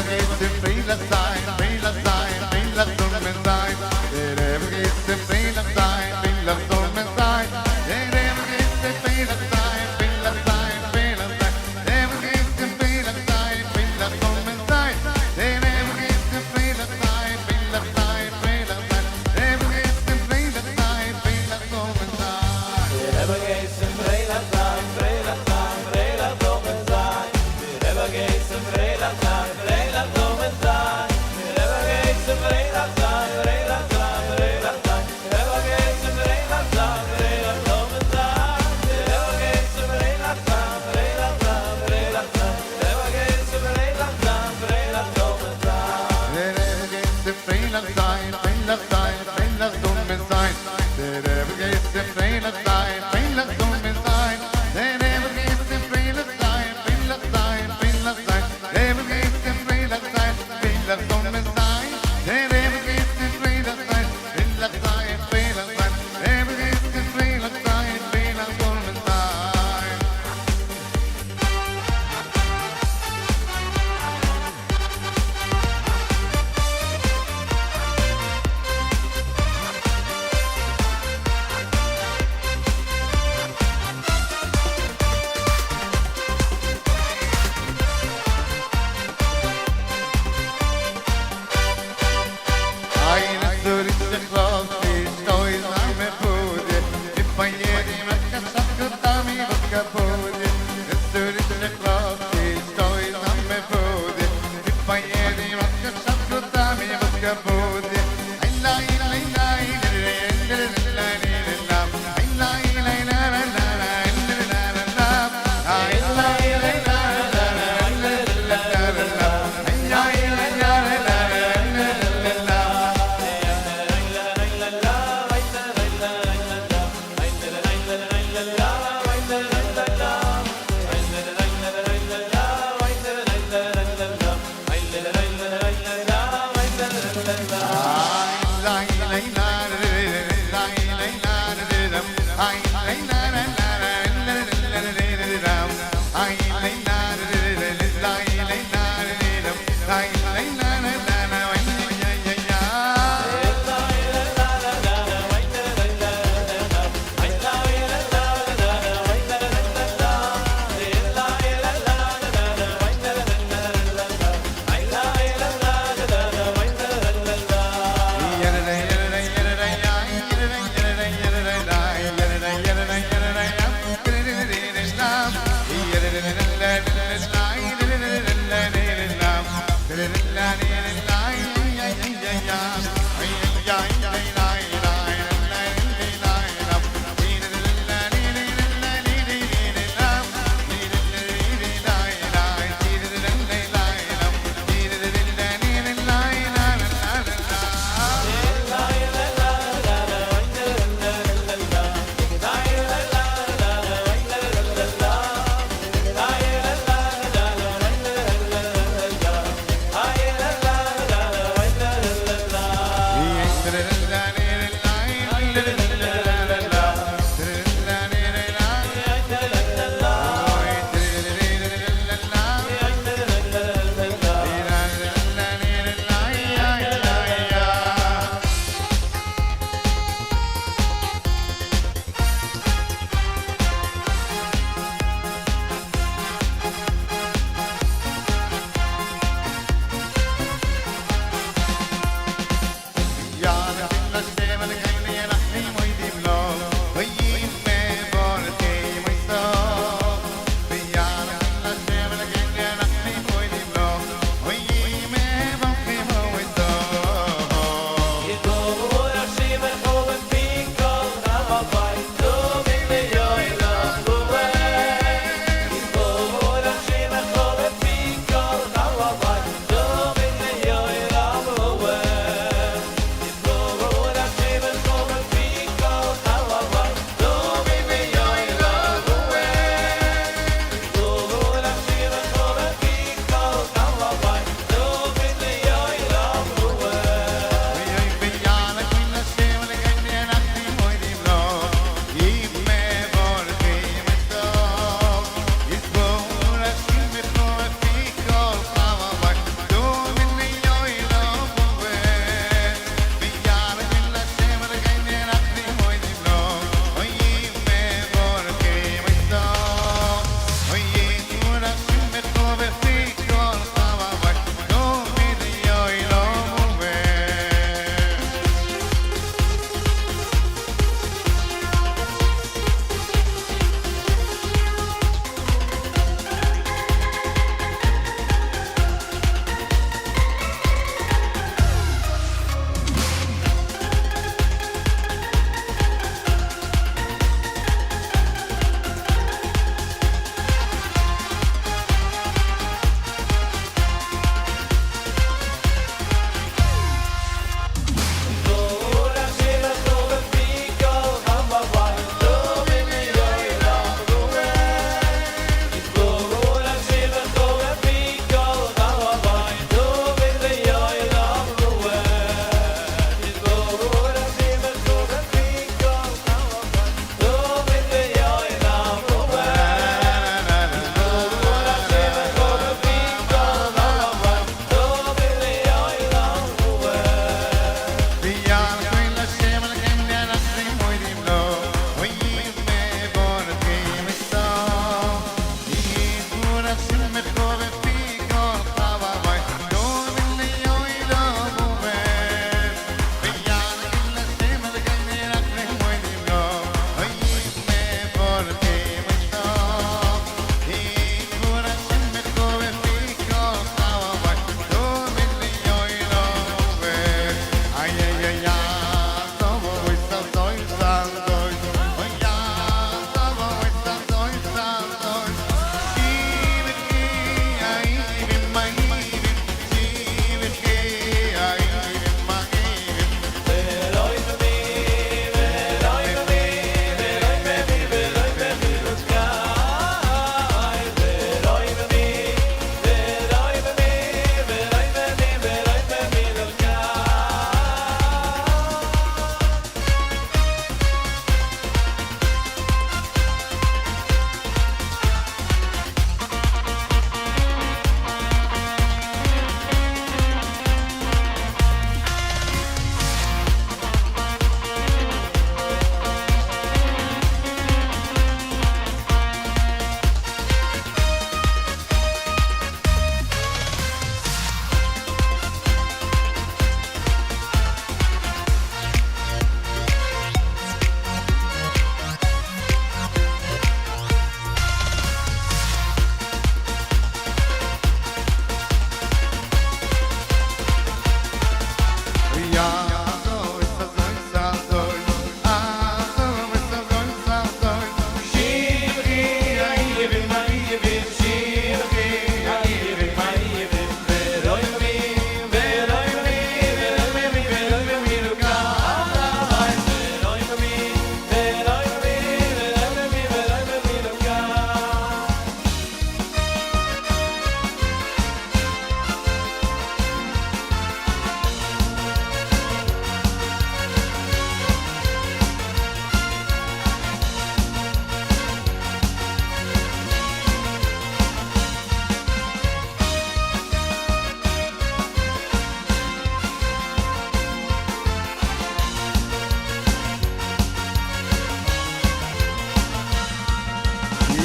geht's im Fehler sein, Fehler soll mir sein. Der Rebbe geht's im Fehler sein, Fehler soll mir sein. Der Rebbe geht's im Fehler sein, Fehler sein, Fehler sein. Der Rebbe geht's im Fehler sein, Fehler soll mir sein. Der Rebbe geht's im Fehler sein, Fehler sein, Fehler sein. Der Rebbe geht's im Fehler sein, Fehler soll mir sein. Der Rebbe geht's im Fehler sein, Fehler sein, Fehler soll mir sein. Der Rebbe geht's im Fehler sein, Fehler soll mir sein.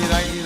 Hey,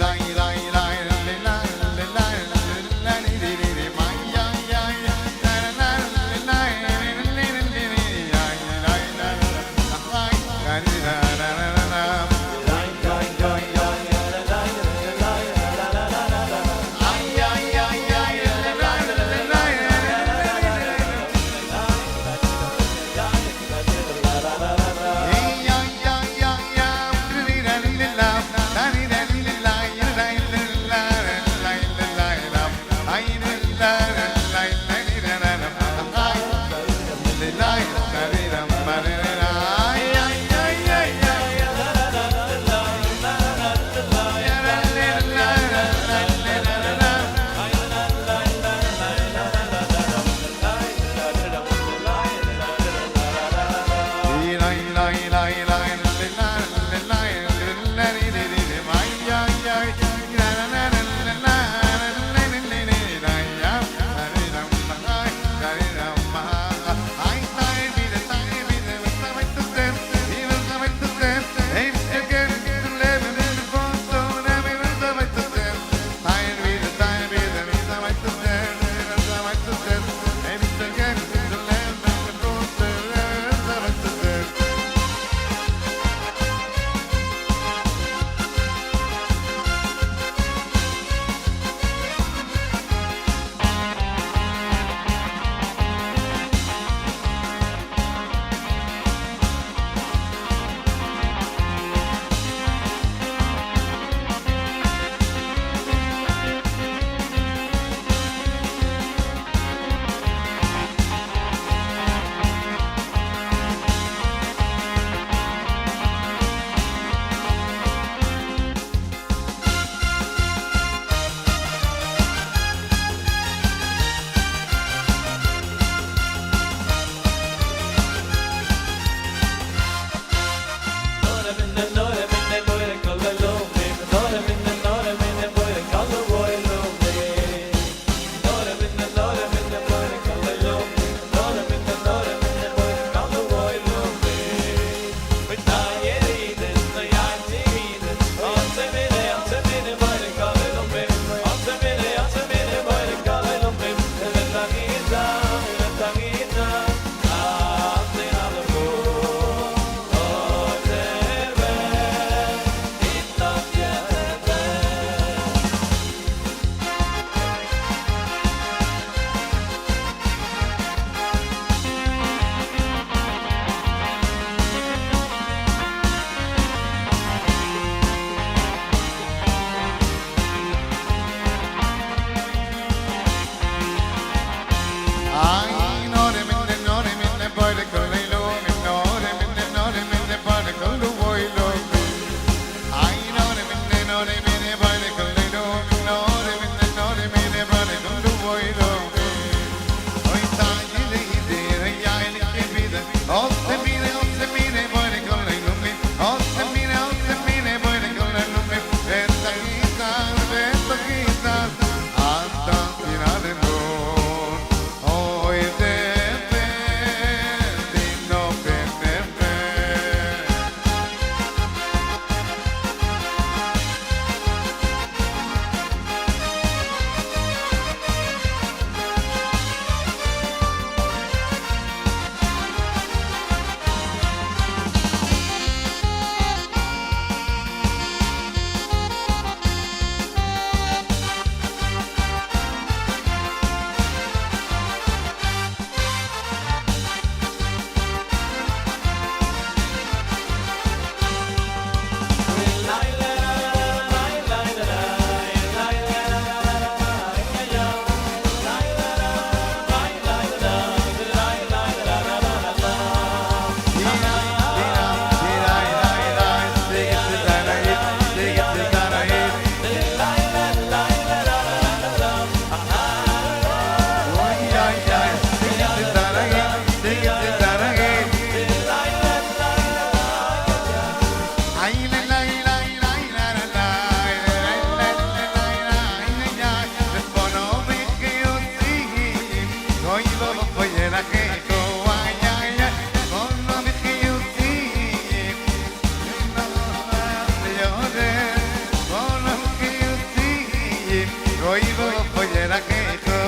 Oy vo foyera kecho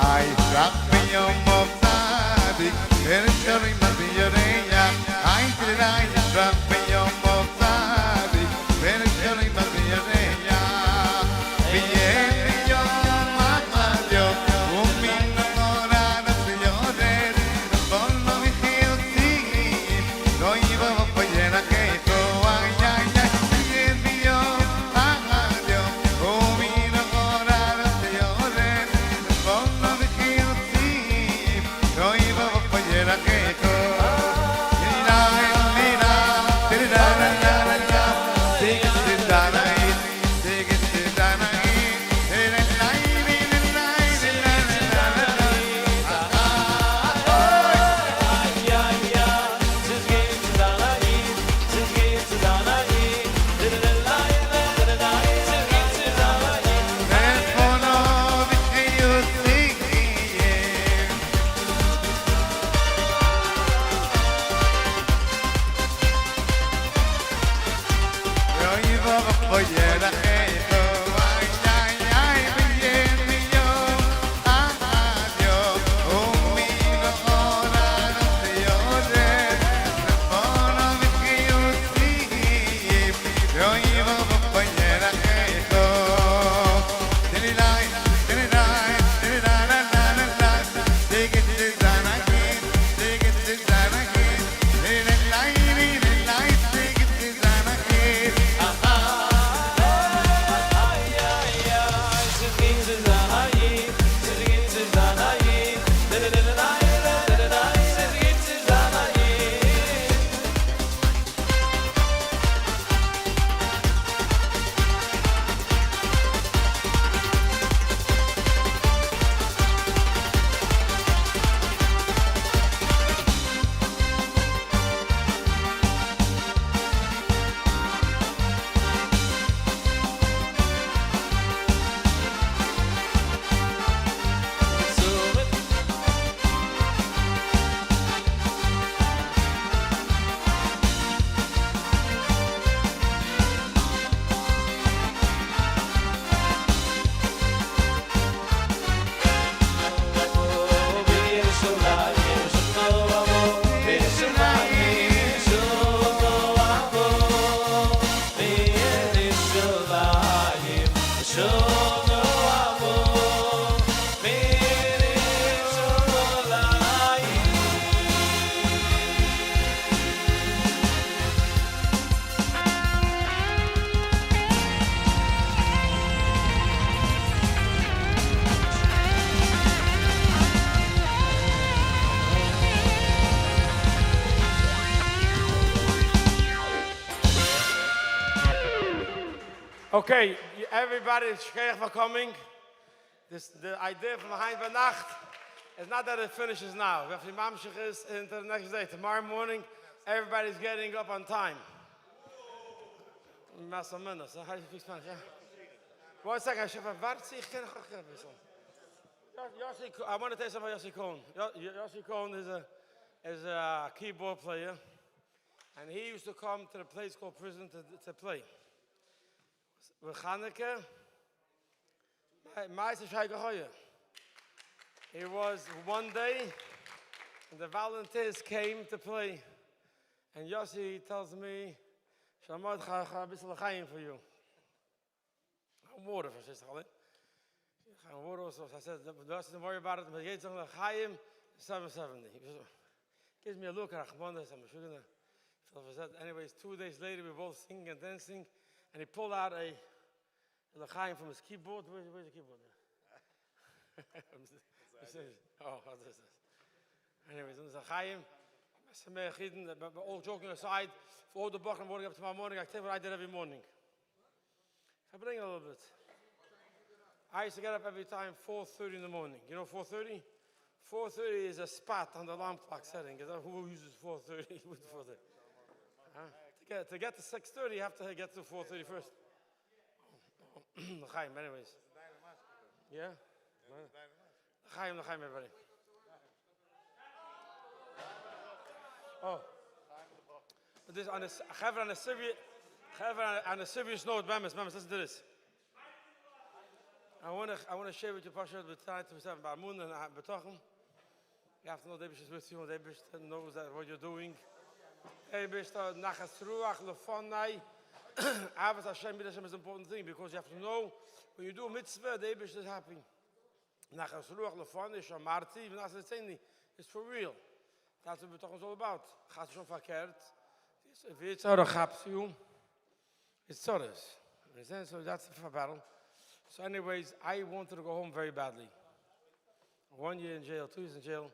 ay rap yom mofsadik er shorim mazireya ay tray rap yom mofsadik er shorim mazireya bien yom madio umin nora nasiones bon no vigioti oy vo foyera kecho ay ay ay bien yom madio umin nora nasiones bon no vigioti oy vo foyera kecho Okay, everybody is for coming. The idea from behind the Nacht is not that it finishes now. If the Mamshich is into the next day, tomorrow morning, everybody's getting up on time. How do you speak Spanish? Yeah. 1 second, I want to tell you something about Yossi Cohn. Yossi Cohn is a keyboard player, and he used to come to the place called prison to play. With Chanukah, it was one day, and the volunteers came to play, and Yossi tells me, Shalom Mordechai, I have a little chayim for you. Water, for sister. Water also. I said, don't worry about it. But he chayim 770. He gives me a look at Achmanis. Anyways, 2 days later, we were both singing and dancing, and he pulled out a l'chaim from his keyboard. Where's the keyboard? How's this? Anyways, l'chaim. But all joking aside, for all the Bachram morning up tomorrow morning, I tell you what I did every morning. I bring it a little bit. I used to get up every time 4:30 in the morning. You know 4:30? 4:30 is a spot on the alarm clock setting. Who uses 4:30? To get to 6:30, you have to get to 4:30 first. L'chaim, anyways. Yeah? L'chaim, everybody. Oh. This on a serious note, members, listen to this. I want to share with you Pashat B'Tzai to myself about Emunah and Bitachon. You have to know David is with you, and David knows that what you're doing. David Nachas Ruach Lefonai. Avos Hashem, B'D Hashem is an important thing because you have to know when you do a mitzvah, David is happy. Nachas Ruach Lefonai, Shamarti, V'Nasas Tzeni. It's for real. That's what Bitachon is all about. Chas Shon Fakert. If it's out of Chapsiu, it's Tzoros. So that's the battle. So anyways, I wanted to go home very badly. 1 year in jail, 2 years in jail.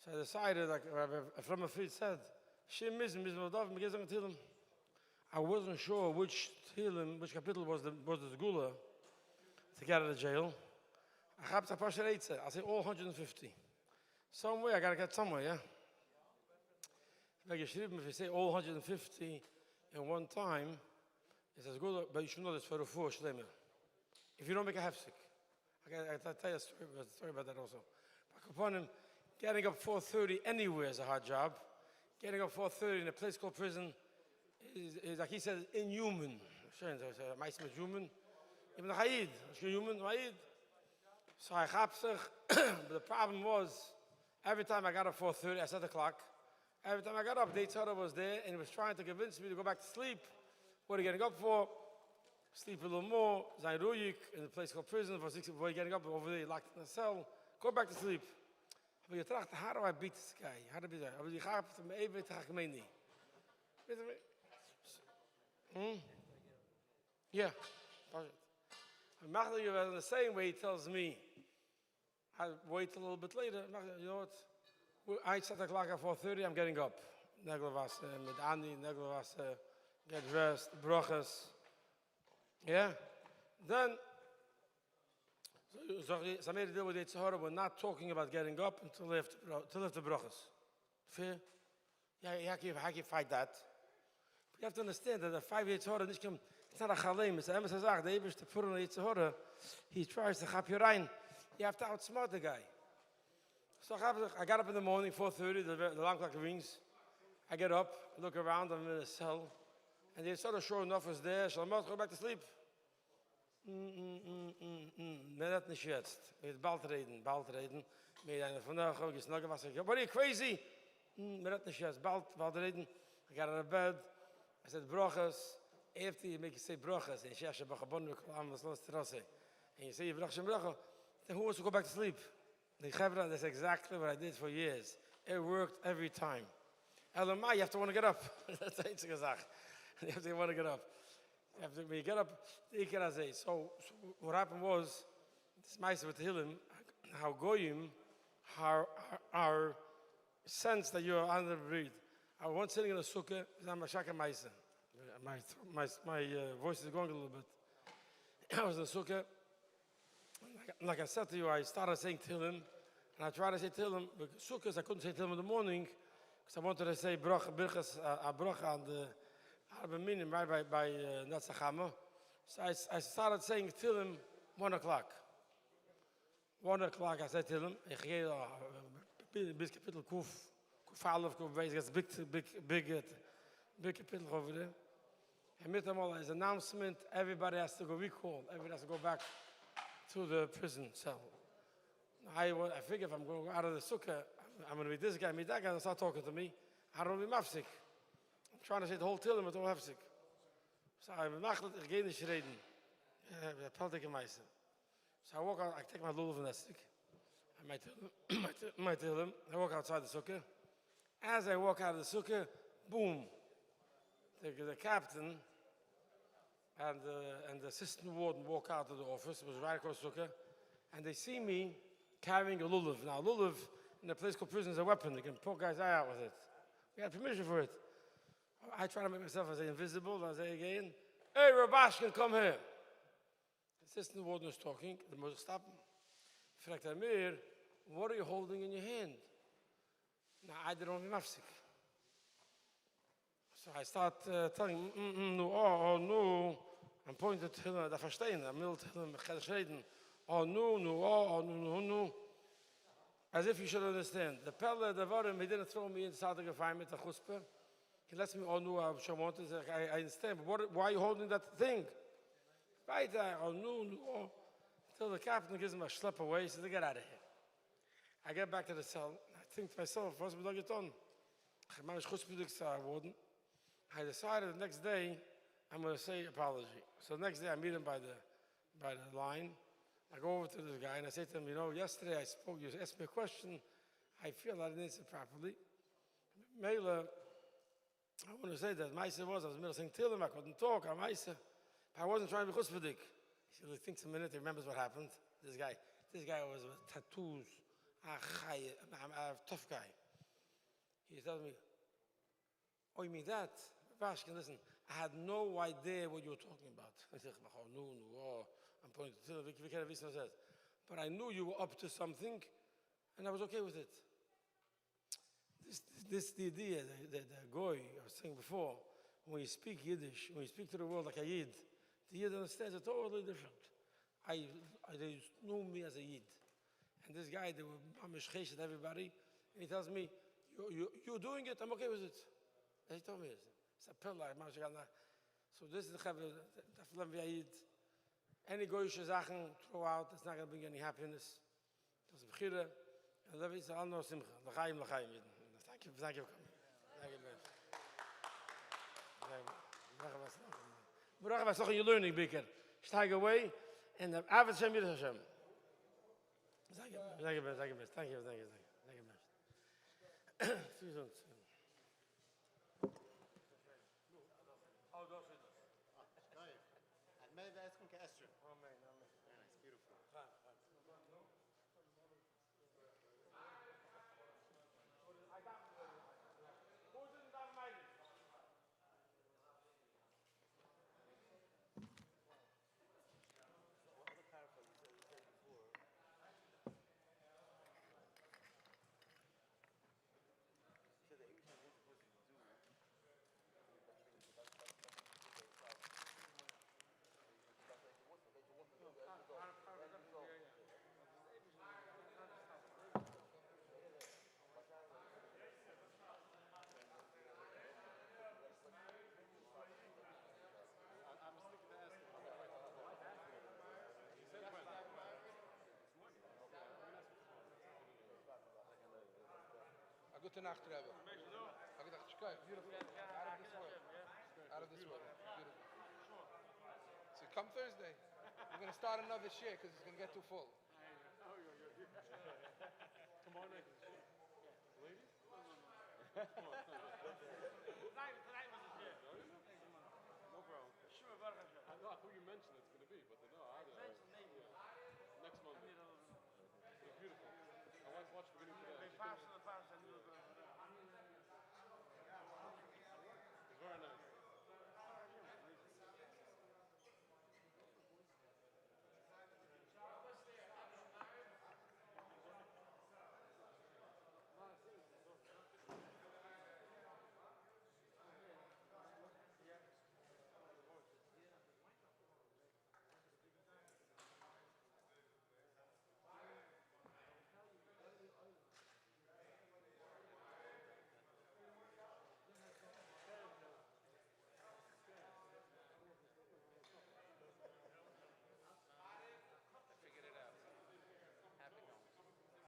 So I decided, like Rabbi Fried said, I wasn't sure which capital was the Geulah to get out of jail. I say all 150. Somewhere, I got to get somewhere, yeah? Like if you say all 150 in one time, it says Geulah, but you should know this for a full shleimah. If you don't make a hefsek. I'll tell you a story about that also. Upon him, getting up 4:30 anywhere is a hard job. Getting up 4:30 in a place called prison is like he said, inhuman. Human. Even Haid, human, Haid. So I chapsich, but the problem was, every time I got up 4:30, I set the clock. Every time I got up, Deitzara was there, and he was trying to convince me to go back to sleep. What are you getting up for? Sleep a little more, Zayn Ruyik, in a place called prison, for 6 before you're getting up, over there, locked in a cell. Go back to sleep. But you thought, how do I beat this guy? How do I beat that? I have to be able to Yeah. In the same way, he tells me, I wait a little bit later. You know what? I set the clock at 4:30, I'm getting up. Neglavas, with Andy, Neglavas, get dressed, brachas. Yeah? Then, so I made a deal with Yitzhara, we're not talking about getting up until after brachas. Fair? Yeah, how can you fight that? But you have to understand that the 5 Yitzhara, it's not a chalem, it's a emes hazach, the Eibush to put on a Yitzhara, he tries to chap you rein. You have to outsmart the guy. So I got up in the morning, 4:30, the alarm clock rings. I get up, look around, I'm in a cell. And the Yitzhara sure enough was there, Shalom, go back to sleep. Net nicht jetzt. Mit bald reden. Mit einer von der gesnagen was. What are you crazy? Net nicht jetzt. Bald reden. I got out of bed. I said brachas. After you make you say brachas, and shesh bachabon am was lost terrasse. And you say brachas. Then who wants to go back to sleep? The Chavra, that's exactly what I did for years. It worked every time. Elamai, you have to want to get up. That's the einzige Sache. You have to want to get up. When you get up, so what happened was, this ma'aseh with Hillim, how goyim, our sense that you're under breed. I was once sitting in a sukkah, I'm a shaka ma'aseh. My voice is going a little bit. I was in a sukkah. Like I said to you, I started saying Tehillim, and I tried to say Tehillim, but sukkahs I couldn't say Tehillim in the morning, because I wanted to say birchas, a bracha on the Arba Minim right by Netzachama. So I started saying Tehillim 1 o'clock. 1 o'clock I said Tehillim. Ich gehe bis Kapitel Kuf Aleph, Kuf Beis, it's big Kapitel over there. And mit einmal his announcement, everybody has to go recall, everybody has to go back to the prison cell. I figure if I'm going to go out of the sukkah, I'm going to meet this guy, meet that guy, and start talking to me. I don't be mafsik. I'm trying to say the whole Tehillim, but don't have sick. So I'm nachlet, ich gehe nicht reden. I politieke meisen. So I walk out, I take my lulav and that's sick. My Tehillim, I walk outside the sukkah. As I walk out of the sukkah, boom. The captain and the assistant warden walk out of the office, it was right across the sukkah, and they see me carrying a lulav. Now, lulav in a place called prison is a weapon. They can poke guys' eye out with it. We had permission for it. I try to make myself as invisible. I say again, hey, Rubashkin, come here. The assistant warden is talking. The mother stopped him. Fragt mir, what are you holding in your hand? Now, I didn't have mafsik. So I start telling him, no. I'm pointing to him, da verstehen, I'm middle to him, reden. No. As if you should understand. The Pelle, the Varim, he didn't throw me inside the confinement, the chutzpah. He lets me, no, I understand, but why are you holding that thing? Right there, no. Till the captain gives him a schlep away, he says, get out of here. I get back to the cell. I think to myself, what's I get on? I decided the next day I'm going to say apology. So the next day I meet him by the line. I go over to this guy and I say to him, you know, yesterday I spoke, you asked me a question. I feel I didn't answer properly. Mela, I want to say that Maisa was, I was in the middle saying Tillim, I couldn't talk, I'm Maisa. I wasn't trying to be chutzpahdik. He thinks a minute, he remembers what happened. This guy was with tattoos. I'm a tough guy. He tells me, oh, you mean that? Rubashkin, listen, I had no idea what you were talking about. I said, I'm pointing to Tillim, but I knew you were up to something, and I was okay with it. This the idea, the goy I was saying before, when you speak Yiddish, when you speak to the world like a Yid, the Yid understands it totally different. They knew me as a Yid. And this guy, they were mamish at everybody, and he tells me, you're doing it, I'm okay with it. And he told me, it's a pillar, so this is the Chavre, the Flam Yid. Any goyische Sachen throw out, it's not going to bring any happiness. Das ist Bechira, and Levi is all no simcha. L'chaim, l'chaim. Thank you for coming. Thank you, Baruch Hashem, you're learning, Beker. Steig away, and the Avad Shem Yiddish Hashem. Thank you. See you soon. Amen. Nice, beautiful. Gute Nacht, Rebbe. Beautiful. Out of this world. Beautiful. So come Thursday. We're going to start another share because it's going to get too full. Come on, ladies. Ladies?